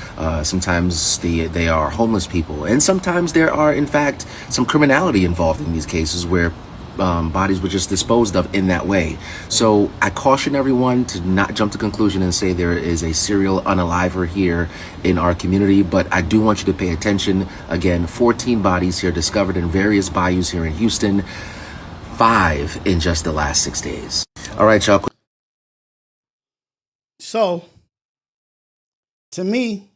Sometimes they are homeless people, and sometimes there are, in fact, some criminality involved in these cases where bodies were just disposed of in that way. So I caution everyone to not jump to conclusion and say there is a serial unaliver here in our community, but I do want you to pay attention. Again, 14 bodies here discovered in various bayous here in Houston, 5 in just the last 6 days. All right, y'all. So, to me,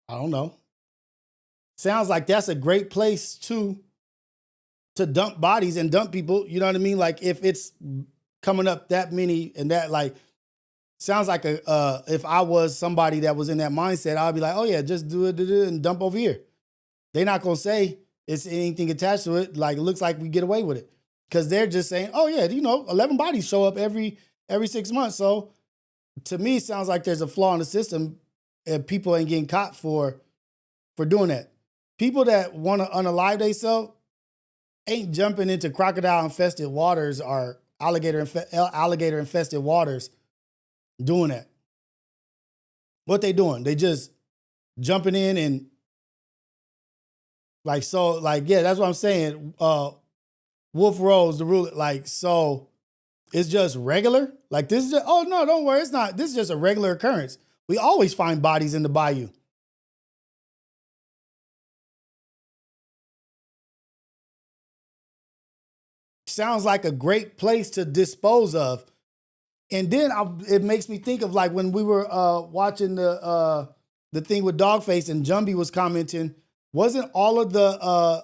I don't know. Sounds like that's a great place to dump bodies and dump people, you know what I mean? Like, if it's coming up that many and that, like, sounds like if I was somebody that was in that mindset, I'd be like, oh yeah, just do it and dump over here. They're not gonna say it's anything attached to it. Like, it looks like we get away with it. Because they're just saying, oh yeah, 11 bodies show up every 6 months. So to me, it sounds like there's a flaw in the system and people ain't getting caught for doing that. People that want to unalive themselves ain't jumping into crocodile-infested waters or alligator-infested waters doing that. What they doing? They just jumping in and yeah, that's what I'm saying. Wolf Rose, the ruler, like, so it's just regular? Like, this is just, oh no, don't worry, it's not. This is just a regular occurrence. We always find bodies in the bayou. Sounds like a great place to dispose of. And then it makes me think of, like, when we were watching the thing with Dogface and Jumby was commenting, wasn't all of the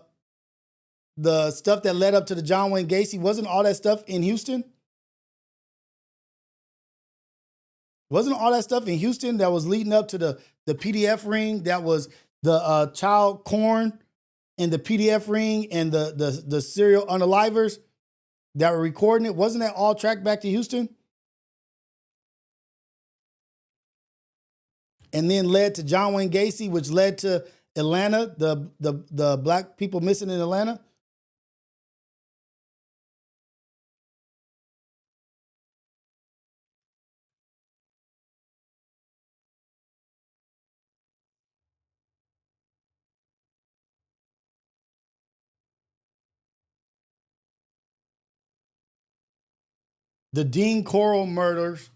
stuff that led up to the John Wayne Gacy, wasn't all that stuff in Houston? Wasn't all that stuff in Houston that was leading up to the PDF ring, that was the child corn and the PDF ring and the serial unalivers that were recording it? Wasn't that all tracked back to Houston? And then led to John Wayne Gacy, which led to Atlanta, the black people missing in Atlanta. The Dean Coral murders,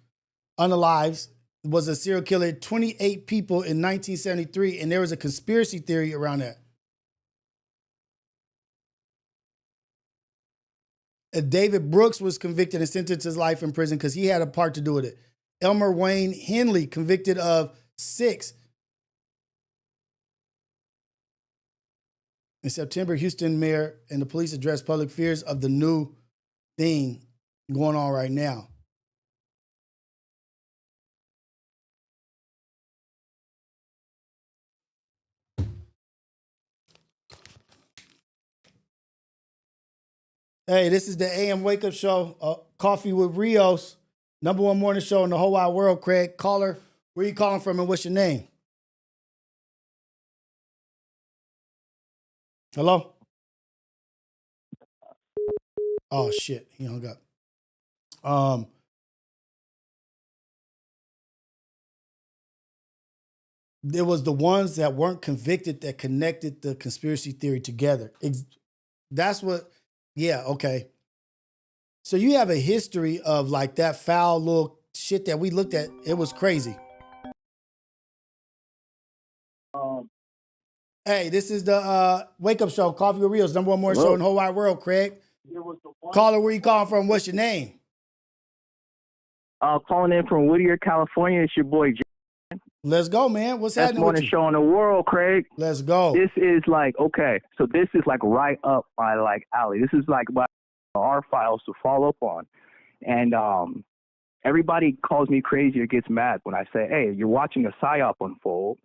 unalives, was a serial killer, 28 people in 1973, and there was a conspiracy theory around that. David Brooks was convicted and sentenced to life in prison because he had a part to do with it. Elmer Wayne Henley, convicted of 6. In September, Houston mayor and the police addressed public fears of the new thing going on right now. Hey, this is the AM Wake Up Show, Coffee with Rios, #1 morning show in the whole wide world. Craig, caller, where you calling from and what's your name? Hello? Oh, shit, he hung up. There was the ones that weren't convicted that connected the conspiracy theory together. That's what, yeah, okay. So you have a history of like that foul little shit that we looked at. It was crazy. Hey, this is the Wake Up Show, Coffee with Rios, #1 morning show in the whole wide world, Craig. Caller, where you calling from? What's your name? Calling in from Whittier, California. It's your boy, Jay. Let's go, man. What's Best happening morning with you? show in the world, Craig. Let's go. This is like, okay, so this is like right up my like alley. This is like what our files to follow up on. And everybody calls me crazy or gets mad when I say, hey, you're watching a psyop unfold.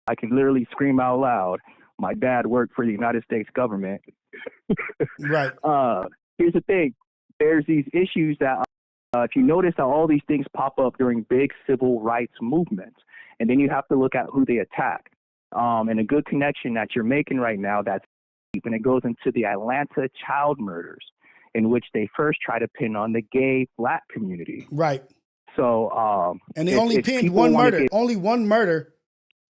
I can literally scream out loud. My dad worked for the United States government. Right. Here's the thing. There's these issues that if you notice how all these things pop up during big civil rights movements, and then you have to look at who they attack. And a good connection that you're making right now, that's deep, and it goes into the Atlanta child murders, in which they first try to pin on the gay black community. Right. So, and they only pinned one murder, only one murder,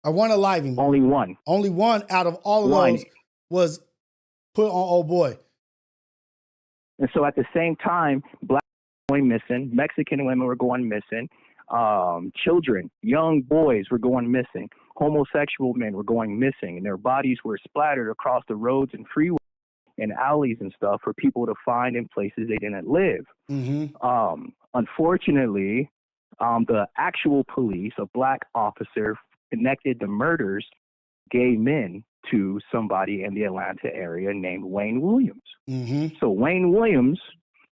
or one aliving. Only one. Only one out of all of those was put on old boy. And so at the same time, black were going missing, Mexican women were going missing, children, young boys were going missing, homosexual men were going missing, and their bodies were splattered across the roads and freeways and alleys and stuff for people to find in places they didn't live. Mm-hmm. Unfortunately, the actual police, a black officer, connected the murders, gay men, to somebody in the Atlanta area named Wayne Williams. Mm-hmm. So Wayne Williams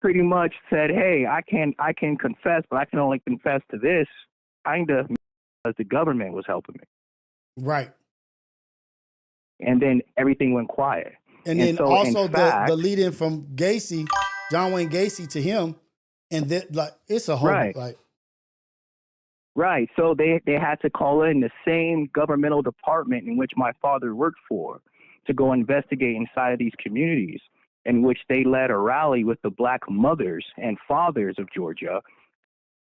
pretty much said, hey, I can confess, but I can only confess to this kind of because the government was helping me. Right. And then everything went quiet. And then so, also fact, the lead in from Gacy, John Wayne Gacy, to him, and that like it's a whole like. Right. So they had to call in the same governmental department in which my father worked for to go investigate inside of these communities, in which they led a rally with the black mothers and fathers of Georgia.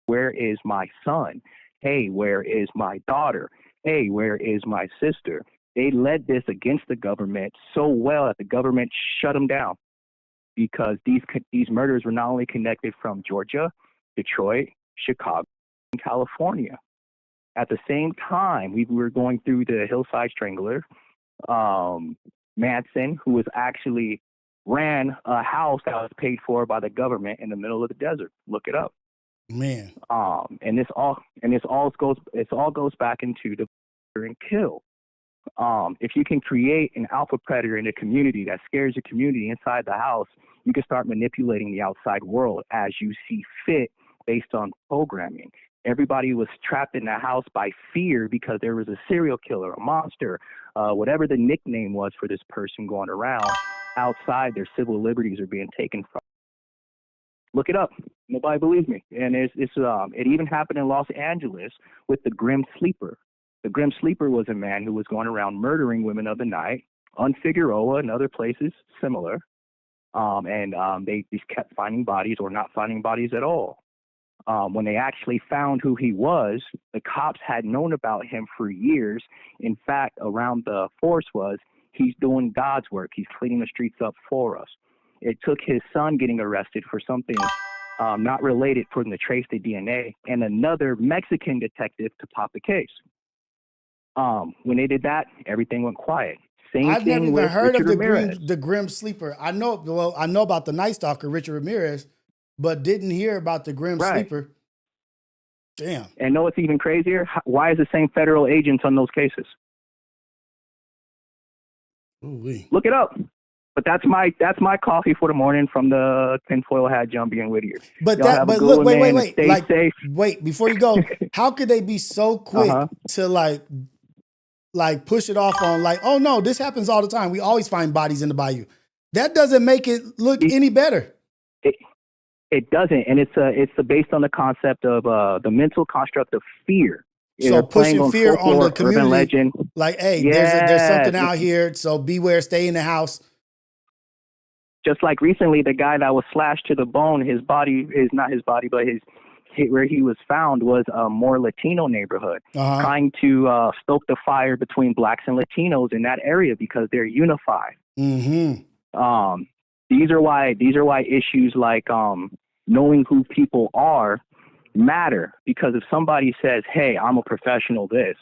Where is my son? Hey, where is my daughter? Hey, where is my sister? They led this against the government so well that the government shut them down, because these murders were not only connected from Georgia, Detroit, Chicago, and California. At the same time, we were going through the Hillside Strangler, Manson, who was actually ran a house that was paid for by the government in the middle of the desert. Look it up, man. And this all goes back into the and kill. If you can create an alpha predator in a community that scares the community inside the house, you can start manipulating the outside world as you see fit based on programming. Everybody was trapped in the house by fear because there was a serial killer, a monster, whatever the nickname was for this person going around. Outside, their civil liberties are being taken from. Look it up. Nobody believes me. And it even happened in Los Angeles with the Grim Sleeper. The Grim Sleeper was a man who was going around murdering women of the night on Figueroa and other places similar. They just kept finding bodies or not finding bodies at all. When they actually found who he was, the cops had known about him for years. In fact, around the force was, he's doing God's work. He's cleaning the streets up for us. It took his son getting arrested for something not related for them to trace the DNA, and another Mexican detective to pop the case. When they did that, everything went quiet. I've never even heard of the Grim Sleeper. I know about the Night Stalker, Richard Ramirez, but didn't hear about the Grim Sleeper. Damn. And know what's even crazier? Why is the same federal agents on those cases? Ooh-wee. Look it up. But that's my coffee for the morning from the tinfoil hat Jumpy and Whittier. But Y'all have a good one, man, and stay safe. Wait, before you go, how could they be so quick to like push it off on like, oh no, this happens all the time. We always find bodies in the bayou. That doesn't make it look any better. It doesn't, and it's based on the concept of the mental construct of fear. So pushing fear on the community, legend. Like, hey, there's something out here, so beware, stay in the house. Just like recently, the guy that was slashed to the bone, his body is not his body, but where he was found was a more Latino neighborhood, trying to stoke the fire between blacks and Latinos in that area because they're unified. Mm-hmm. These are why issues like knowing who people are matter, because if somebody says, hey, I'm a professional this,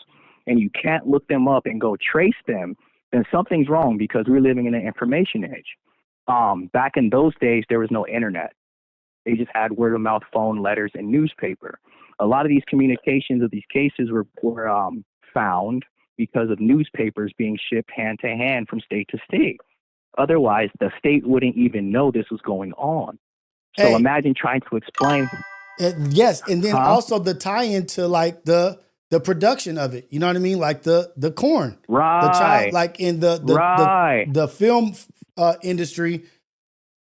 and you can't look them up and go trace them, then something's wrong, because we're living in an information age. Back in those days, there was no internet. They just had word of mouth, phone, letters, and newspaper. A lot of these communications of these cases were found because of newspapers being shipped hand to hand from state to state. Otherwise, the state wouldn't even know this was going on. So imagine trying to explain. Yes, and then also the tie-in to like the production of it. You know what I mean? Like the corn, right? The child, like in the film industry,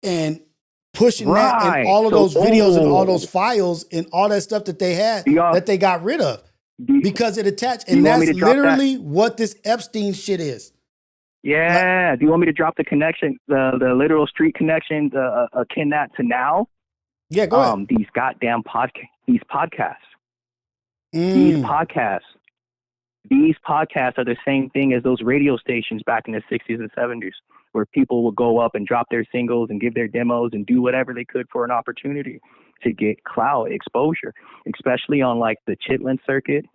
and pushing that and all of those videos and all those files and all that stuff that they had that they got rid of because it attached. And that's literally what this Epstein shit is. Yeah. Like, do you want me to drop the connection, the literal street connection, akin that to now? Yeah, go ahead. These goddamn podcasts. These podcasts are the same thing as those radio stations back in the 60s and 70s, where people would go up and drop their singles and give their demos and do whatever they could for an opportunity to get clout exposure, especially on like the Chitlin circuit.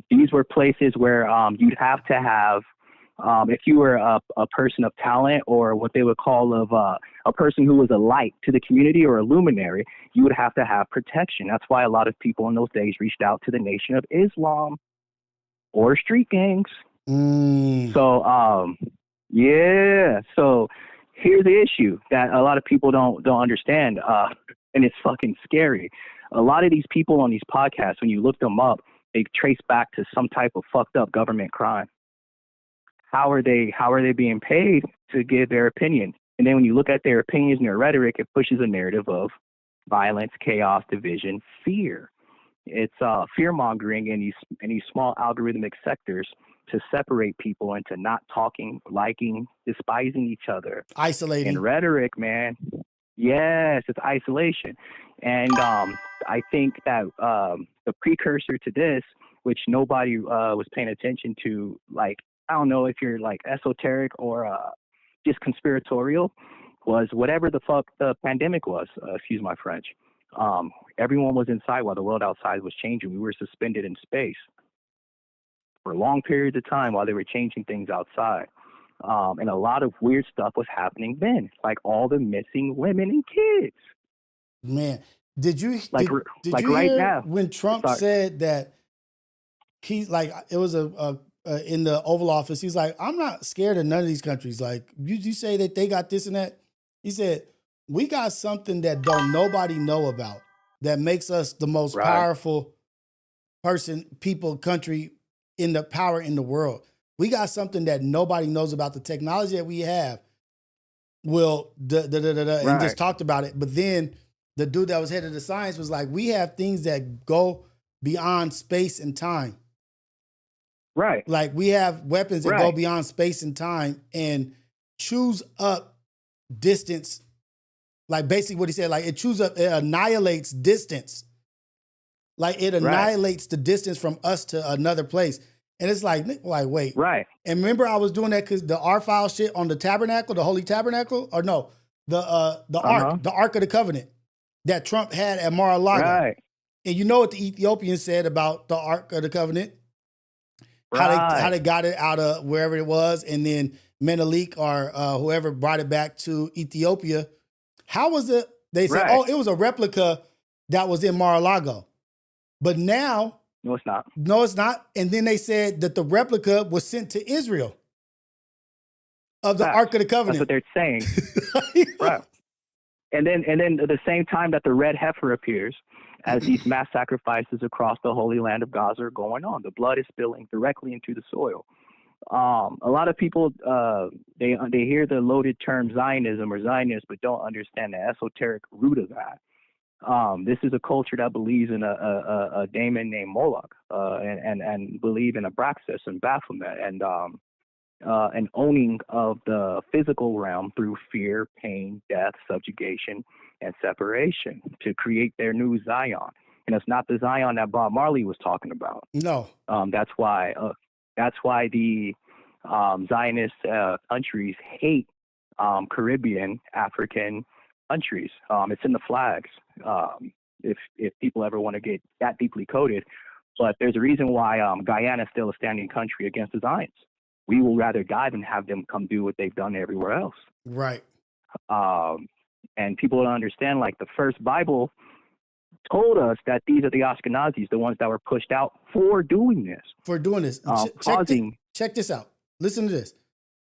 These were places where you'd have to have, if you were a person of talent, or what they would call a person who was a light to the community or a luminary, you would have to have protection. That's why a lot of people in those days reached out to the Nation of Islam or street gangs. So, so here's the issue that a lot of people don't understand, and it's fucking scary. A lot of these people on these podcasts, when you look them up, they trace back to some type of fucked up government crime. How are they being paid to give their opinion? And then when you look at their opinions and their rhetoric, it pushes a narrative of violence, chaos, division, fear. It's fear mongering in these small algorithmic sectors to separate people into not talking, liking, despising each other. Isolating. And rhetoric, man. Yes, it's isolation. And I think that the precursor to this, which nobody was paying attention to, like, I don't know if you're like esoteric or just conspiratorial, was whatever the fuck the pandemic was, excuse my French. Everyone was inside while the world outside was changing. We were suspended in space for long periods of time while they were changing things outside. And a lot of weird stuff was happening then, like all the missing women and kids. Man, did you like did you right hear now when Trump said that he's like, it was in the Oval Office, he's like, I'm not scared of none of these countries. Like, you say that they got this and that. He said, we got something that don't nobody know about that makes us the most powerful country in the power in the world. We got something that nobody knows about. The technology that we have will and just talked about it. But then the dude that was head of the science was like, we have things that go beyond space and time. Right. Like we have weapons that go beyond space and time and chews up distance. Like basically what he said, like it annihilates distance. Like it annihilates the distance from us to another place. And it's like wait. Right. And remember I was doing that because the R-File shit on the tabernacle, the Holy Tabernacle, or no, the Ark of the Covenant that Trump had at Mar-a-Lago. Right. And you know what the Ethiopians said about the Ark of the Covenant? How they got it out of wherever it was, and then Menelik or whoever brought it back to Ethiopia. How was it? They said, oh, it was a replica that was in Mar-a-Lago. But now, no, it's not. No, it's not. And then they said that the replica was sent to Israel of the Ark of the Covenant. That's what they're saying. Right. And then at the same time that the red heifer appears, as these mass sacrifices across the Holy Land of Gaza are going on, the blood is spilling directly into the soil. A lot of people they hear the loaded term Zionism or Zionist, but don't understand the esoteric root of that. This is a culture that believes in a daemon named Moloch, and believe in Abraxas and Baphomet, and an owning of the physical realm through fear, pain, death, subjugation, and separation to create their new Zion. And it's not the Zion that Bob Marley was talking about. No. That's why the Zionist countries hate Caribbean, African countries. It's in the flags. If people ever want to get that deeply coded, but there's a reason why Guyana is still a standing country against the Zions. We will rather die than have them come do what they've done everywhere else. Right. And people don't understand, like the first Bible told us that these are the Ashkenazis, the ones that were pushed out for doing this. Check this out. Listen to this.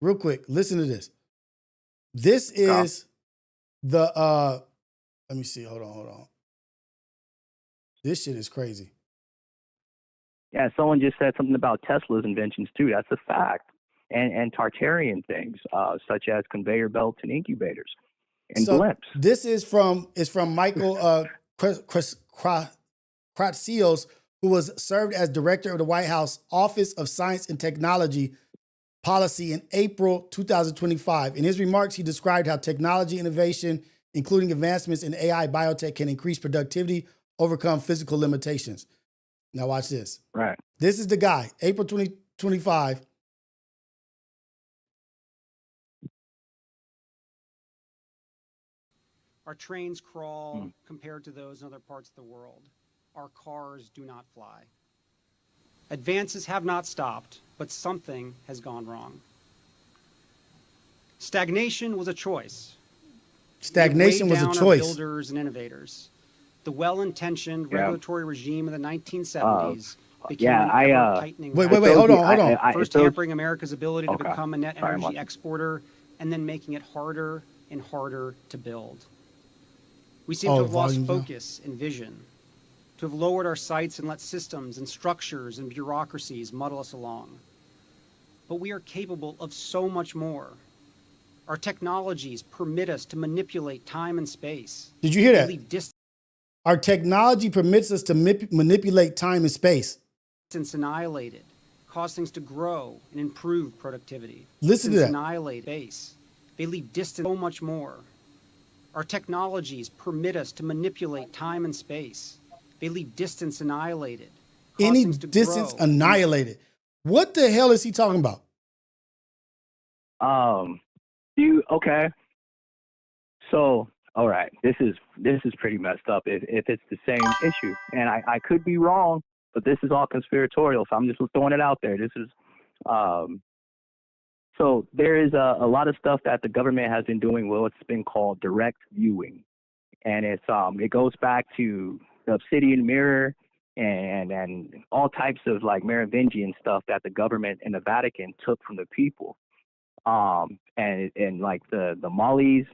Real quick. Listen to this. This is the let me see. Hold on. This shit is crazy. Yeah, someone just said something about Tesla's inventions too. That's a fact. And Tartarian things, such as conveyor belts and incubators and blimps. This is from Michael Kratsios, who was served as director of the White House Office of Science and Technology Policy in April 2025. In his remarks, he described how technology innovation, including advancements in AI, biotech, can increase productivity, overcome physical limitations. Now watch this. Right. This is the guy, April 2025. Our trains crawl compared to those in other parts of the world. Our cars do not fly. Advances have not stopped, but something has gone wrong. Stagnation was a choice. Stagnation was a choice. Builders and innovators. The well-intentioned regulatory regime of the 1970s became an ever-tightening. Wait, hold on. First hampering America's ability to become a net energy exporter, and then making it harder and harder to build. We seem to have lost focus and vision, to have lowered our sights and let systems and structures and bureaucracies muddle us along. But we are capable of so much more. Our technologies permit us to manipulate time and space. Did you hear that? Our technology permits us to manipulate time and space. Since annihilated, cause things to grow and improve productivity. Listen to that. Annihilate base. They leave distance so much more. Our technologies permit us to manipulate time and space. They leave distance annihilated. Any distance annihilated. What the hell is he talking about? Okay. So, all right, this is pretty messed up if it's the same issue. And I could be wrong, but this is all conspiratorial, so I'm just throwing it out there. This is so there is a lot of stuff that the government has been doing. Well, it's been called direct viewing, and it goes back to the obsidian mirror and all types of like Merovingian stuff that the government and the Vatican took from the people. And like the Malis,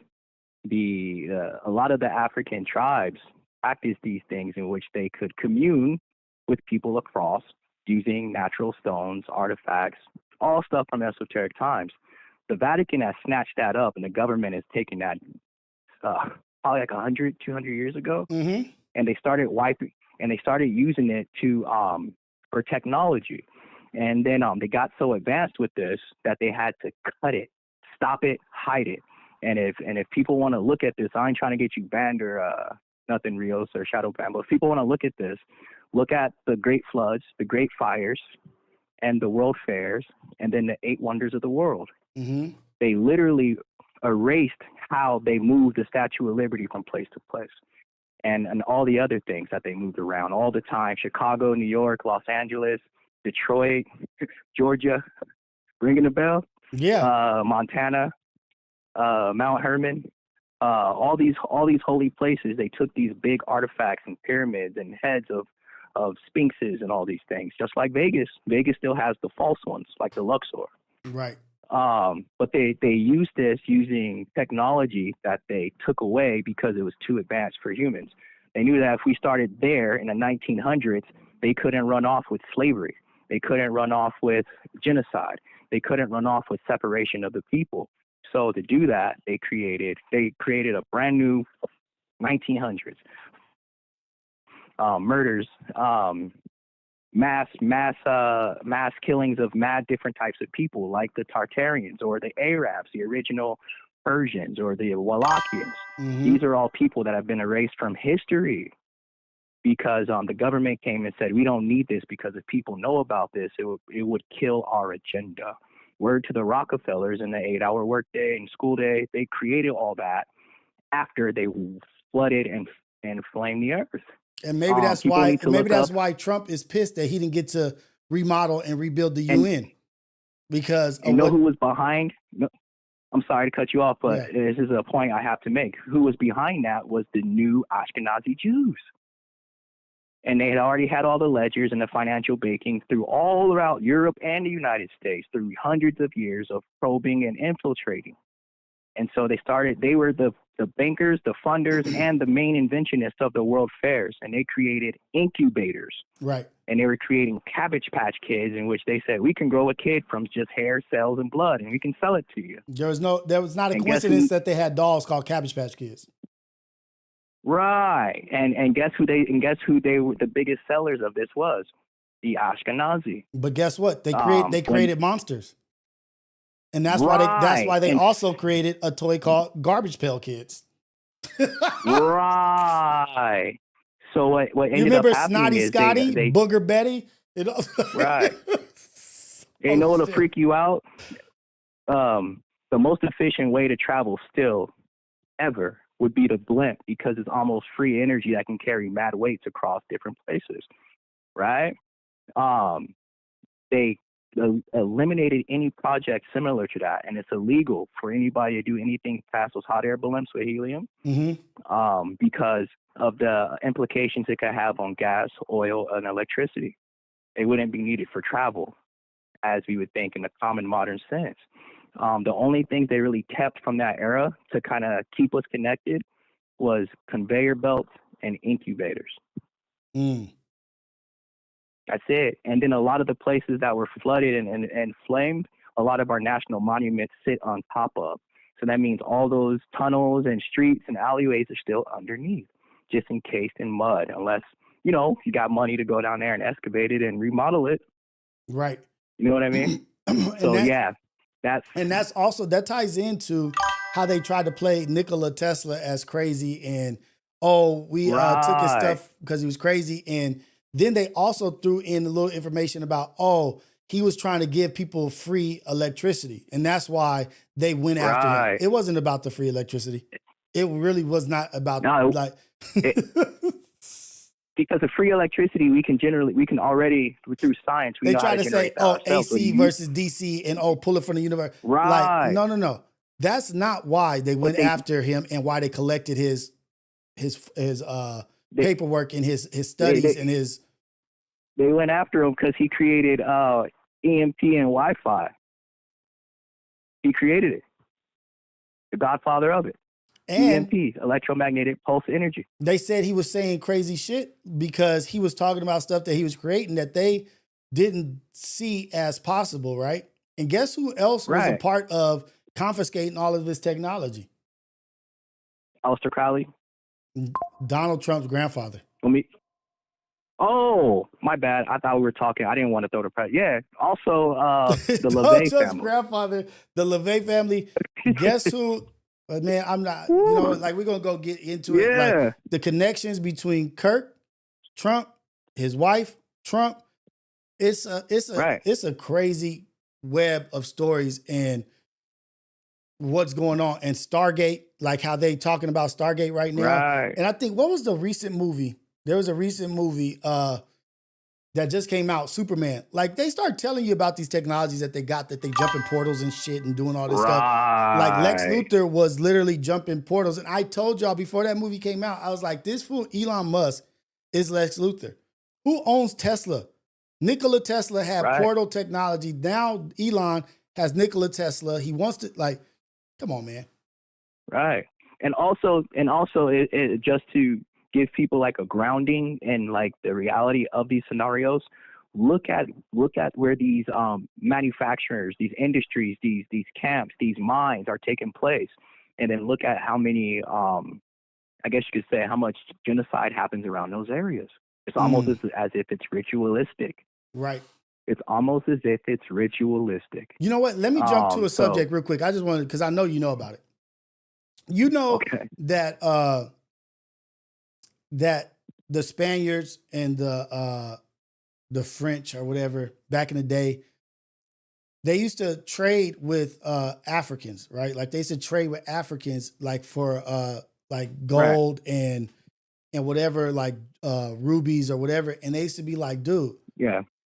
a lot of the African tribes practiced these things in which they could commune with people across using natural stones, artifacts, all stuff from esoteric times. The Vatican has snatched that up, and the government has taken that probably like 100, 200 years ago, and they started using it for technology. And then they got so advanced with this that they had to cut it, stop it, hide it. And if people want to look at this, I ain't trying to get you banned or nothing, Rios or Shadow Ban, but if people want to look at this, look at the great floods, the great fires, and the world fairs, and then the 8 wonders of the world. Mm-hmm. They literally erased how they moved the Statue of Liberty from place to place, and all the other things that they moved around all the time. Chicago, New York, Los Angeles, Detroit, Georgia, ringing a bell? Yeah. Montana, Mount Hermon, all these holy places. They took these big artifacts and pyramids and heads of sphinxes and all these things. Just like Vegas, Vegas still has the false ones, like the Luxor. Right. But they used this using technology that they took away because it was too advanced for humans. They knew that if we started there in the 1900s, they couldn't run off with slavery. They couldn't run off with genocide. They couldn't run off with separation of the people. So to do that, they created a brand new 1900s murders, mass killings of mad different types of people, like the Tartarians or the Arabs, the original Persians or the Wallachians. These are all people that have been erased from history because the government came and said, we don't need this because if people know about this, it would kill our agenda. Word to the Rockefellers in the 8-hour workday and school day, they created all that after they flooded and flamed the earth. And maybe that's why. Maybe that's why Trump is pissed that he didn't get to remodel and rebuild the UN. Because you know who was behind? No, I'm sorry to cut you off, but this is a point I have to make. Who was behind that was the new Ashkenazi Jews. And they had already had all the ledgers and the financial backing through all around Europe and the United States through hundreds of years of probing and infiltrating. And so they were the bankers, the funders, and the main inventionists of the world fairs. And they created incubators. Right. And they were creating Cabbage Patch Kids in which they said, we can grow a kid from just hair, cells, and blood, and we can sell it to you. There was not a coincidence that they had dolls called Cabbage Patch Kids. Right. And guess who they were the biggest sellers of this was? The Ashkenazi. But guess what? They created monsters. And that's why they also created a toy called Garbage Pail Kids. Right. So what you ended up remember happening Snotty is Scotty, Booger Betty? Right. They know to freak you out. The most efficient way to travel still ever would be to blimp because it's almost free energy that can carry mad weights across different places. Right? They eliminated any project similar to that, and it's illegal for anybody to do anything past those hot air balloons with helium because of the implications it could have on gas, oil, and electricity. It wouldn't be needed for travel, as we would think in the common modern sense. The only things they really kept from that era to kind of keep us connected was conveyor belts and incubators. That's it. And then a lot of the places that were flooded and flamed, a lot of our national monuments sit on top of. So that means all those tunnels and streets and alleyways are still underneath, just encased in mud, unless, you got money to go down there and excavate it and remodel it. Right. You know what I mean? So that ties into how they tried to play Nikola Tesla as crazy and we took his stuff because he was crazy. And then they also threw in a little information about, he was trying to give people free electricity. And that's why they went after him. It wasn't about the free electricity. It really was not about because of free electricity, we can already, through science, they try to say, AC versus DC and pull it from the universe. Right. Like, no. That's not why they went after him and why they collected his paperwork and his studies and his. They went after him because he created EMP and Wi-Fi. He created it. The godfather of it. And EMP, electromagnetic pulse energy. They said he was saying crazy shit because he was talking about stuff that he was creating that they didn't see as possible, right? And guess who else was a part of confiscating all of his technology? Aleister Crowley. Donald Trump's grandfather. Oh, my bad. I thought we were talking. I didn't want to throw the press. Yeah. Also, the LeVay family. Grandfather, the LeVay family. Guess who? But man, I'm not. We're gonna go get into it. Like the connections between Kirk, Trump, his wife, Trump. It's a crazy web of stories and what's going on. And Stargate, like how they talking about Stargate right now. Right. And I think what was the recent movie? There was a recent movie that just came out, Superman. Like, they start telling you about these technologies that they got, that they jump in portals and shit and doing all this stuff. Like, Lex Luthor was literally jumping portals. And I told y'all before that movie came out, I was like, this fool Elon Musk is Lex Luthor. Who owns Tesla? Nikola Tesla had portal technology. Now Elon has Nikola Tesla. He wants to, like, come on, man. Right. And also it just to give people like a grounding and like the reality of these scenarios, look at where these manufacturers, these industries, these camps, these mines are taking place, and then look at how many I guess you could say how much genocide happens around those areas. It's almost as if it's ritualistic. Right. It's almost as if it's ritualistic. You know what? Let me jump to a subject real quick. I just wanted, because I know you know about it. You know that that the Spaniards and the French or whatever back in the day, they used to trade with Africans, right? Like, they used to trade with Africans, like for like gold and whatever, like rubies or whatever. And they used to be like, dude,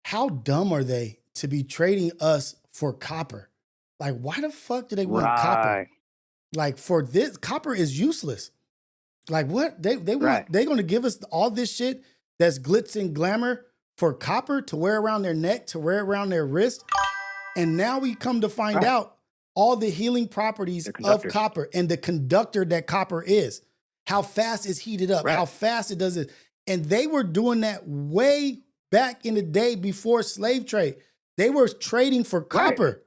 how dumb are they to be trading us for copper? Like, why the fuck do they want copper? Like, for this, copper is useless. Like, what? They want, they're going to give us all this shit that's glitz and glamour for copper to wear around their neck, to wear around their wrist. And now we come to find out all the healing properties of copper and the conductor that copper is. How fast it's heated up, how fast it does it. And they were doing that way back in the day before slave trade. They were trading for copper,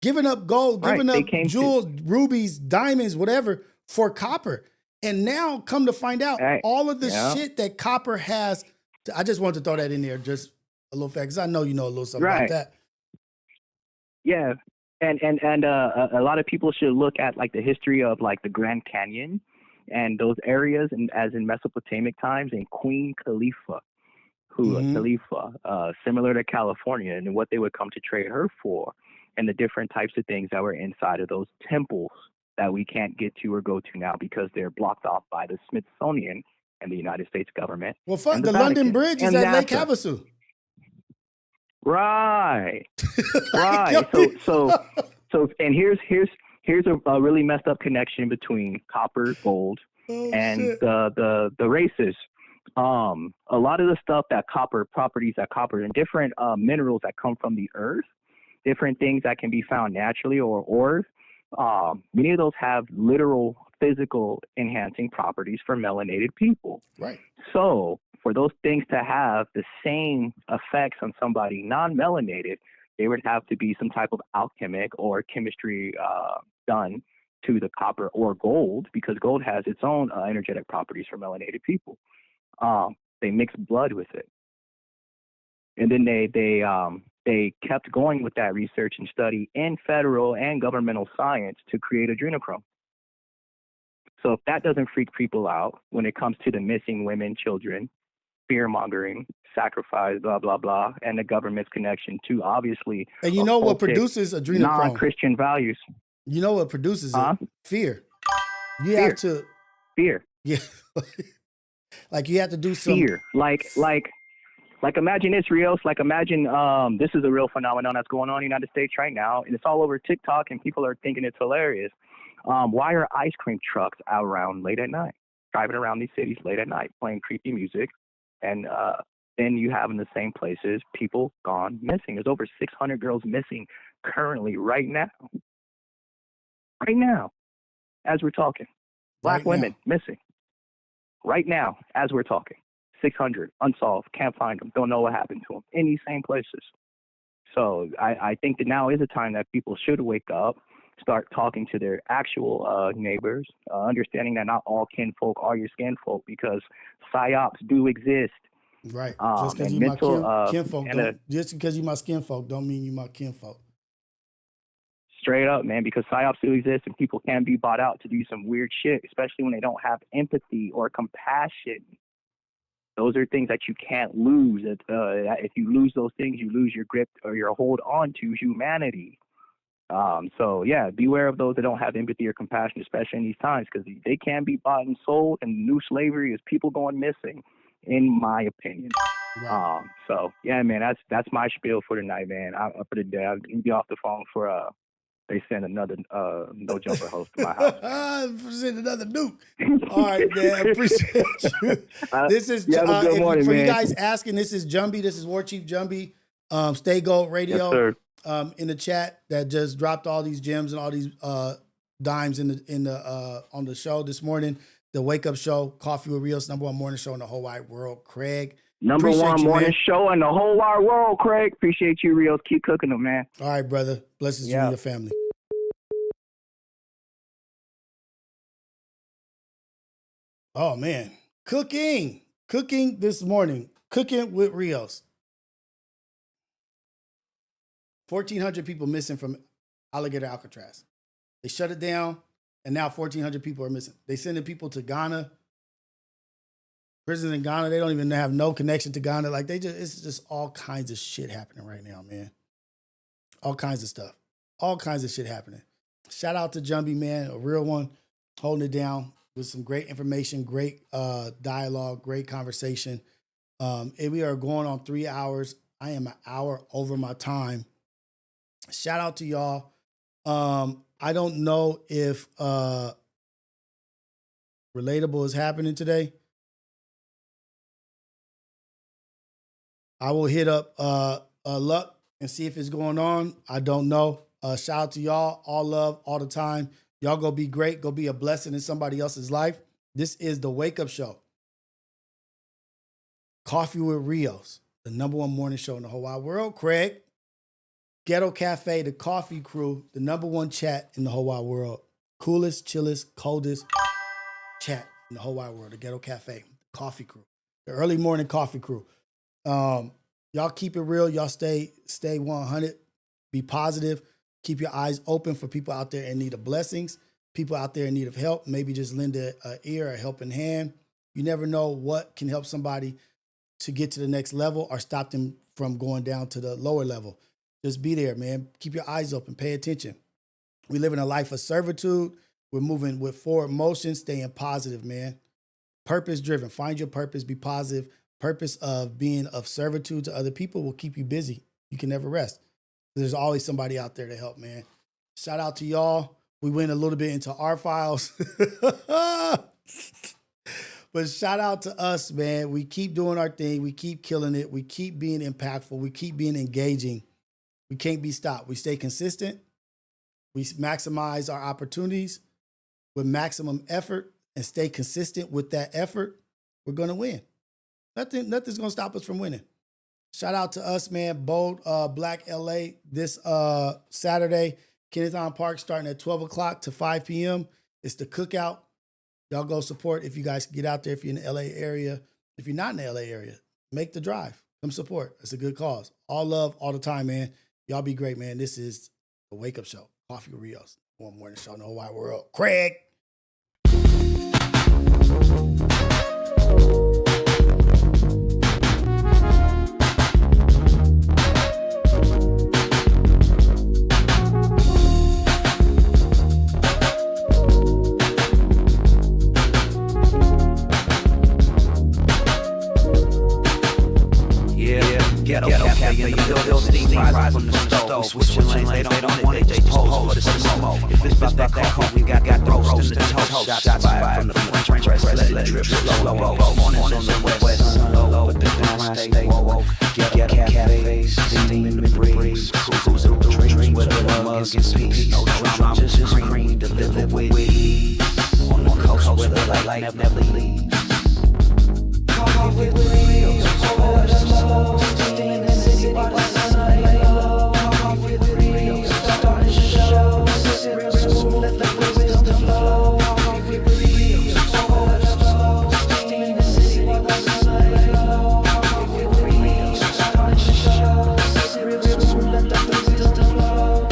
giving up gold, giving up jewels, rubies, diamonds, whatever, for copper. And now come to find out all of the shit that copper has. I just wanted to throw that in there, just a little fact, because I know you know a little something about that. Yeah. And a lot of people should look at like the history of like the Grand Canyon and those areas, and as in Mesopotamic times, and Queen Khalifa, similar to California, and what they would come to trade her for, and the different types of things that were inside of those temples that we can't get to or go to now because they're blocked off by the Smithsonian and the United States government. Well, fuck, the London Bridge is at Lake Havasu. Right. So, and here's a really messed up connection between copper, gold, and the races. A lot of the stuff that properties that copper, and different minerals that come from the earth, different things that can be found naturally or ores. Many of those have literal physical enhancing properties for melanated people. Right. So for those things to have the same effects on somebody non-melanated, they would have to be some type of alchemic or chemistry done to the copper or gold, because gold has its own energetic properties for melanated people. They mix blood with it. And then they kept going with that research and study in federal and governmental science to create adrenochrome. So if that doesn't freak people out when it comes to the missing women, children, fear-mongering, sacrifice, blah, blah, blah, and the government's connection to, obviously, and you know what produces adrenochrome? Non-Christian values. You know what produces it? Fear. You have to... Fear. Yeah. Like, you have to do some... Fear. Like imagine this, Rios. Like, imagine this is a real phenomenon that's going on in the United States right now, and it's all over TikTok, and people are thinking it's hilarious. Why are ice cream trucks out around late at night, driving around these cities late at night, playing creepy music, and then you have in the same places people gone missing? There's over 600 girls missing currently right now. Right now, as we're talking. Black women missing. Right now, as we're talking. 600 unsolved, can't find them, don't know what happened to them in these same places. So I think that now is a time that people should wake up, start talking to their actual neighbors, understanding that not all kinfolk are your skinfolk, because psyops do exist. Right. Just because you my kinfolk, just because you my skinfolk don't mean you my kinfolk. Straight up, man, because psyops do exist, and people can be bought out to do some weird shit, especially when they don't have empathy or compassion. Those are things that you can't lose. If you lose those things, you lose your grip or your hold on to humanity. So, yeah, beware of those that don't have empathy or compassion, especially in these times, because they can be bought and sold, and new slavery is people going missing, in my opinion. Right. So yeah, man, that's my spiel for tonight, man. For the day, I'll be off the phone for they send another no jumper host to my house. Send another nuke. All right, man. Appreciate you. This is good morning, for man. you guys asking. This is Jumby. This is War Chief Jumby. Stay Gold Radio. Yes, in the chat that just dropped all these gems and all these dimes in the on the show this morning. The Wake Up Show, Coffee with Rios, #1 morning show in the whole wide world. Craig, #1 morning show in the whole wide world. Craig, appreciate you, Rios. Keep cooking them, man. All right, brother. Blessings to you and your family. Oh man, cooking this morning. Cooking with Rios. 1,400 people missing from Alligator Alcatraz. They shut it down, and now 1,400 people are missing. They sending people to Ghana. Prisons in Ghana, they don't even have no connection to Ghana. Like it's just all kinds of shit happening right now, man. All kinds of stuff. All kinds of shit happening. Shout out to Jumby, man, a real one, holding it down with some great information, great dialogue, great conversation. And we are going on 3 hours. I am an hour over my time. Shout out to y'all. I don't know if Relatable is happening today. I will hit up Luck and see if it's going on. I don't know. Shout out to y'all. All love, all the time. Y'all go be great. Go be a blessing in somebody else's life. This is the Wake Up Show. Coffee with Rios, the #1 morning show in the whole wide world. Craig, Ghetto Cafe, the coffee crew, the #1 chat in the whole wide world. Coolest, chillest, coldest chat in the whole wide world. The Ghetto Cafe, coffee crew, the early morning coffee crew. Y'all keep it real. Y'all stay 100. Be positive. Keep your eyes open for people out there in need of blessings, people out there in need of help. Maybe just lend an ear, a helping hand. You never know what can help somebody to get to the next level or stop them from going down to the lower level. Just be there, man. Keep your eyes open. Pay attention. We live in a life of servitude. We're moving with forward motion, staying positive, man. Purpose driven. Find your purpose. Be positive. Purpose of being of servitude to other people will keep you busy. You can never rest. There's always somebody out there to help, man. Shout out to y'all. We went a little bit into our files. But shout out to us, man. We keep doing our thing. We keep killing it. We keep being impactful. We keep being engaging. We can't be stopped. We stay consistent. We maximize our opportunities with maximum effort and stay consistent with that effort. We're going to win. Nothing's going to stop us from winning. Shout out to us, man. Bold Black LA this Saturday. Kennethon Park starting at 12 o'clock to 5 p.m. It's the cookout. Y'all go support if you guys get out there, if you're in the LA area. If you're not in the LA area, make the drive. Come support. It's a good cause. All love, all the time, man. Y'all be great, man. This is the Wake Up Show. Coffee with Rios. #1 morning show in the whole wide world. Craig. Ghetto cafe in the building, steam rising from the stove. Switching lanes, they don't want it, they just pose for the smoke. If it's about that coffee, we got roast in the toast. Shots fired from the French press, let it drip slow. Mornings on the west, sun low, but the grind stay woke. Ghetto cafes, steam in the breeze. Cruise through dreams with a mug against peace. No drama, just green, delivered with ease. On the coast where the light never leaves. Coffee with Rios, pour it slow. Steam in the city by the sunlight low. Coffee with Rios, starting the show. Sit real smooth, let the wisdom flow. Coffee with Rios, pour it slow. Steam in the city by the sunlight low. Coffee with Rios, starting the show. Sit real smooth, let the wisdom flow.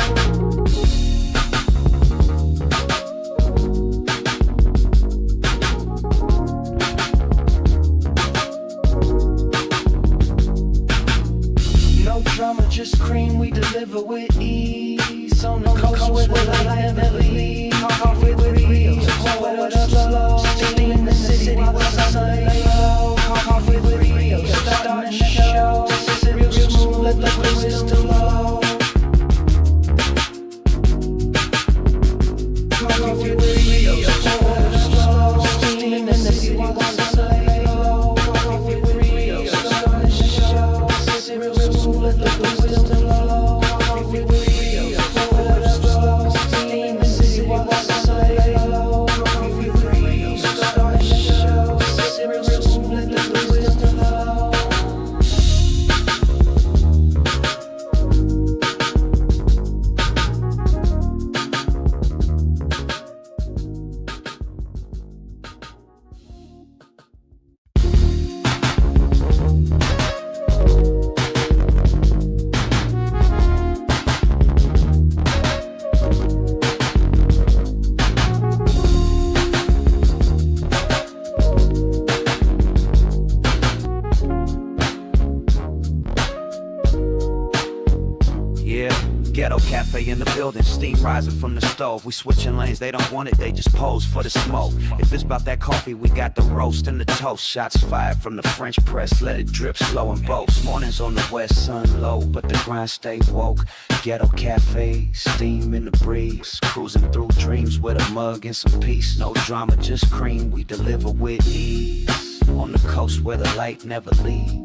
cafe in the building, steam rising from the stove. We switching lanes, they don't want it, they just pose for the smoke. If it's about that coffee, we got the roast and the toast. Shots fired from the French press, let it drip slow and boast. Mornings on the west, sun low, but the grind stay woke. Ghetto cafe, steam in the breeze, cruising through dreams with a mug and some peace. No drama, just cream, we deliver with ease. On the coast where the light never leaves.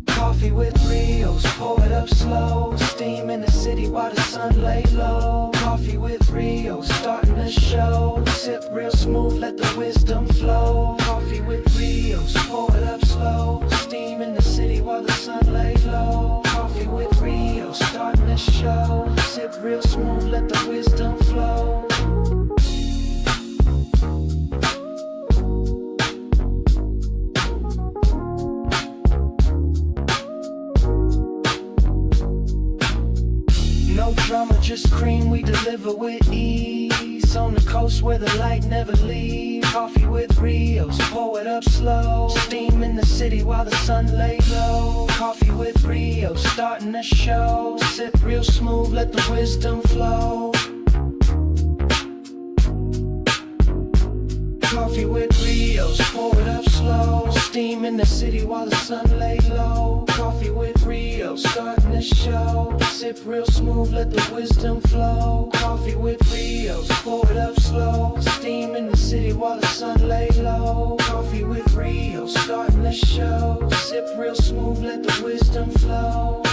Coffee with Rios, pour it up slow. Steam in the city while the sun lay low. Coffee with Rios, starting the show. Sip real smooth, let the wisdom flow. Coffee with Rios, pour it up slow. Steam in the city while the sun lay low. Coffee with Rios, starting the show. Sip real smooth, let the wisdom flow. No drama, just cream, we deliver with ease. On the coast where the light never leaves. Coffee with Rios, pour it up slow. Steam in the city while the sun lay low. Coffee with Rios, starting the show. Sip real smooth, let the wisdom flow. Coffee with Rios, pour it up slow. Steam in the city while the sun lay low. Coffee with Rios, starting the show. Sip real smooth, let the wisdom flow. Coffee with Rios, pour it up slow. Steam in the city while the sun lay low. Coffee with Rios, starting the show. Sip real smooth, let the wisdom flow.